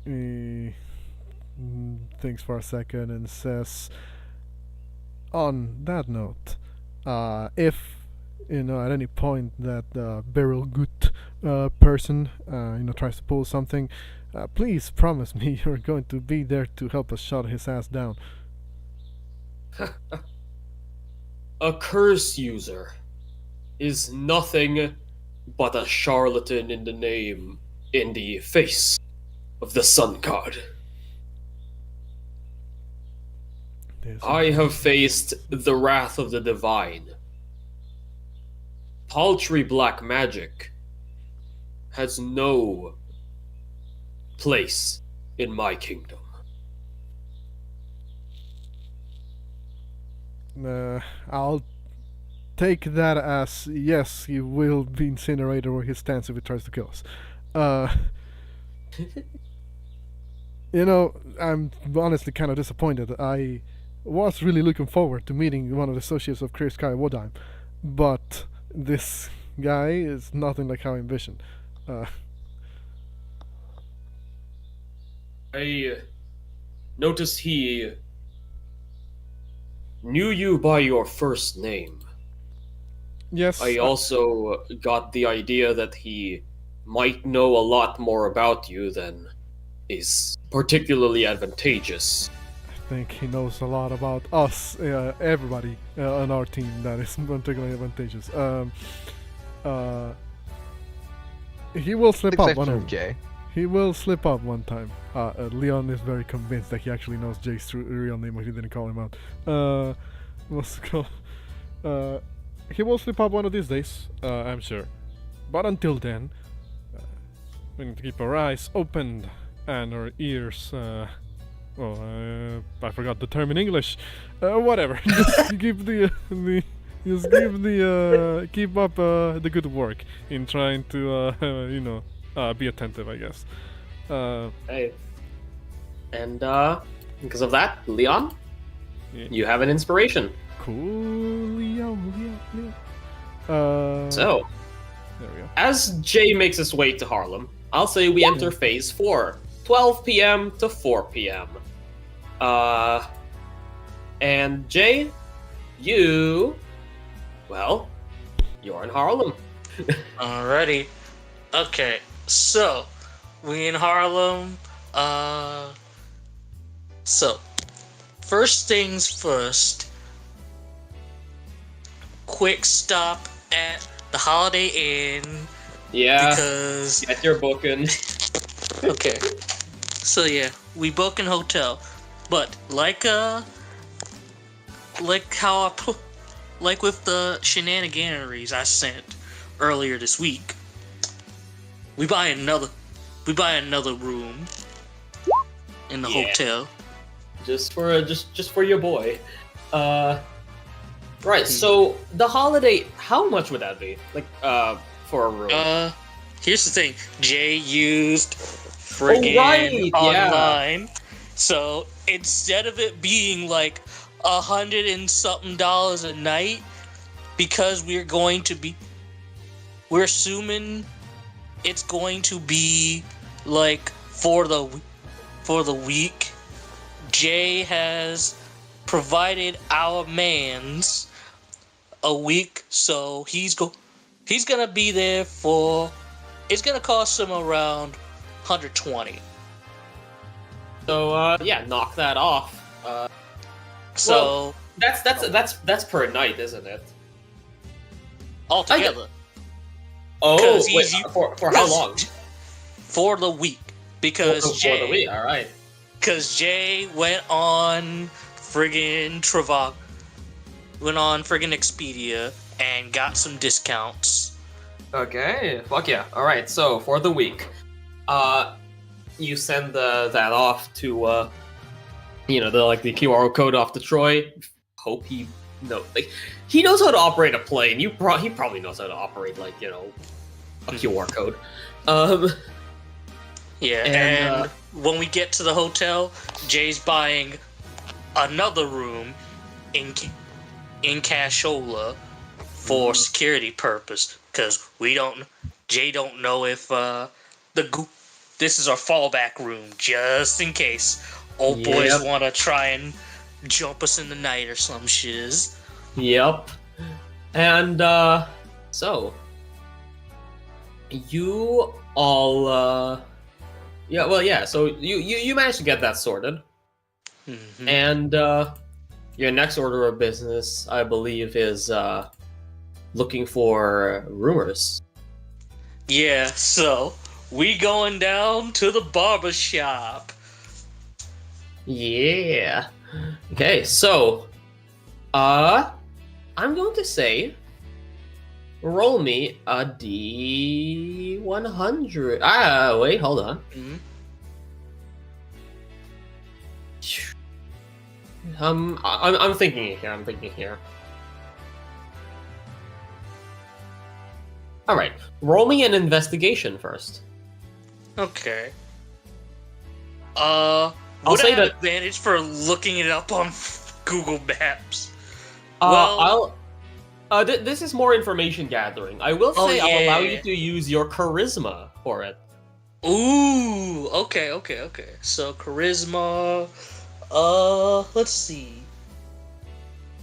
He thinks for a second and says, on that note, if at any point that Beryl Gut person, tries to pull something, please promise me you're going to be there to help us shut his ass down. A curse user is nothing but a charlatan in the face of the sun god. I have faced the wrath of the divine. Paltry black magic has no place in my kingdom. I'll take that as yes, he will be incinerated where he stands if he tries to kill us. I'm honestly kind of disappointed. I was really looking forward to meeting one of the associates of Clear Sky Wodheim, but this guy is nothing like how I envisioned. I noticed he knew you by your first name. Yes. I also got the idea that he might know a lot more about you than is particularly advantageous. I think he knows a lot about us, everybody on our team that is particularly advantageous. He will slip up one Jay. He will slip up one time. Leon is very convinced that he actually knows Jay's real name, but he didn't call him out. What's it called? He will slip up one of these days, I'm sure. But until then, we need to keep our eyes open and our ears. I forgot the term in English. Whatever. Just keep keep up the good work in trying to be attentive, I guess. Hey. And because of that, Leon, you have an inspiration. Cool, Leon. So, there we go. As Jay makes his way to Harlem, I'll say we enter phase 4, 12 p.m. to 4 p.m. And Jay, you're in Harlem. Alrighty. Okay, so we in Harlem. So first things first. Quick stop at the Holiday Inn. Yeah. Because get your booking. Okay. So yeah, we booking hotel, but like with the shenaniganeries I sent earlier this week, we buy another room in the hotel. Just for your boy. Right, so the Holiday, how much would that be? Like, for a room? Here's the thing. Jay used friggin' online. So instead of it being like $100 and something a night, because we're assuming it's going to be like for the week, Jay has provided our mans a week, so he's gonna be there for. It's gonna cost him around $120. So knock that off. So that's per night, isn't it? Altogether. For how long? For the week, because Jay. For the week, all right. Because Jay went on friggin' Expedia and got some discounts. Okay, fuck yeah. All right, so for the week, you send that off to the QR code off to Troy. Hope he knows how to operate a plane. He probably knows how to operate a QR code. Yeah, and when we get to the hotel, Jay's buying another room in Cashola for security purpose, because Jay don't know if this is our fallback room, just in case old boys want to try and jump us in the night or some shiz. Yep. And so you all so you managed to get that sorted. Mhm. And your next order of business, I believe, is looking for rumors. Yeah, so we going down to the barber shop. Yeah. Okay, so I'm going to say roll me a D100. Wait, hold on. Mhm. I'm thinking here. All right, roll me an investigation first. Okay. I'll Would say I have that- advantage for looking it up on Google Maps? This is more information gathering. I will say I'll allow you to use your charisma for it. Ooh, okay. So charisma, let's see.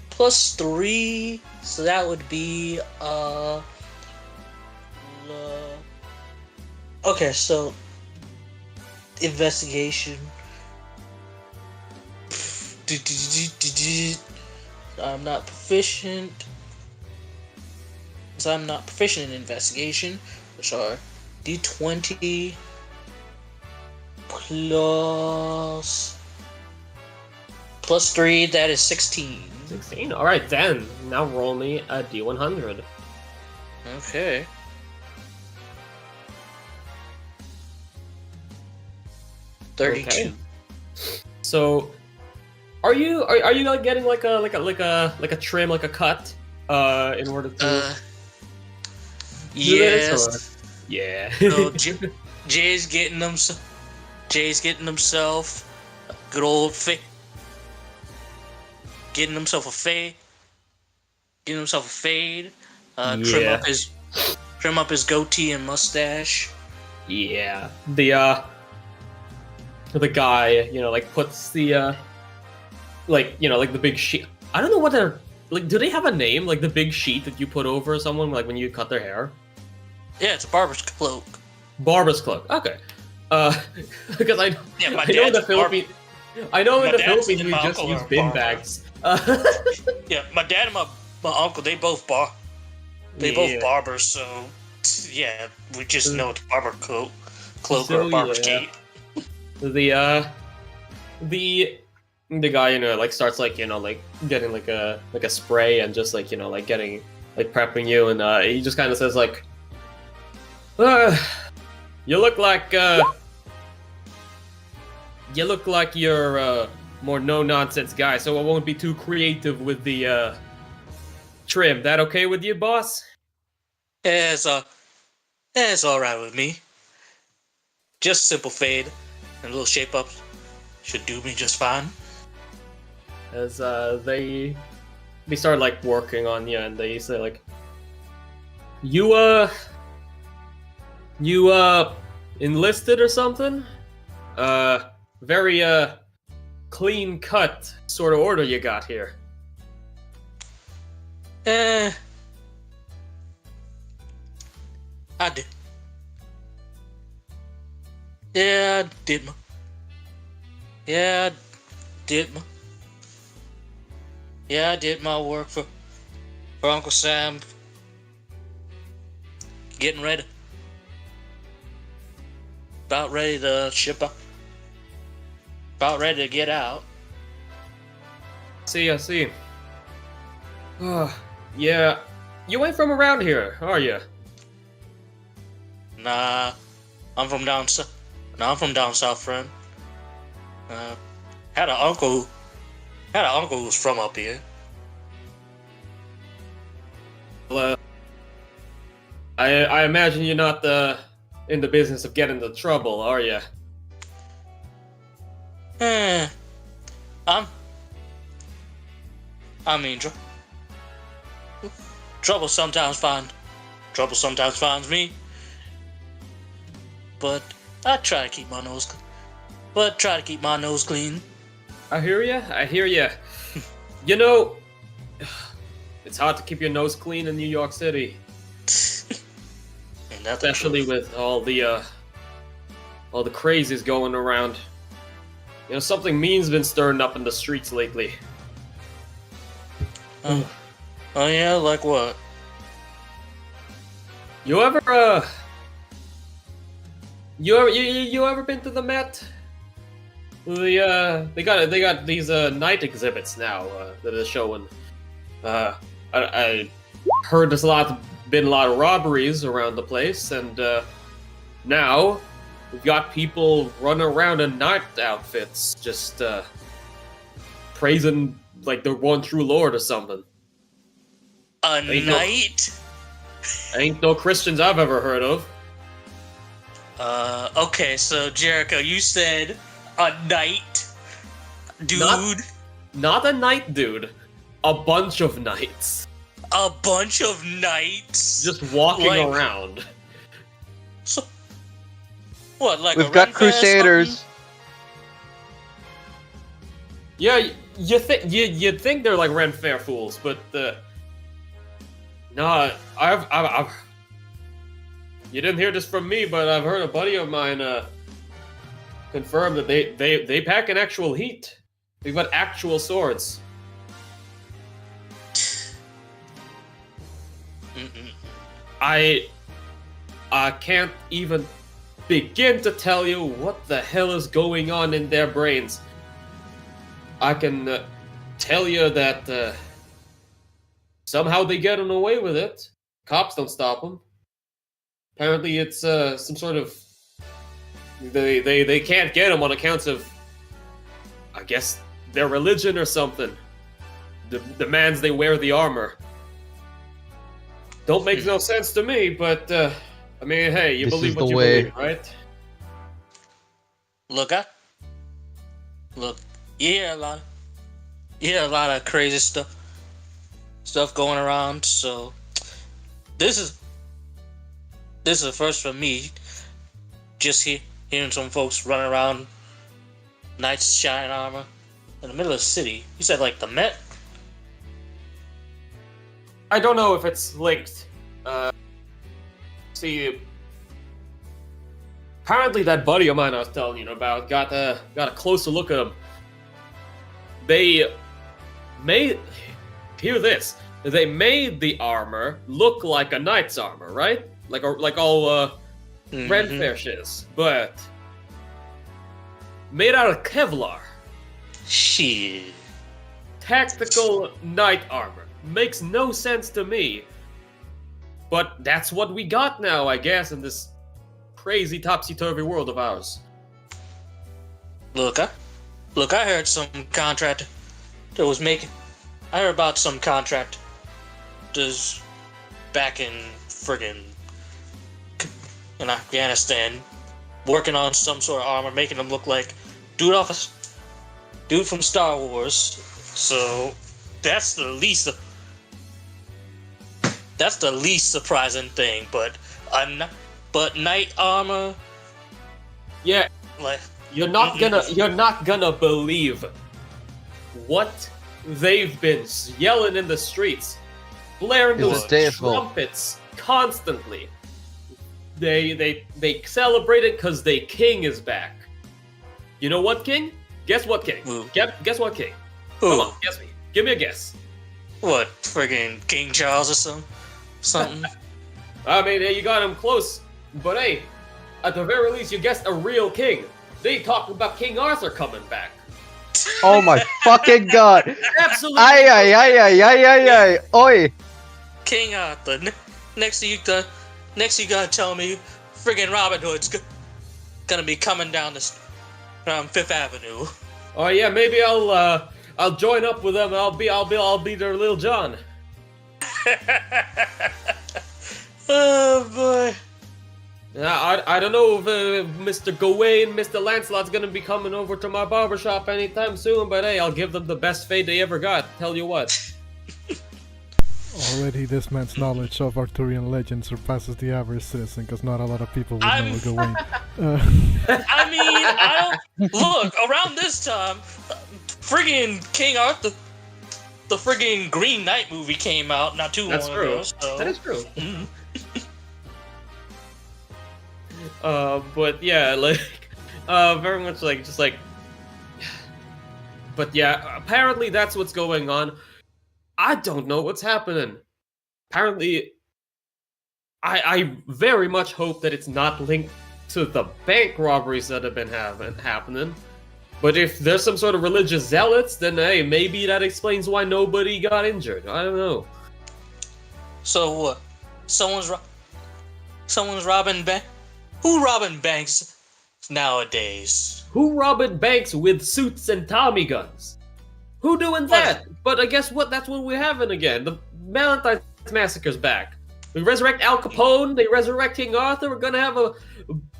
+3, so that would be okay, so investigation. I'm not proficient. So I'm not proficient in investigation, which are D20 plus 3, that is 16. 16. All right, then now roll me a D100. Okay. Okay. 32. So, are you like getting like a trim, like a cut, in order to? do this, or- Yes. Yeah. So Jay's getting himself a good old getting himself a fade. Yeah. Trim up his goatee and mustache. Yeah. The guy, like puts the like the big sheet. I don't know what they're like. Do they have a name? Like the big sheet that you put over someone, like when you cut their hair? Yeah, it's a barber's cloak. Barber's cloak. Okay. Because I Yeah, my I know in dad's the a barber. Philippines. I know in My the dad's Philippines and we my just uncle use are bin barbers. bags. Yeah, my dad and my uncle, they both Yeah. barbers, so yeah, we just know it's barber cloak or So, a barber's yeah. cape. The guy, like starts like getting like a spray and just like getting like prepping you, and he just kind of says like, you look like you're a more no nonsense guy, so I won't be too creative with the trim. That okay with you, boss? Yeah, it's all right with me. Just simple fade and a little shape up should do me just fine. As they start like working on you, and they say like, you enlisted or something? Very clean cut sort of order you got here. I did. Yeah, I did my work for Uncle Sam. Getting ready. About ready to ship out. About ready to get out. I see. Yeah. You ain't from around here, are you? Nah, I'm from down south. Friend. Had an uncle who was from up here. Well, I imagine you're not in the business of getting into trouble, are you? Trouble sometimes finds me. But I try to keep my nose clean. I hear ya. It's hard to keep your nose clean in New York City, And that's especially with all the crazies going around. You know, something mean's been stirring up in the streets lately. Oh yeah, like what? You ever you ever been to the Met? They got these night exhibits now that are showing. I heard there's been a lot of robberies around the place, and now we've got people running around in night outfits, just praising like the one true Lord or something. A night? Ain't no Christians I've ever heard of. Okay, so Jericho, you said a night, dude. Not a night, dude. A bunch of knights. A bunch of knights? Just walking around. So, what, like We've a got Ren Fair or crusaders. something? Yeah, you'd think they're like Ren Fair fools, but no, I've you didn't hear this from me, but I've heard a buddy of mine confirm that they pack an actual heat. They've got actual swords. I can't even begin to tell you what the hell is going on in their brains. I can tell you that somehow they get away with it. Cops don't stop them. Apparently, it's some sort of they can't get them on accounts of, I guess, their religion or something. Demands they wear the armor. Don't make no sense to me, but I mean, hey, you This believe is what the you way. believe, right? Look, you hear a lot of crazy stuff going around. So this is a first for me. Just hearing some folks running around, knights shining armor in the middle of the city. You said like the Met? I don't know if it's linked. See, apparently that buddy of mine I was telling you about got a closer look at him. They made the armor look like a knight's armor, right? Like all Ren Fair shiz, but made out of Kevlar. Shit. Tactical knight armor. Makes no sense to me. But that's what we got now, I guess, in this crazy topsy-turvy world of ours. Look, I heard some contract that was making. I heard about some contract that's back in friggin' in Afghanistan, working on some sort of armor, making them look like dude from Star Wars. So that's the least surprising thing. But knight armor. Yeah, Like you're not gonna believe what they've been yelling in the streets, blaring It's those hysterical. trumpets constantly. They celebrate it because their king is back. You know what, king? Guess what, king? Who? Guess what, king? Who? Come on, guess me. Give me a guess. What? Friggin' King Charles or something? I mean, you got him close, but hey, at the very least, you guessed a real king. They talking about King Arthur coming back. Oh my fucking god! Absolutely. Ay! Oi! King Arthur. Next you gotta tell me, friggin' Robin Hood's gonna be coming down around Fifth Avenue. Oh yeah, maybe I'll join up with them. I'll be their Lil John. Oh boy. I don't know if Mr. Gawain, Mr. Lancelot's gonna be coming over to my barbershop anytime soon, but hey, I'll give them the best fade they ever got. Tell you what. Already, this man's knowledge of Arthurian legend surpasses the average citizen, because not a lot of people would know a Gawain. I mean, I don't look around this time. Friggin' King Arthur friggin' Green Knight movie came out not too long ago. So. That is true. Mm-hmm. But yeah, like, very much like just like. But yeah, apparently that's what's going on. I don't know what's happening. Apparently, I very much hope that it's not linked to the bank robberies that have been happening. But if there's some sort of religious zealots, then hey, maybe that explains why nobody got injured. I don't know. So what? Someone's robbing bank. Who robbing banks nowadays? Who robbing banks with suits and Tommy guns? Who doing that? But I guess what? That's what we're having again. The Valentine's Massacre's back. We resurrect Al Capone. They resurrect King Arthur. We're gonna have a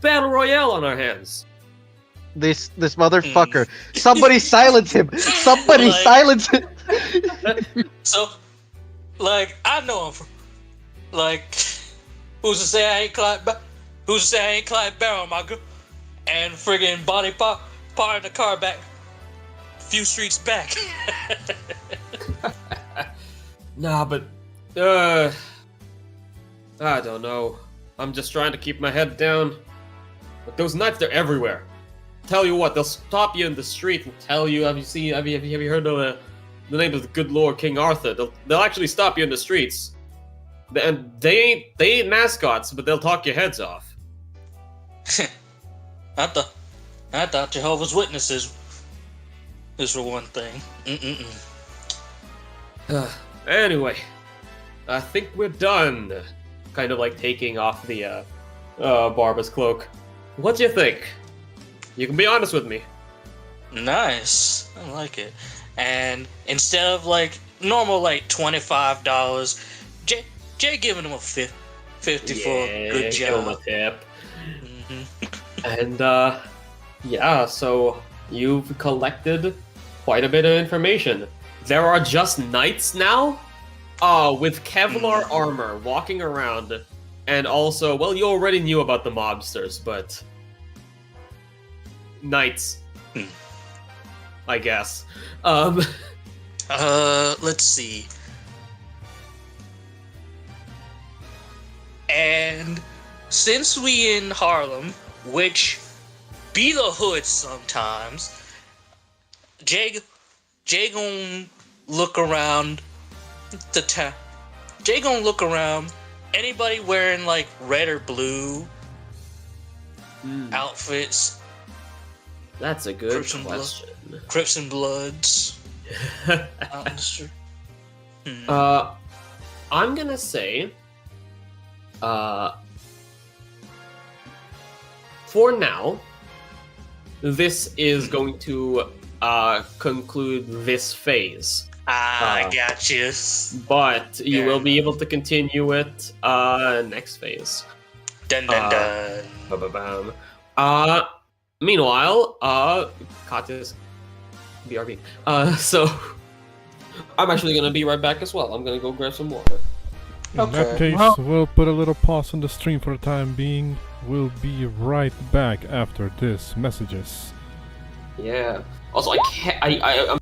battle royale on our hands. This motherfucker. Somebody silence him. Somebody silence him. So, like, I know him from, like, who's to say I ain't Clyde Barrow, my girl? And friggin' body part of the car back, a few streets back. Nah, but, I don't know. I'm just trying to keep my head down. But those knights, they're everywhere. Tell you what, they'll stop you in the street and tell you, have you heard of the name of the good Lord King Arthur? They'll actually stop you in the streets. And they ain't mascots, but they'll talk your heads off. I thought Jehovah's Witnesses is for one thing. Anyway, I think we're done. Kind of like taking off the Barba's cloak. What do you think? You can be honest with me. Nice. I like it. And instead of like normal like $25, Jay giving him a 50 for a good job. Give him a tip. And yeah, so you've collected quite a bit of information. There are just knights now, with Kevlar armor walking around, and also, well, you already knew about the mobsters, but knights, I guess. Let's see. And since we in Harlem, which be the hood sometimes, Jay gon' look around the town. Jay gon' look around. Anybody wearing like red or blue outfits? That's a good question. Crips and Bloods out in the street. I'm gonna say, for now, this is going to conclude this phase. I got you. But you will be able to continue it next phase. Dun dun dun. Ba-ba-bam. Meanwhile, Katya's BRB. So I'm actually gonna be right back as well. I'm gonna go grab some water. In that case, we'll put a little pause on the stream for the time being. We'll be right back after this messages. Yeah. Also, I can't. I'm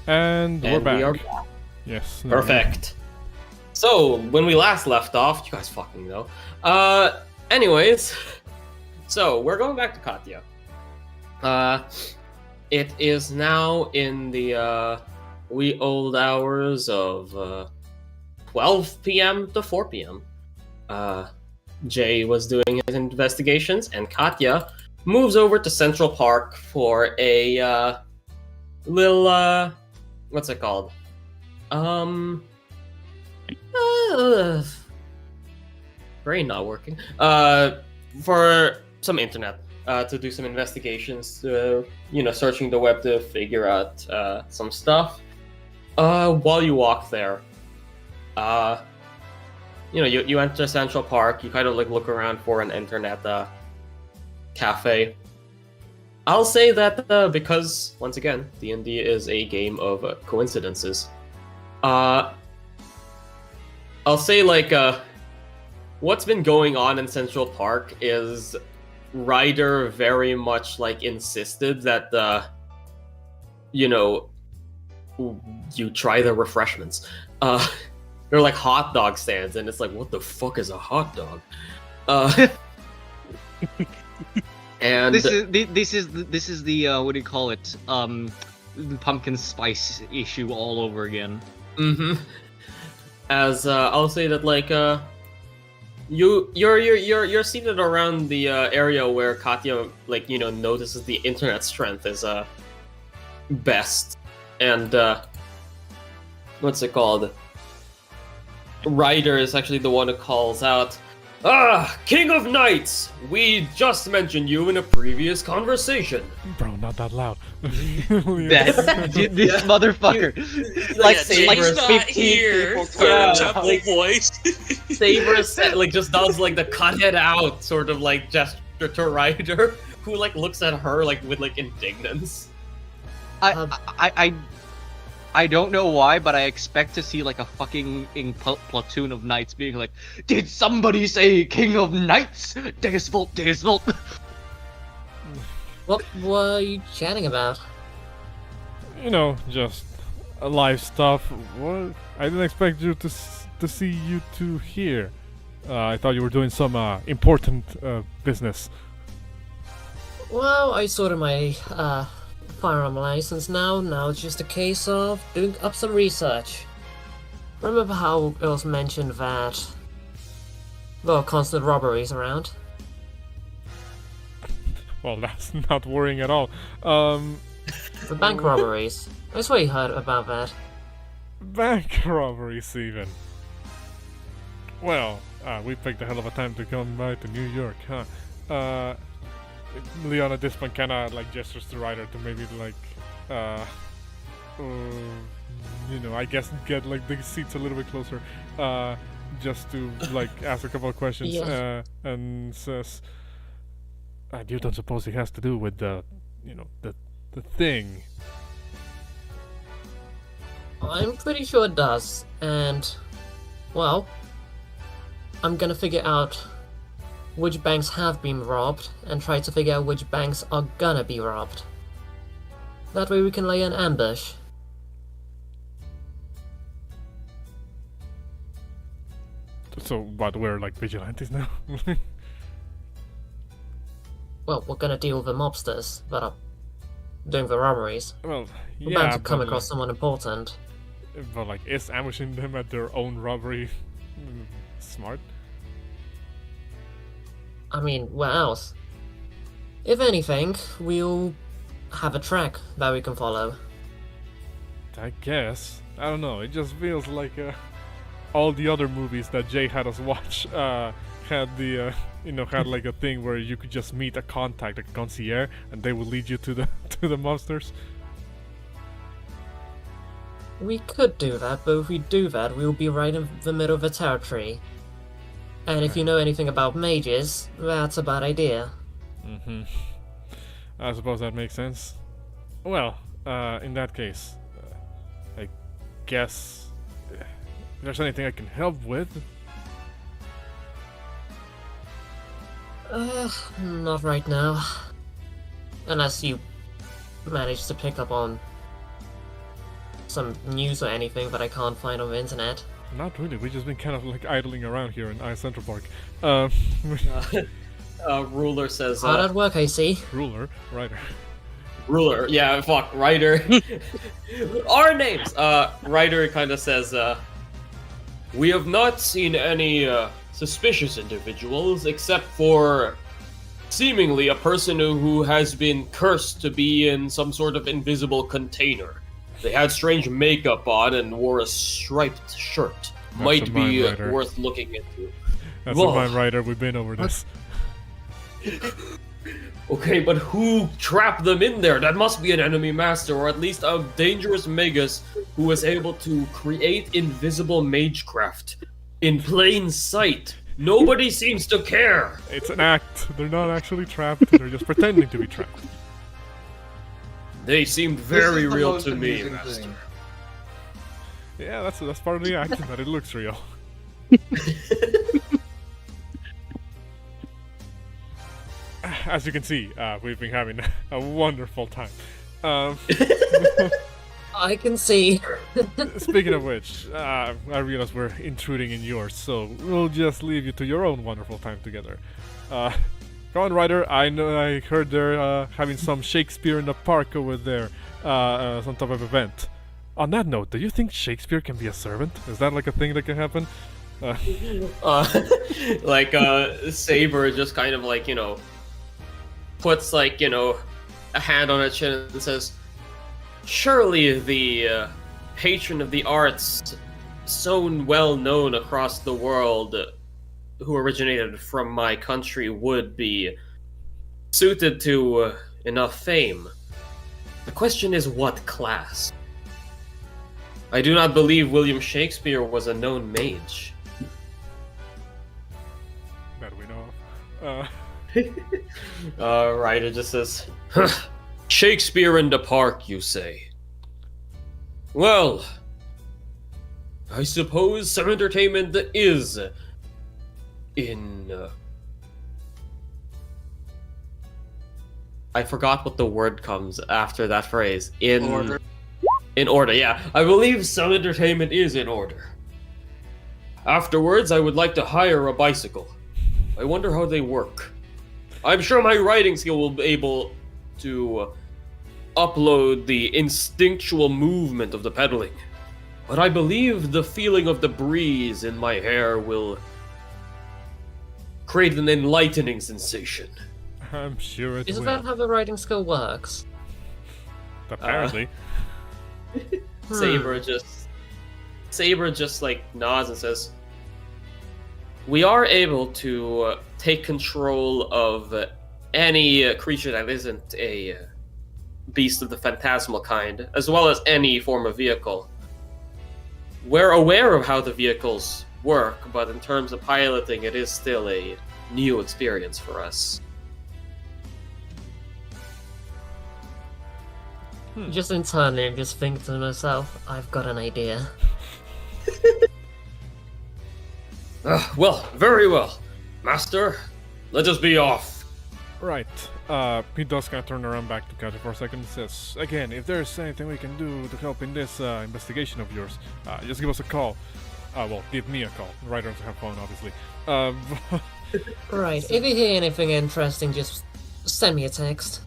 And we're back. We are back. Yes. Perfect. So, when we last left off, you guys fucking know. Anyways, so we're going back to Katya. It is now in the wee old hours of 12 p.m. to 4 p.m. Jay was doing his investigations, and Katya moves over to Central Park for a little what's it called? Brain not working. For some internet. To do some investigations, searching the web to figure out some stuff. While you walk there, you enter Central Park. You kind of like look around for an internet cafe. I'll say that because once again, D&D is a game of coincidences. I'll say like what's been going on in Central Park is Ryder very much like insisted that you try the refreshments. They're like hot dog stands, and it's like, what the fuck is a hot dog? And this is the what do you call it? Pumpkin spice issue all over again. Mm-hmm. As I'll say that like you're seated around the area where Katya notices the internet strength is best, and what's it called? Ryder is actually the one who calls out, King of Knights! We just mentioned you in a previous conversation. Bro, not that loud. This motherfucker. Jay's not here. Temple voice. Saber just does like the cut it out sort of like gesture to Ryder, who like looks at her like with like indignance. I don't know why, but I expect to see like a fucking platoon of knights being like, did somebody say King of Knights? Deus Volt, Deus Volt. What were you chatting about? Just live stuff. What? I didn't expect you to see you two here. I thought you were doing some important business. Well, I sorted my firearm license now. Now it's just a case of doing up some research. Remember how it was mentioned that there are constant robberies around? Well, that's not worrying at all. The bank robberies. I swear you heard about that. Bank robberies, even. Well, we picked a hell of a time to come by to New York, huh? Leon at this point kind of like gestures to Ryder to maybe like, I guess get like the seats a little bit closer, just to like ask a couple of questions, Yeah. And says, "You don't suppose it has to do with the thing?" I'm pretty sure it does, and well, I'm gonna figure out which banks have been robbed, and try to figure out which banks are gonna be robbed. That way we can lay an ambush. So, what, we're like vigilantes now? Well, we're gonna deal with the mobsters that are doing the robberies. Well, We're yeah, bound to come but, across someone important. But like, is ambushing them at their own robbery smart? I mean, where else? If anything, we'll have a track that we can follow. I guess. I don't know. It just feels like all the other movies that Jay had us watch had the had like a thing where you could just meet a contact, like a concierge, and they will lead you to the monsters. We could do that, but if we do that, we'll be right in the middle of the territory. And if you know anything about mages, that's a bad idea. Mm-hmm. I suppose that makes sense. Well, in that case, I guess if there's anything I can help with. Not right now. Unless you manage to pick up on some news or anything that I can't find on the internet? Not really. We've just been kind of like idling around here in Ice Central Park. Ruler says. Hard at work, I see. Ruler, Ryder. Ruler, yeah, fuck, Ryder. Our names! Ryder kind of says, we have not seen any suspicious individuals except for seemingly a person who has been cursed to be in some sort of invisible container. They had strange makeup on and wore a striped shirt. Might be worth looking into. That's a mine, Ryder. We've been over this. Okay, but who trapped them in there? That must be an enemy master, or at least a dangerous magus who was able to create invisible magecraft in plain sight. Nobody seems to care. It's an act. They're not actually trapped. They're just pretending to be trapped. They seemed very real to me, Master. Yeah, that's part of the act, that it looks real. As you can see, we've been having a wonderful time. I can see. Speaking of which, I realize we're intruding in yours, so we'll just leave you to your own wonderful time together. Go on, Ryder. I know I heard they're having some Shakespeare in the park over there, some type of event. On that note, do you think Shakespeare can be a servant? Is that like a thing that can happen? Saber just kind of like, puts like, a hand on its chin and says, surely the patron of the arts, so well known across the world, who originated from my country, would be suited to enough fame. The question is, what class? I do not believe William Shakespeare was a known mage. That we know of. Ryder just says, Shakespeare in the park, you say? Well, I suppose some entertainment is in... I forgot what the word comes after that phrase. In order. In order, yeah. I believe some entertainment is in order. Afterwards, I would like to hire a bicycle. I wonder how they work. I'm sure my riding skill will be able to upload the instinctual movement of the pedaling. But I believe the feeling of the breeze in my hair will create an enlightening sensation. I'm sure it will. Isn't that how the riding skill works? Apparently. Saber just like nods and says, we are able to take control of any creature that isn't a beast of the phantasmal kind, as well as any form of vehicle. We're aware of how the vehicles work, but in terms of piloting, it is still a new experience for us. Just internally, I'm just thinking to myself, I've got an idea. Well, very well. Master, let us be off. Right. He does kind of turn around back to Katya for a second and says, again, if there's anything we can do to help in this investigation of yours, just give us a call. Well, give me a call. Ryder doesn't have phone, obviously. Right, if you hear anything interesting, just send me a text.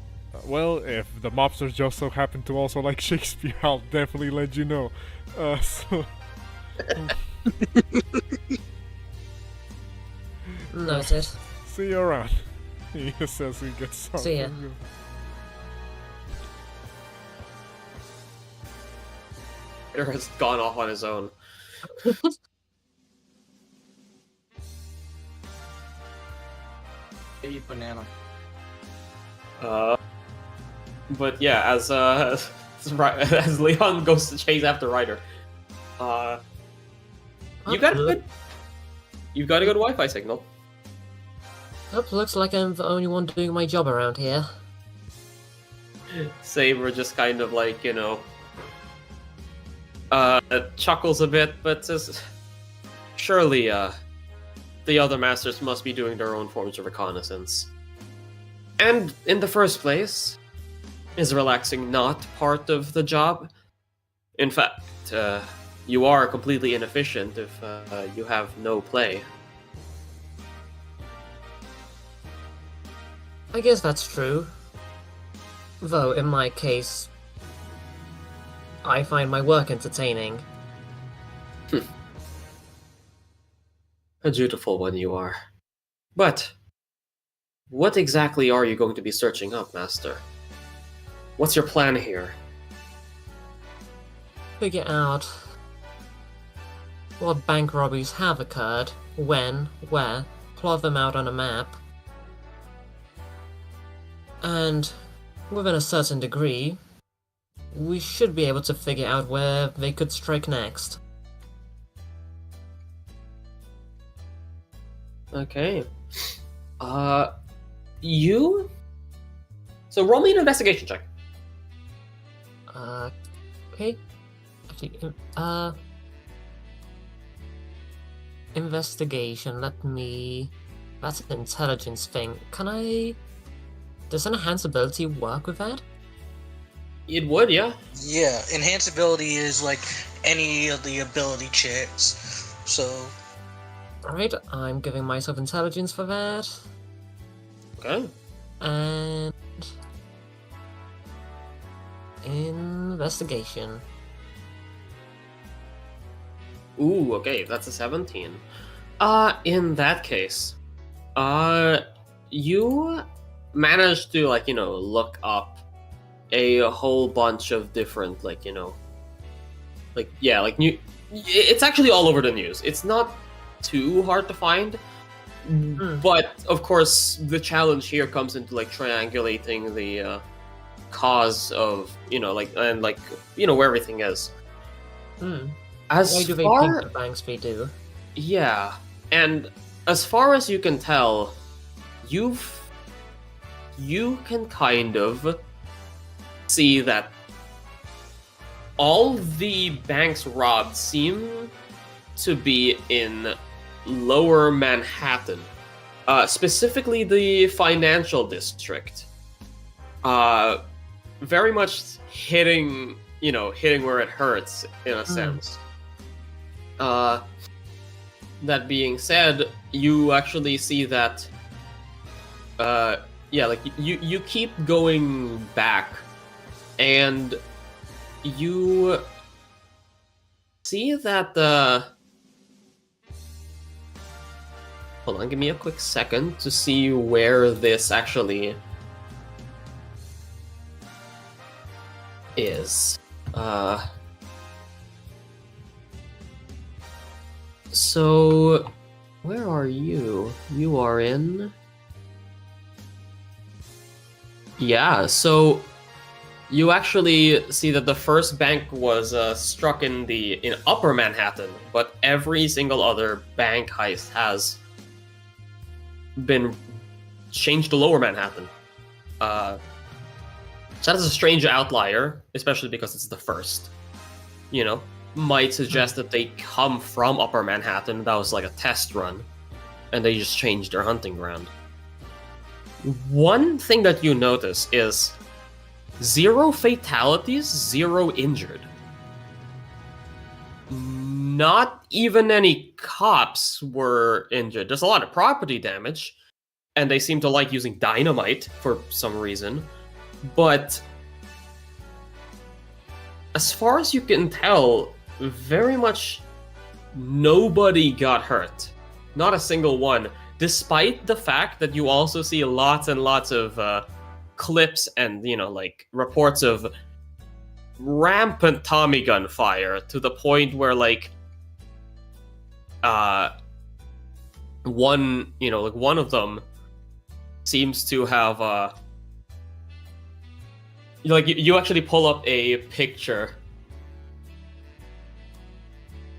Well, if the mobsters just so happen to also like Shakespeare, I'll definitely let you know. Noted. See you around. He says he gets out. See ya. Ryder has gone off on his own. Eat banana. But yeah, as Leon goes to chase after Ryder, you've got a good Wi-Fi signal. Nope, looks like I'm the only one doing my job around here. Saber just kind of like, chuckles a bit, but says, surely, the other masters must be doing their own forms of reconnaissance. And in the first place, is relaxing not part of the job? In fact, you are completely inefficient if you have no play. I guess that's true. Though, in my case, I find my work entertaining. A dutiful one you are. But, what exactly are you going to be searching up, Master? What's your plan here? Figure out what bank robberies have occurred, when, where, plot them out on a map, and within a certain degree, we should be able to figure out where they could strike next. Okay. You? So roll me an investigation check. Okay. Actually, investigation, that's an intelligence thing. Does enhance ability work with that? It would, yeah. Yeah, enhance ability is like any of the ability checks. So. Alright, I'm giving myself intelligence for that. Okay. And investigation. Ooh, okay, that's a 17. In that case, you managed to, look up a whole bunch of different, new... It's actually all over the news. It's not too hard to find, but, of course, the challenge here comes into, triangulating the, cause of, where everything is. Why do they think the banks they do? Yeah, and as far as you can tell, you can kind of see that all the banks robbed seem to be in Lower Manhattan, specifically the financial district. Very much hitting where it hurts in a sense. That being said, you actually see that you keep going back, and you see that hold on, give me a quick second to see where this actually is. So, where are you? You are in... Yeah, so you actually see that the first bank was struck in Upper Manhattan, but every single other bank heist has been changed to Lower Manhattan. So that is a strange outlier, especially because it's the first. Might suggest that they come from Upper Manhattan. That was like a test run, and they just changed their hunting ground. One thing that you notice is 0 fatalities, 0 injured. Not even any cops were injured. There's a lot of property damage, and they seem to like using dynamite for some reason. But as far as you can tell, very much nobody got hurt. Not a single one. Despite the fact that you also see lots and lots of clips and, reports of rampant Tommy gun fire to the point where, one of them seems to have, you actually pull up a picture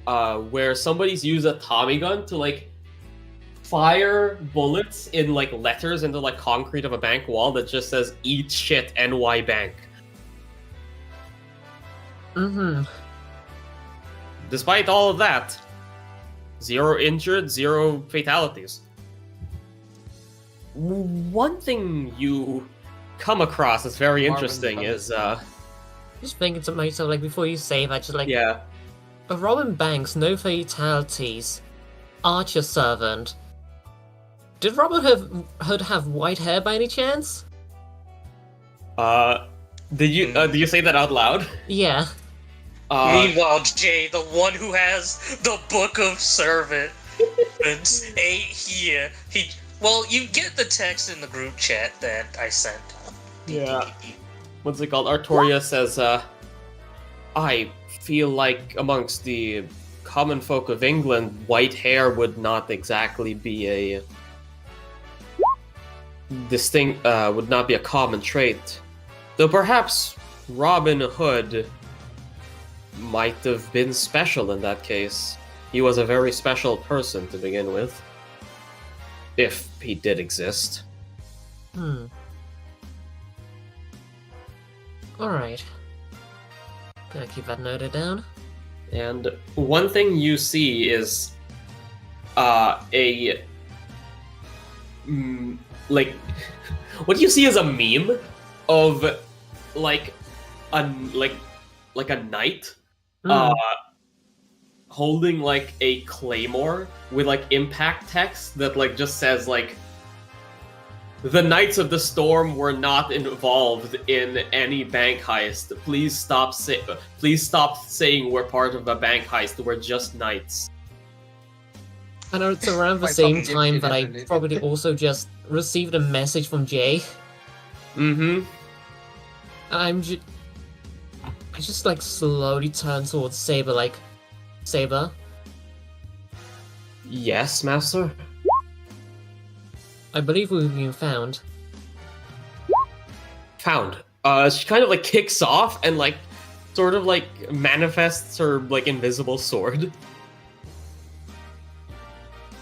where somebody's used a Tommy gun to, fire bullets in letters into concrete of a bank wall that just says "Eat shit, NY Bank." Despite all of that, 0 injured, 0 fatalities. One thing you come across that's very interesting is Just thinking to myself, like, before you say that, just like, Yeah. Robin Banks, no fatalities, Archer servant. Did Robin Hood have white hair by any chance? Did you say that out loud? Yeah. Meanwhile, Jay, the one who has the Book of Servants, ain't here. Well, you get the text in the group chat that I sent. Yeah. What's it called? Artoria says, I feel like amongst the common folk of England, white hair would not exactly be a would not be a common trait. Though perhaps Robin Hood might have been special in that case. He was a very special person to begin with. If he did exist. Alright. Gonna keep that noted down. And one thing you see is like what you see is a meme of like a knight holding like a claymore with like impact text that like just says like the Knights of the Storm were not involved in any bank heist. Please stop saying we're part of a bank heist. We're just knights. I know it's around the same time that I probably also just received a message from Jay. Mm-hmm. I just like slowly turn towards Saber, like, Saber? Yes, Master? I believe we've been found. Found. She kind of like kicks off and like sort of like manifests her like invisible sword.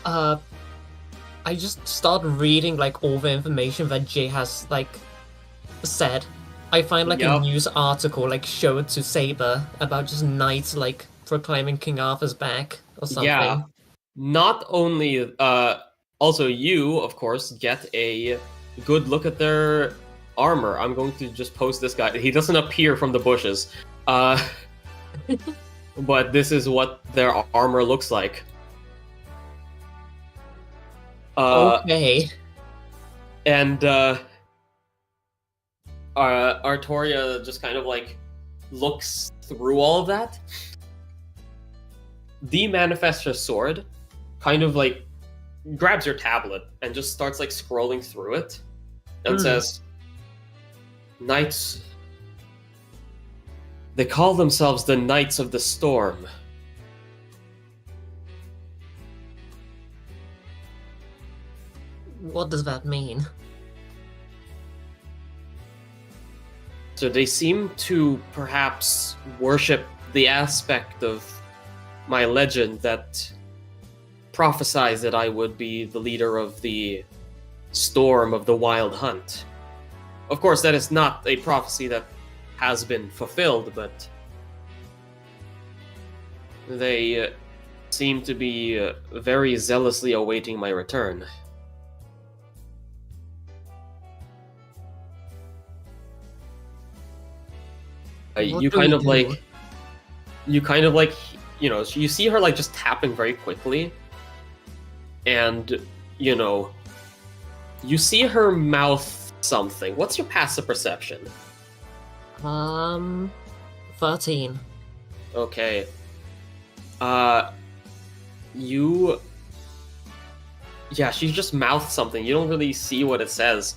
I just start reading like all the information that Jay has like said. I find like a news article like show it to Saber about just knights like proclaiming King Arthur's back or something. Yeah. Not only also you, of course, get a good look at their armor. I'm going to just post this guy. He doesn't appear from the bushes. But this is what their armor looks like. Okay. And Artoria just kind of like looks through all of that, demanifests her sword, kind of like grabs your tablet and just starts like scrolling through it and says, Knights, they call themselves the Knights of the Storm. What does that mean? So they seem to perhaps worship the aspect of my legend that prophesies that I would be the leader of the storm of the Wild Hunt. Of course, that is not a prophecy that has been fulfilled, but they seem to be very zealously awaiting my return. You kind of like, you know, you see her like just tapping very quickly, and you know, you see her mouth something. What's your passive perception? 13. Okay. Yeah, she just mouthed something. You don't really see what it says.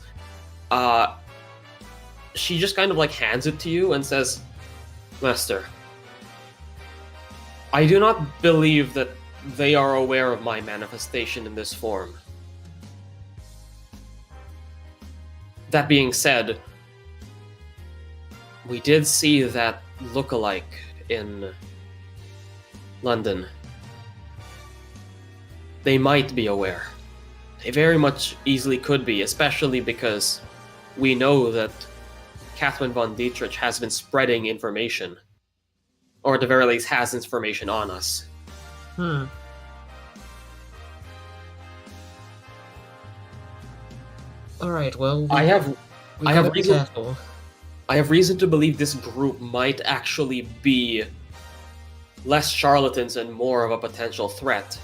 She just kind of like hands it to you and says, Master, I do not believe that they are aware of my manifestation in this form. That being said, we did see that lookalike in London. They might be aware. They very much easily could be, especially because we know that Catherine von Dietrich has been spreading information. Or at the very least has information on us. Alright, well... I have reason... Careful. I have reason to believe this group might actually be less charlatans and more of a potential threat,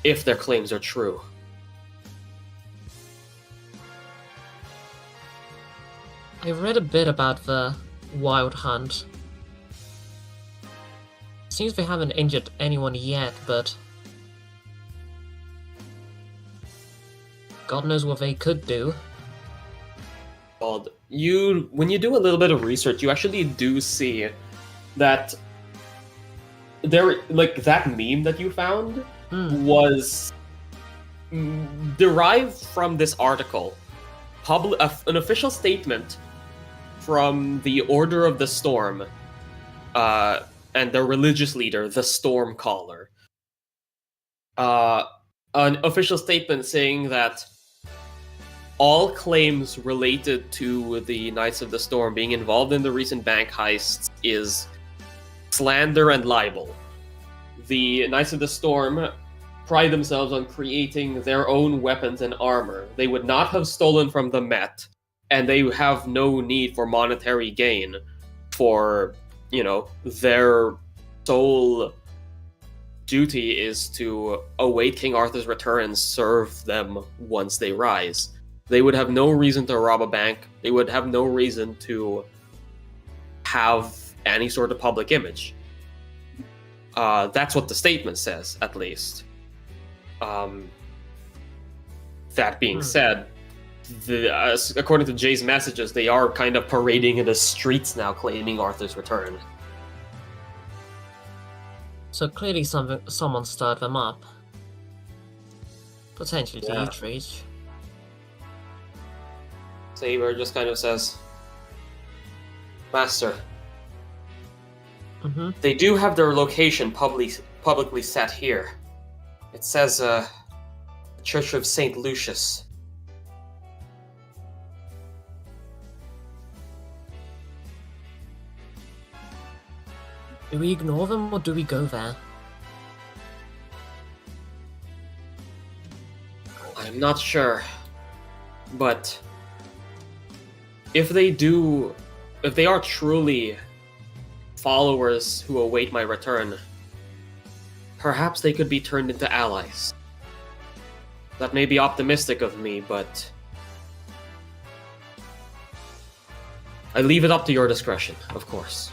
if their claims are true. I read a bit about the Wild Hunt. Seems they haven't injured anyone yet, but God knows what they could do. When you do a little bit of research, you actually do see that that meme that you found was derived from this article, an official statement from the Order of the Storm, and their religious leader, the Stormcaller. An official statement saying that all claims related to the Knights of the Storm being involved in the recent bank heists is slander and libel. The Knights of the Storm pride themselves on creating their own weapons and armor. They would not have stolen from the Met, and they have no need for monetary gain for, their sole duty is to await King Arthur's return and serve them once they rise. They would have no reason to rob a bank. They would have no reason to have any sort of public image. That's what the statement says, at least. That being said, according to Jay's messages, they are kind of parading in the streets now, claiming Arthur's return. So clearly someone stirred them up. Potentially to Utrecht. Saber just kind of says, Master, they do have their location publicly set here. It says, the Church of St. Lucius. Do we ignore them or do we go there? I'm not sure, but if they are truly followers who await my return, perhaps they could be turned into allies. That may be optimistic of me, but I leave it up to your discretion, of course.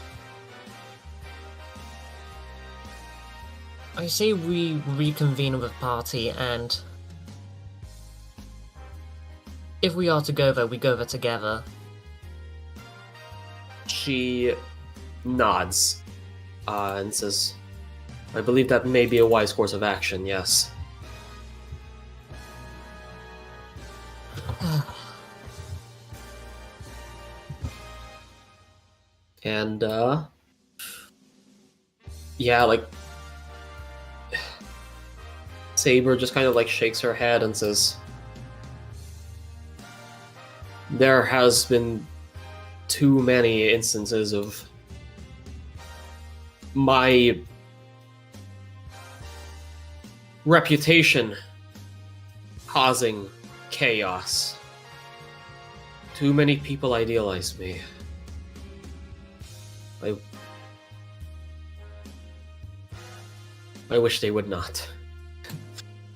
I say we reconvene with party, and if we are to go there, we go there together. She nods and says, I believe that may be a wise course of action, yes. And, Saber just kind of shakes her head and says, there has been too many instances of my reputation causing chaos. Too many people idealize me. I wish they would not.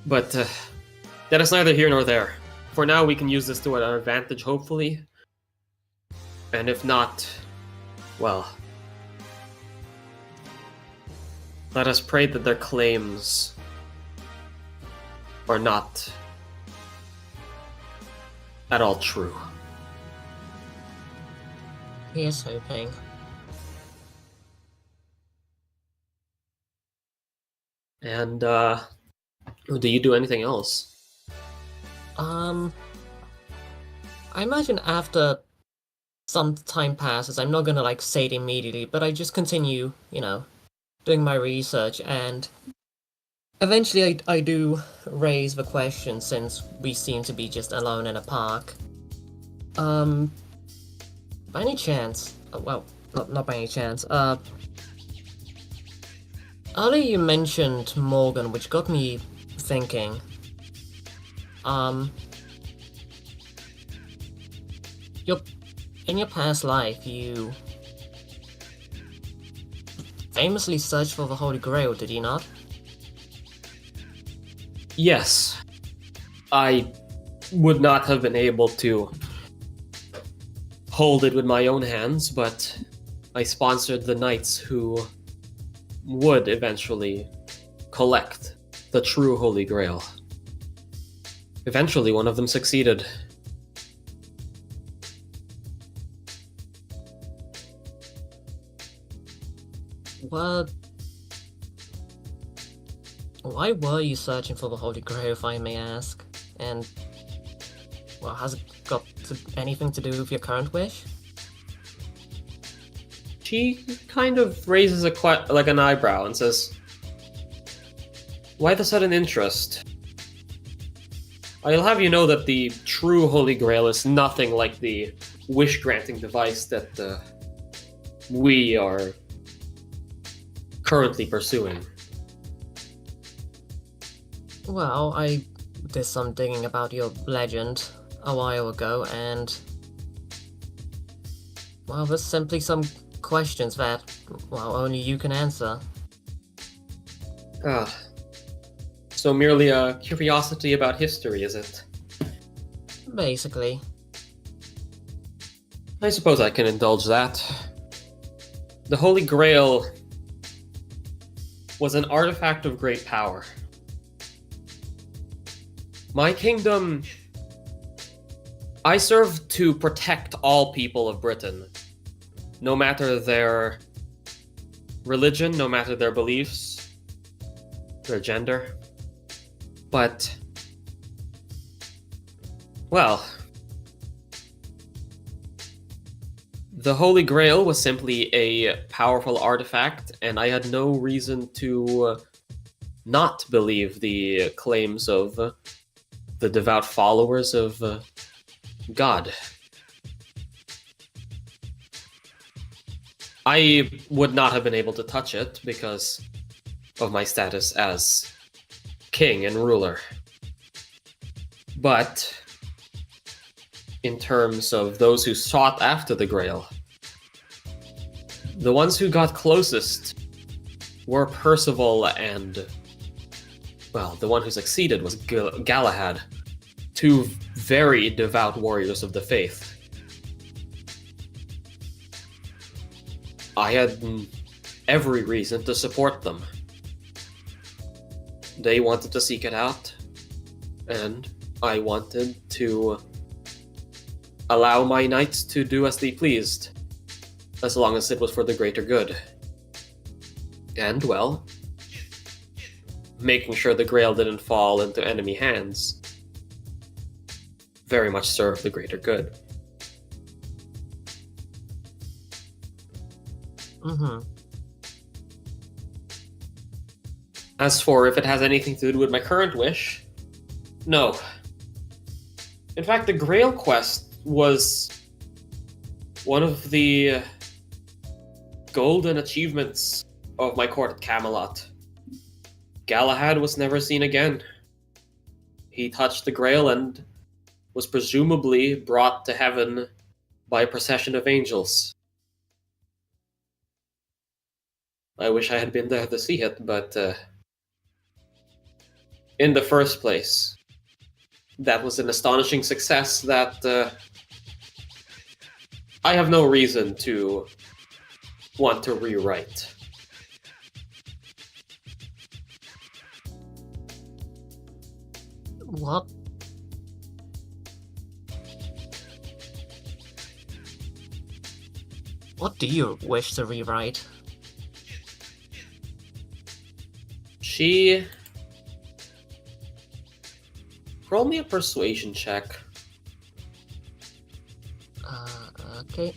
But that is neither here nor there. For now, we can use this to our advantage, hopefully. And if not, well, let us pray that their claims are not at all true. Here's hoping. And, do you do anything else? I imagine after some time passes, I'm not gonna say it immediately, but I just continue, doing my research, and eventually I do raise the question, since we seem to be just alone in a park. By any chance, well, not by any chance, earlier you mentioned Morgan, which got me thinking. in your past life, you famously searched for the Holy Grail, did you not? Yes. I would not have been able to hold it with my own hands, but I sponsored the knights who would eventually collect the true Holy Grail. Eventually, one of them succeeded. Well, why were you searching for the Holy Grail, if I may ask? And, well, has it got anything to do with your current wish? She kind of raises an eyebrow and says, "Why the sudden interest? I'll have you know that the true Holy Grail is nothing like the wish-granting device that we are currently pursuing." Well, I did some digging about your legend a while ago, and, well, there's simply some questions that, well, only you can answer. Ah. So merely a curiosity about history, is it? Basically. I suppose I can indulge that. The Holy Grail was an artifact of great power. My kingdom... I serve to protect all people of Britain, no matter their religion, no matter their beliefs, their gender. But, well, the Holy Grail was simply a powerful artifact, and I had no reason to not believe the claims of the devout followers of God. I would not have been able to touch it because of my status as king and ruler. But in terms of those who sought after the Grail, the ones who got closest were Percival and, well, the one who succeeded was Galahad, two very devout warriors of the faith. I had every reason to support them. They wanted to seek it out, and I wanted to allow my knights to do as they pleased, as long as it was for the greater good. And, well, making sure the Grail didn't fall into enemy hands very much served the greater good. Mm-hmm. As for if it has anything to do with my current wish, no. In fact, the Grail quest was one of the golden achievements of my court at Camelot. Galahad was never seen again. He touched the Grail and was presumably brought to heaven by a procession of angels. I wish I had been there to see it, but in the first place, that was an astonishing success that I have no reason to want to rewrite. What? What do you wish to rewrite? Roll me a persuasion check. Okay.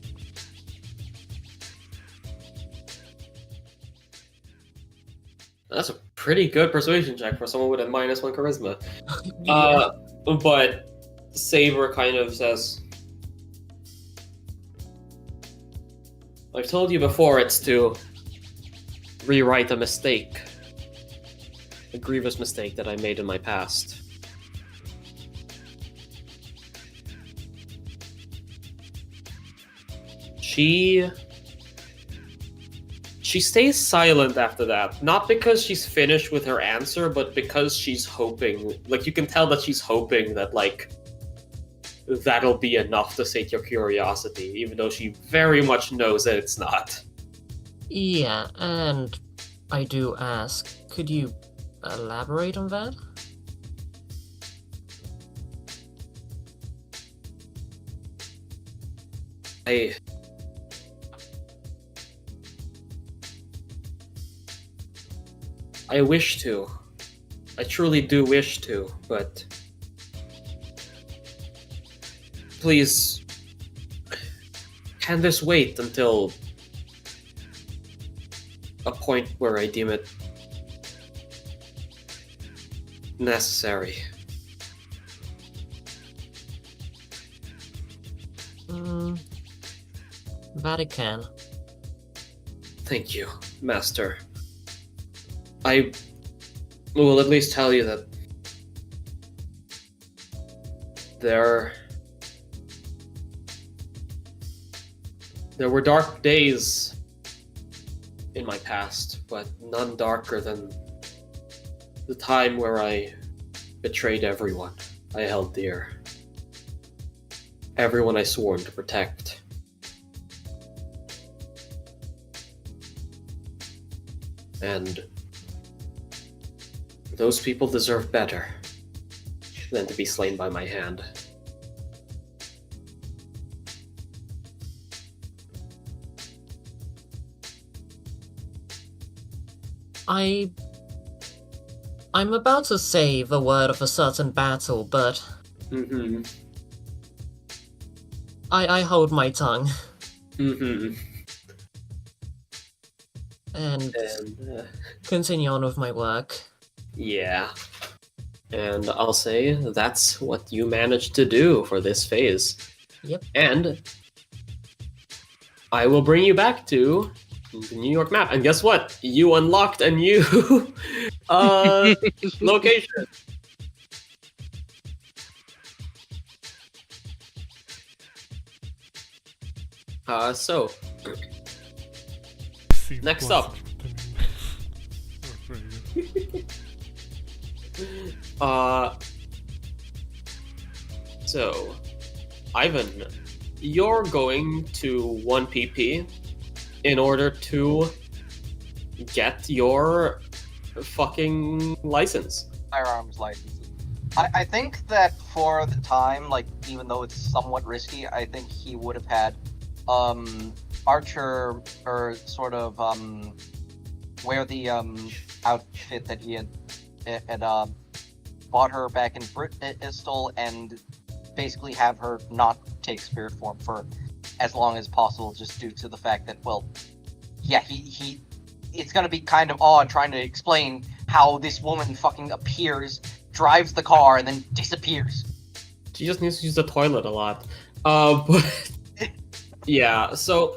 That's a pretty good persuasion check for someone with a -1 charisma. Yeah. But Saber kind of says, I've told you before, it's to rewrite a mistake. A grievous mistake that I made in my past. she stays silent after that. Not because she's finished with her answer, but because she's hoping. Like, you can tell that she's hoping that, like, that'll be enough to sate your curiosity, even though she very much knows that it's not. Yeah, and I do ask, could you elaborate on that? I wish to. I truly do wish to, but please, can this wait until a point where I deem it necessary? That it can. Thank you, Master. I will at least tell you that there were dark days in my past, but none darker than the time where I betrayed everyone I held dear. Everyone I sworn to protect. And those people deserve better than to be slain by my hand. I'm about to say the word of a certain battle, but I hold my tongue. And continue on with my work. Yeah. And I'll say that's what you managed to do for this phase. Yep. And I will bring you back to the New York map. And guess what? You unlocked a new location. So next up. So, Ivan, you're going to 1 PP in order to get your fucking license. Firearms license. I think that for the time, like, even though it's somewhat risky, I think he would have had Archer, or sort of wear the outfit that he had bought her back in Bristol, and basically have her not take spirit form for as long as possible, just due to the fact that, well, yeah, he it's gonna be kind of odd trying to explain how this woman fucking appears, drives the car, and then disappears. She just needs to use the toilet a lot. But yeah, so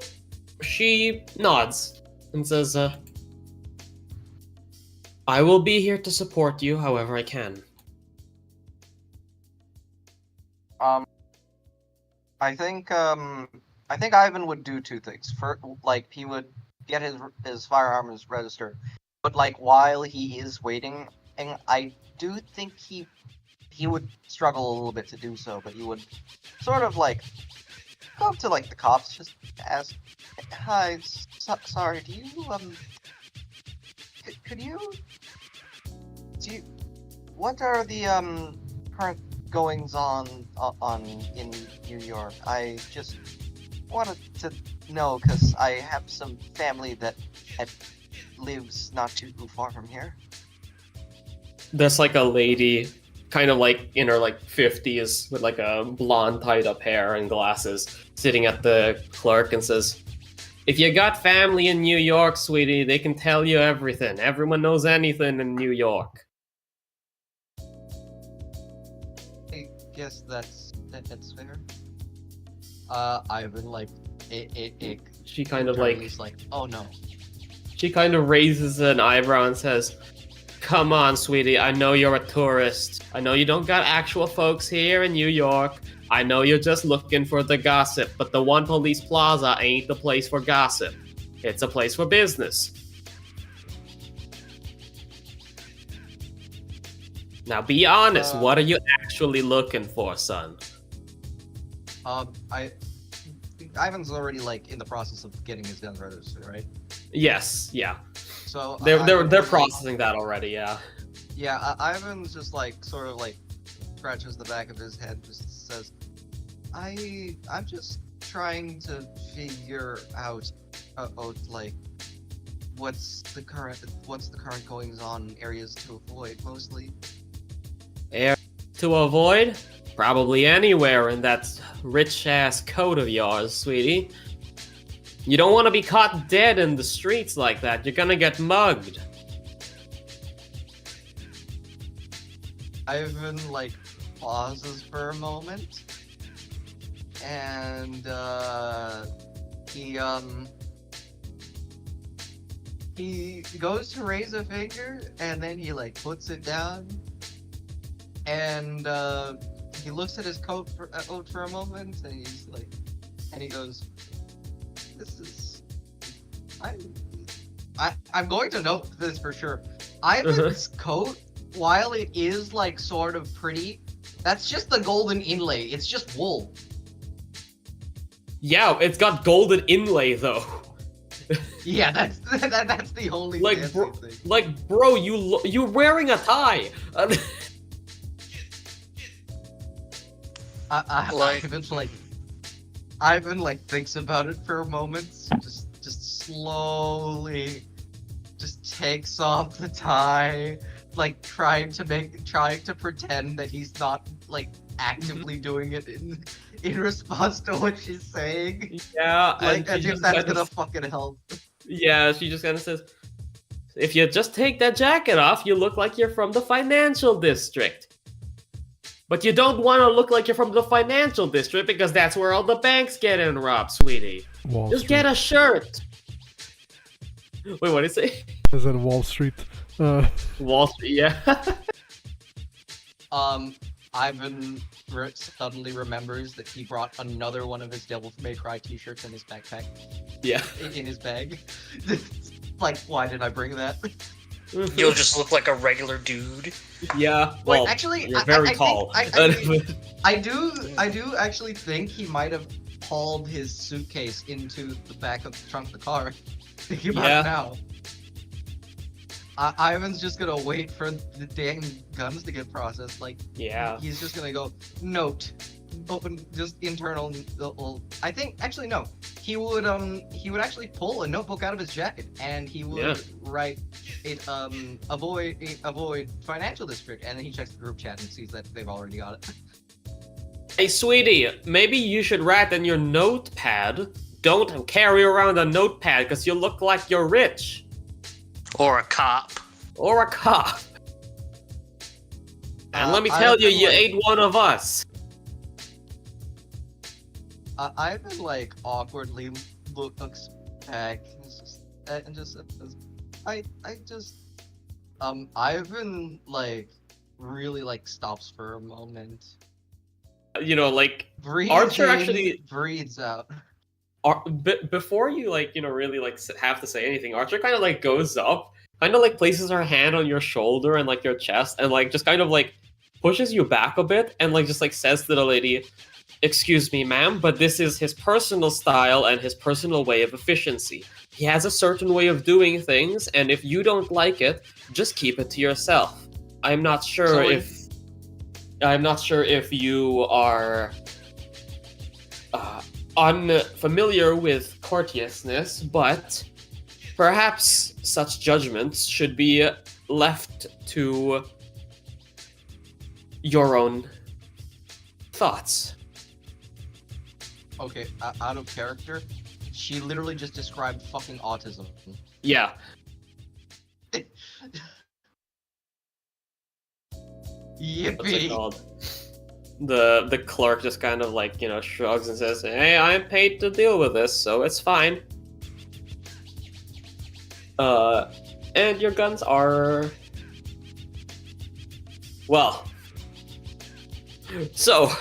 she nods and says, I will be here to support you however I can. I think Ivan would do two things. First, like, he would get his firearms registered, but like while he is waiting, and I do think he would struggle a little bit to do so, but he would sort of like go up to like the cops, just ask, "Hi, sorry, do you what are the current goings on in New York? I just wanted to know because I have some family that lives not too far from here." There's like a lady, kind of like in her like 50s, with like a blonde tied up hair and glasses, sitting at the clerk and says, "If you got family in New York, sweetie, they can tell you everything. Everyone knows anything in New York." I guess that's fair. Ivan, like, she kind of like, oh no. she kind of raises an eyebrow and says, come on, sweetie. I know you're a tourist. I know you don't got actual folks here in New York. I know you're just looking for the gossip, but the One Police Plaza ain't the place for gossip. It's a place for business. Now be honest, what are you actually looking for, son? Ivan's already like in the process of getting his guns registered, right? Yes, yeah. So they're processing that already, yeah. Yeah, Ivan's just like sort of like scratches the back of his head, just says, I'm just trying to figure out like what's the current goings on, areas to avoid mostly. Areas to avoid? Probably anywhere in that rich ass coat of yours, sweetie. You don't want to be caught dead in the streets like that. You're gonna get mugged. Ivan like pauses for a moment, and he goes to raise a finger, and then he like puts it down, and he looks at his coat for a moment, and he's like, and he goes, "This is, I'm going to note this for sure. Ivan's coat, while it is like sort of pretty, that's just the golden inlay. It's just wool." Yeah, it's got golden inlay though. Yeah, that's the only thing. Like, bro, you're wearing a tie. Ivan like thinks about it for a moment, just slowly just takes off the tie, like trying to pretend that he's not like actively doing it in response to what she's saying. Yeah, like as if that's gonna fucking help. Yeah, she just kind of says, "If you just take that jacket off, you look like you're from the financial district. But you don't want to look like you're from the financial district because that's where all the banks get in robbed, sweetie. Just get a shirt." Wait, what did it say? Is that Wall Street? Wall Street, yeah. Ivan suddenly remembers that he brought another one of his Devil May Cry t-shirts in his backpack. Yeah. In his bag. Like, why did I bring that? You'll just look like a regular dude. Yeah. Well, wait, actually, you're very tall. I do actually think he might have hauled his suitcase into the back of the trunk of the car. Thinking about it now. Ivan's just gonna wait for the dang guns to get processed. Like, yeah, he's just gonna go note, open, just internal. I think actually no. He would actually pull a notebook out of his jacket and he would write it avoid financial district, and then he checks the group chat and sees that they've already got it. Hey, sweetie, maybe you should write in your notepad. Don't carry around a notepad because you look like you're rich. Or a cop. Or a cop. And let me tell you, you ain't one of us. I've been like awkwardly looks back and just I've been like really like stops for a moment. You know, like breathes Archer in, actually breathes out. Before you like, you know, really like have to say anything, Archer kind of like goes up, kind of like places her hand on your shoulder and like your chest, and like just kind of like pushes you back a bit, and like just like says to the lady, "Excuse me, ma'am, but this is his personal style and his personal way of efficiency. He has a certain way of doing things, and if you don't like it, just keep it to yourself. I'm not sure if you are unfamiliar with courteousness, but perhaps such judgments should be left to your own thoughts." Okay, out of character, she literally just described fucking autism. Yeah. Yippee! What's it called? The clerk just kind of like, you know, shrugs and says, "Hey, I'm paid to deal with this, so it's fine." And your guns are Well, so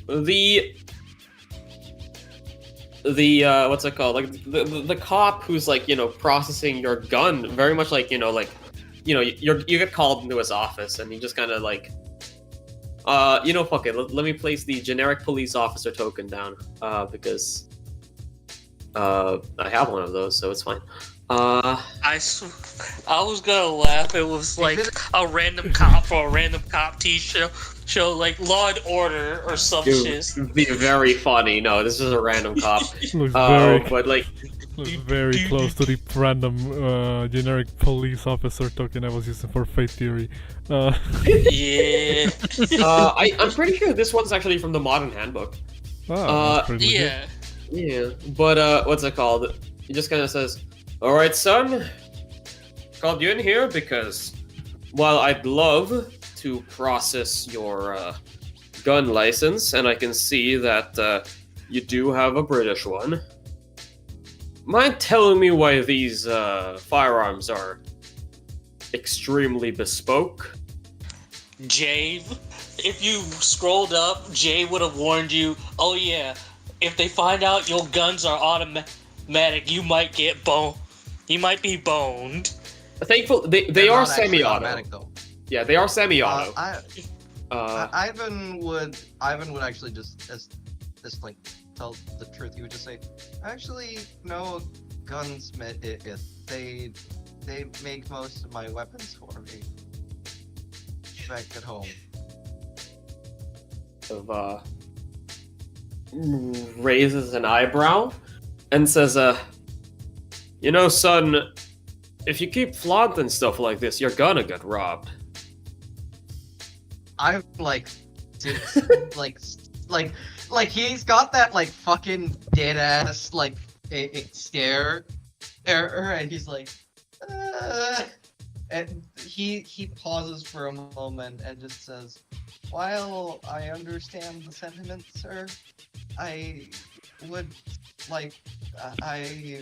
the what's it called? Like the cop who's like, you know, processing your gun, very much like, you know, you get called into his office and he just kind of like, you know, fuck it. Let me place the generic police officer token down, because I have one of those, so it's fine. I was gonna laugh. It was like a random cop or a random cop show like Law and Order or some shit. Be very funny. No, this is a random cop. Looks very, but like, looks very close to the random generic police officer token I was using for Fate Theory. Yeah. I'm pretty sure this one's actually from the Modern Handbook. Yeah. Yeah, but what's it called? He just kind of says, "All right, son, called you in here because while I'd love to process your gun license, and I can see that you do have a British one, mind telling me why these firearms are extremely bespoke?" Jay, if you scrolled up, Jay would have warned you, oh yeah, if they find out your guns are automatic, you might get boned. You might be boned. Thankfully, they are semi-auto. Though. Yeah, they are semi-auto. Ivan would actually just like tell the truth. He would just say, actually, no, gunsmith. They make most of my weapons for me back at home. Of raises an eyebrow and says, you know, son, if you keep flaunting stuff like this, you're gonna get robbed. I'm like, like he's got that like fucking dead ass like stare, and he's like, and he pauses for a moment and just says, "While I understand the sentiment, sir, I would like I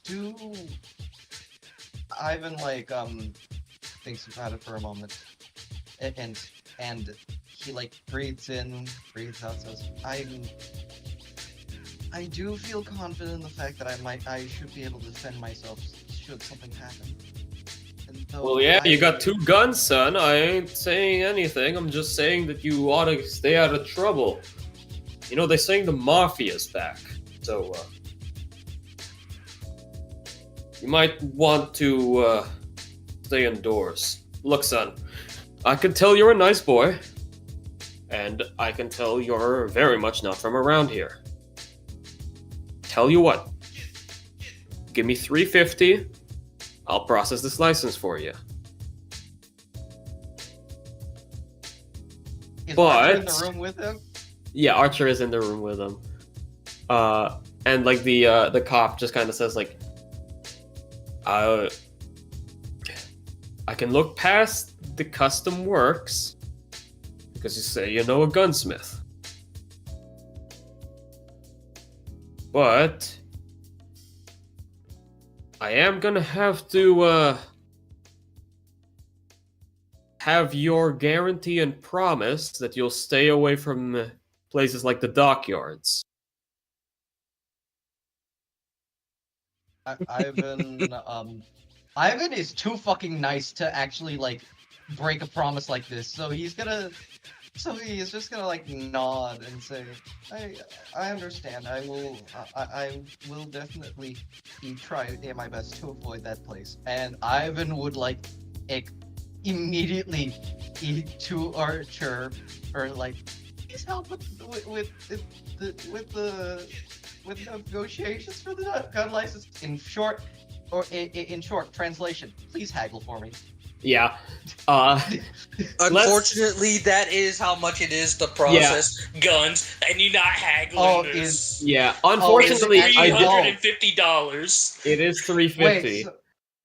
do." Ivan like thinks about it for a moment, and he like breathes in, breathes out, says, I do feel confident in the fact that I should be able to defend myself should something happen. Well, yeah, you got 2 guns, son. I ain't saying anything. I'm just saying that you ought to stay out of trouble. You know, they're saying the mafia's back, so you might want to stay indoors. Look, son, I can tell you're a nice boy, and I can tell you're very much not from around here. Tell you what, give me $350. I'll process this license for you. Is Archer in the room with him? Yeah, Archer is in the room with him. And like the cop just kind of says like, I can look past the custom works because you say you know a gunsmith. But I am gonna have to have your guarantee and promise that you'll stay away from places like the dockyards. Ivan is too fucking nice to actually like break a promise like this, so he's just gonna like nod and say, I understand. I will definitely try my best to avoid that place. And Ivan would like immediately to Archer or like, please help with negotiations for the gun license. In short, translation, please haggle for me. Yeah. Unfortunately, that is how much it is to process guns, and you're not haggling this. Unfortunately, it's $350. It is $350.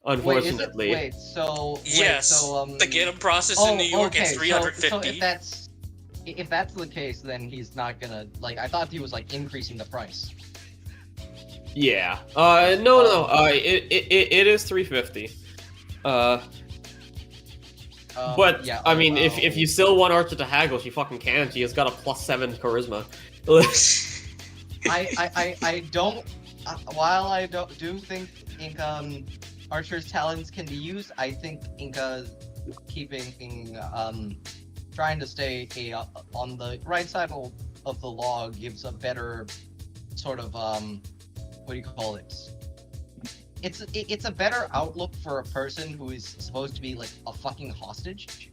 Unfortunately. To get them processed in New York, it's $350. So if that's the case, then he's not gonna like. I thought he was like increasing the price. Yeah. No. It is $350. But yeah, I mean, if you still want Archer to haggle, she fucking can. She has got a +7 charisma. I don't. While I do think Inca Archer's talents can be used, I think Inca keeping trying to stay on the right side of the law gives a better sort of what do you call it? It's a better outlook for a person who is supposed to be like a fucking hostage.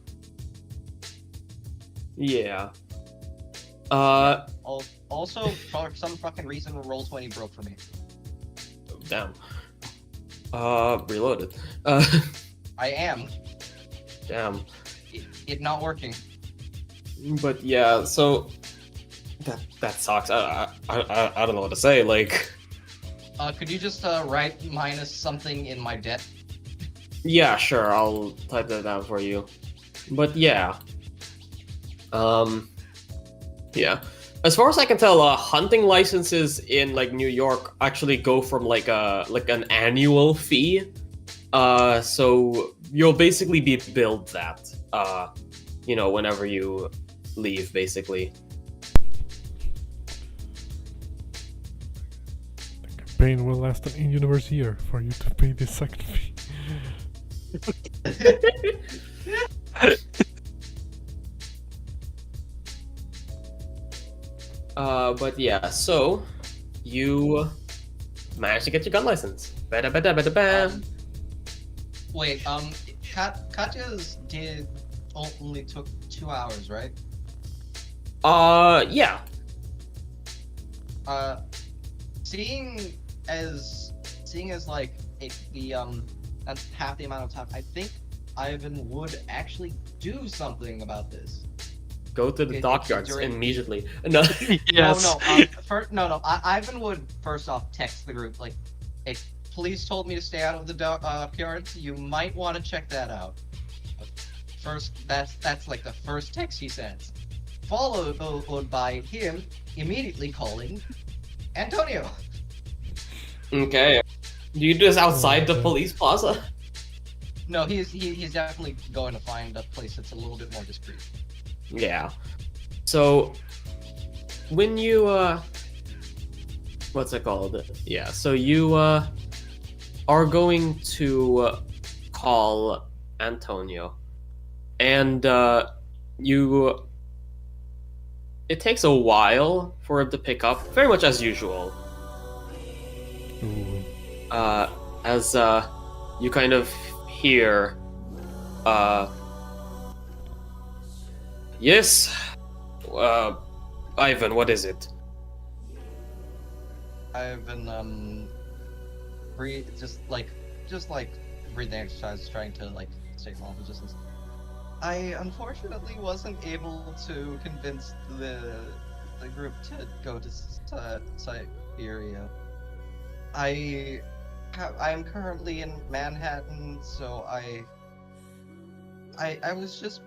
Yeah. Also, for some fucking reason, Roll20 broke for me. Damn. Reloaded. I am. Damn. It not working. But yeah, so that sucks. I don't know what to say. Like, could you just write minus something in my debt? yeah, sure. I'll type that down for you. But yeah. Yeah. As far as I can tell, hunting licenses in like New York actually go from like an annual fee. So you'll basically be billed that. Whenever you leave, basically. The campaign will last an in-universe year for you to pay this second fee. But yeah, so you managed to get your gun license. Ba-da-ba-da-ba-da-bam. Wait, Katya's only took 2 hours, right? Yeah. Seeing as like that's half the amount of time, I think Ivan would actually do something about this. Go to the dockyards immediately. No. Yes. Ivan would first off text the group like, "Hey, police told me to stay out of the dockyards. You might want to check that out." First, that's like the first text he sends, followed by him immediately calling Antonio. Okay. Do you do this outside the police plaza? No, he's definitely going to find a place that's a little bit more discreet. Yeah. So when you what's it called? Yeah, so you are going to call Antonio. And it takes a while for him to pick up, very much as usual. Ooh. As you kind of hear, yes, Ivan, what is it? I've been just like breathing exercises, trying to like stay calm. Just I unfortunately wasn't able to convince the group to go to Siberia. I'm currently in Manhattan, so I was just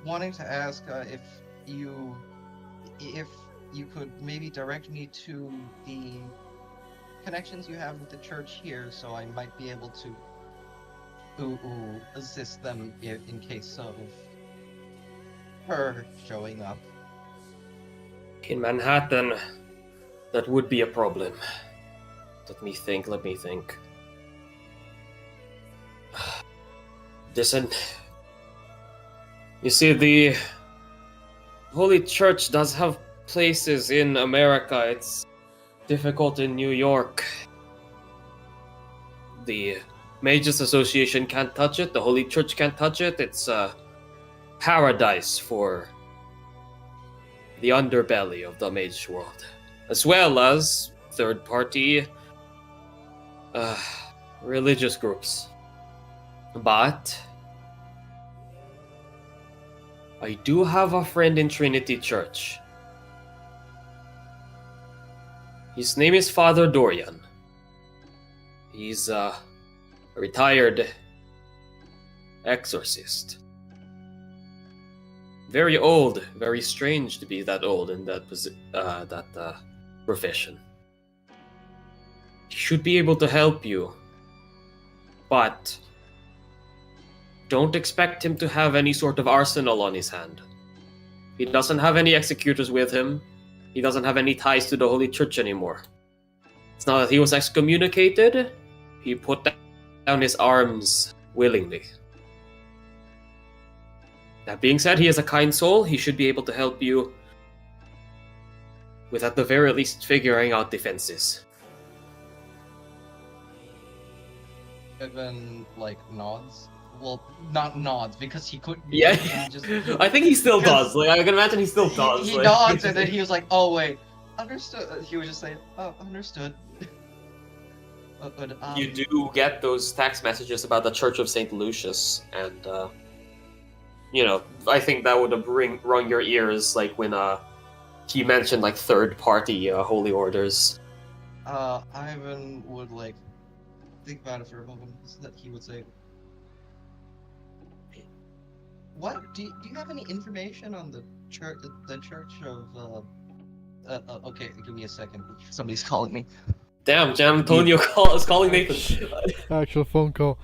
wanting to ask if you could maybe direct me to the connections you have with the church here, so I might be able to assist them in case of her showing up. In Manhattan, that would be a problem. Let me think. Listen, you see, the Holy Church does have places in America. It's difficult in New York. The Mages Association can't touch it. The Holy Church can't touch it. It's a paradise for the underbelly of the mage world, as well as third-party religious groups. But I do have a friend in Trinity Church. His name is Father Dorian. He's a retired exorcist. Very old, very strange to be that old in that profession. He should be able to help you, but don't expect him to have any sort of arsenal on his hand. He doesn't have any executors with him. He doesn't have any ties to the Holy Church anymore. It's not that he was excommunicated. He put down his arms willingly. That being said, he is a kind soul. He should be able to help you with, at the very least, figuring out defenses. Ivan, like, nods. Well, not nods, because he couldn't... Yeah, just, I think he still does. Like, I can imagine he still does. He like... nods, and then he was like, oh, wait. Understood. He was just saying, oh, understood. You do get those text messages about the Church of St. Lucius, and, you know, I think that would have rung your ears, like, when, he mentioned, like, third-party, holy orders. Ivan would, like, think about it for a moment, so that he would say, what? Do you have any information on the church of, okay, give me a second. Somebody's calling me. Damn, Jam Antonio is calling Nathan. Actual phone call.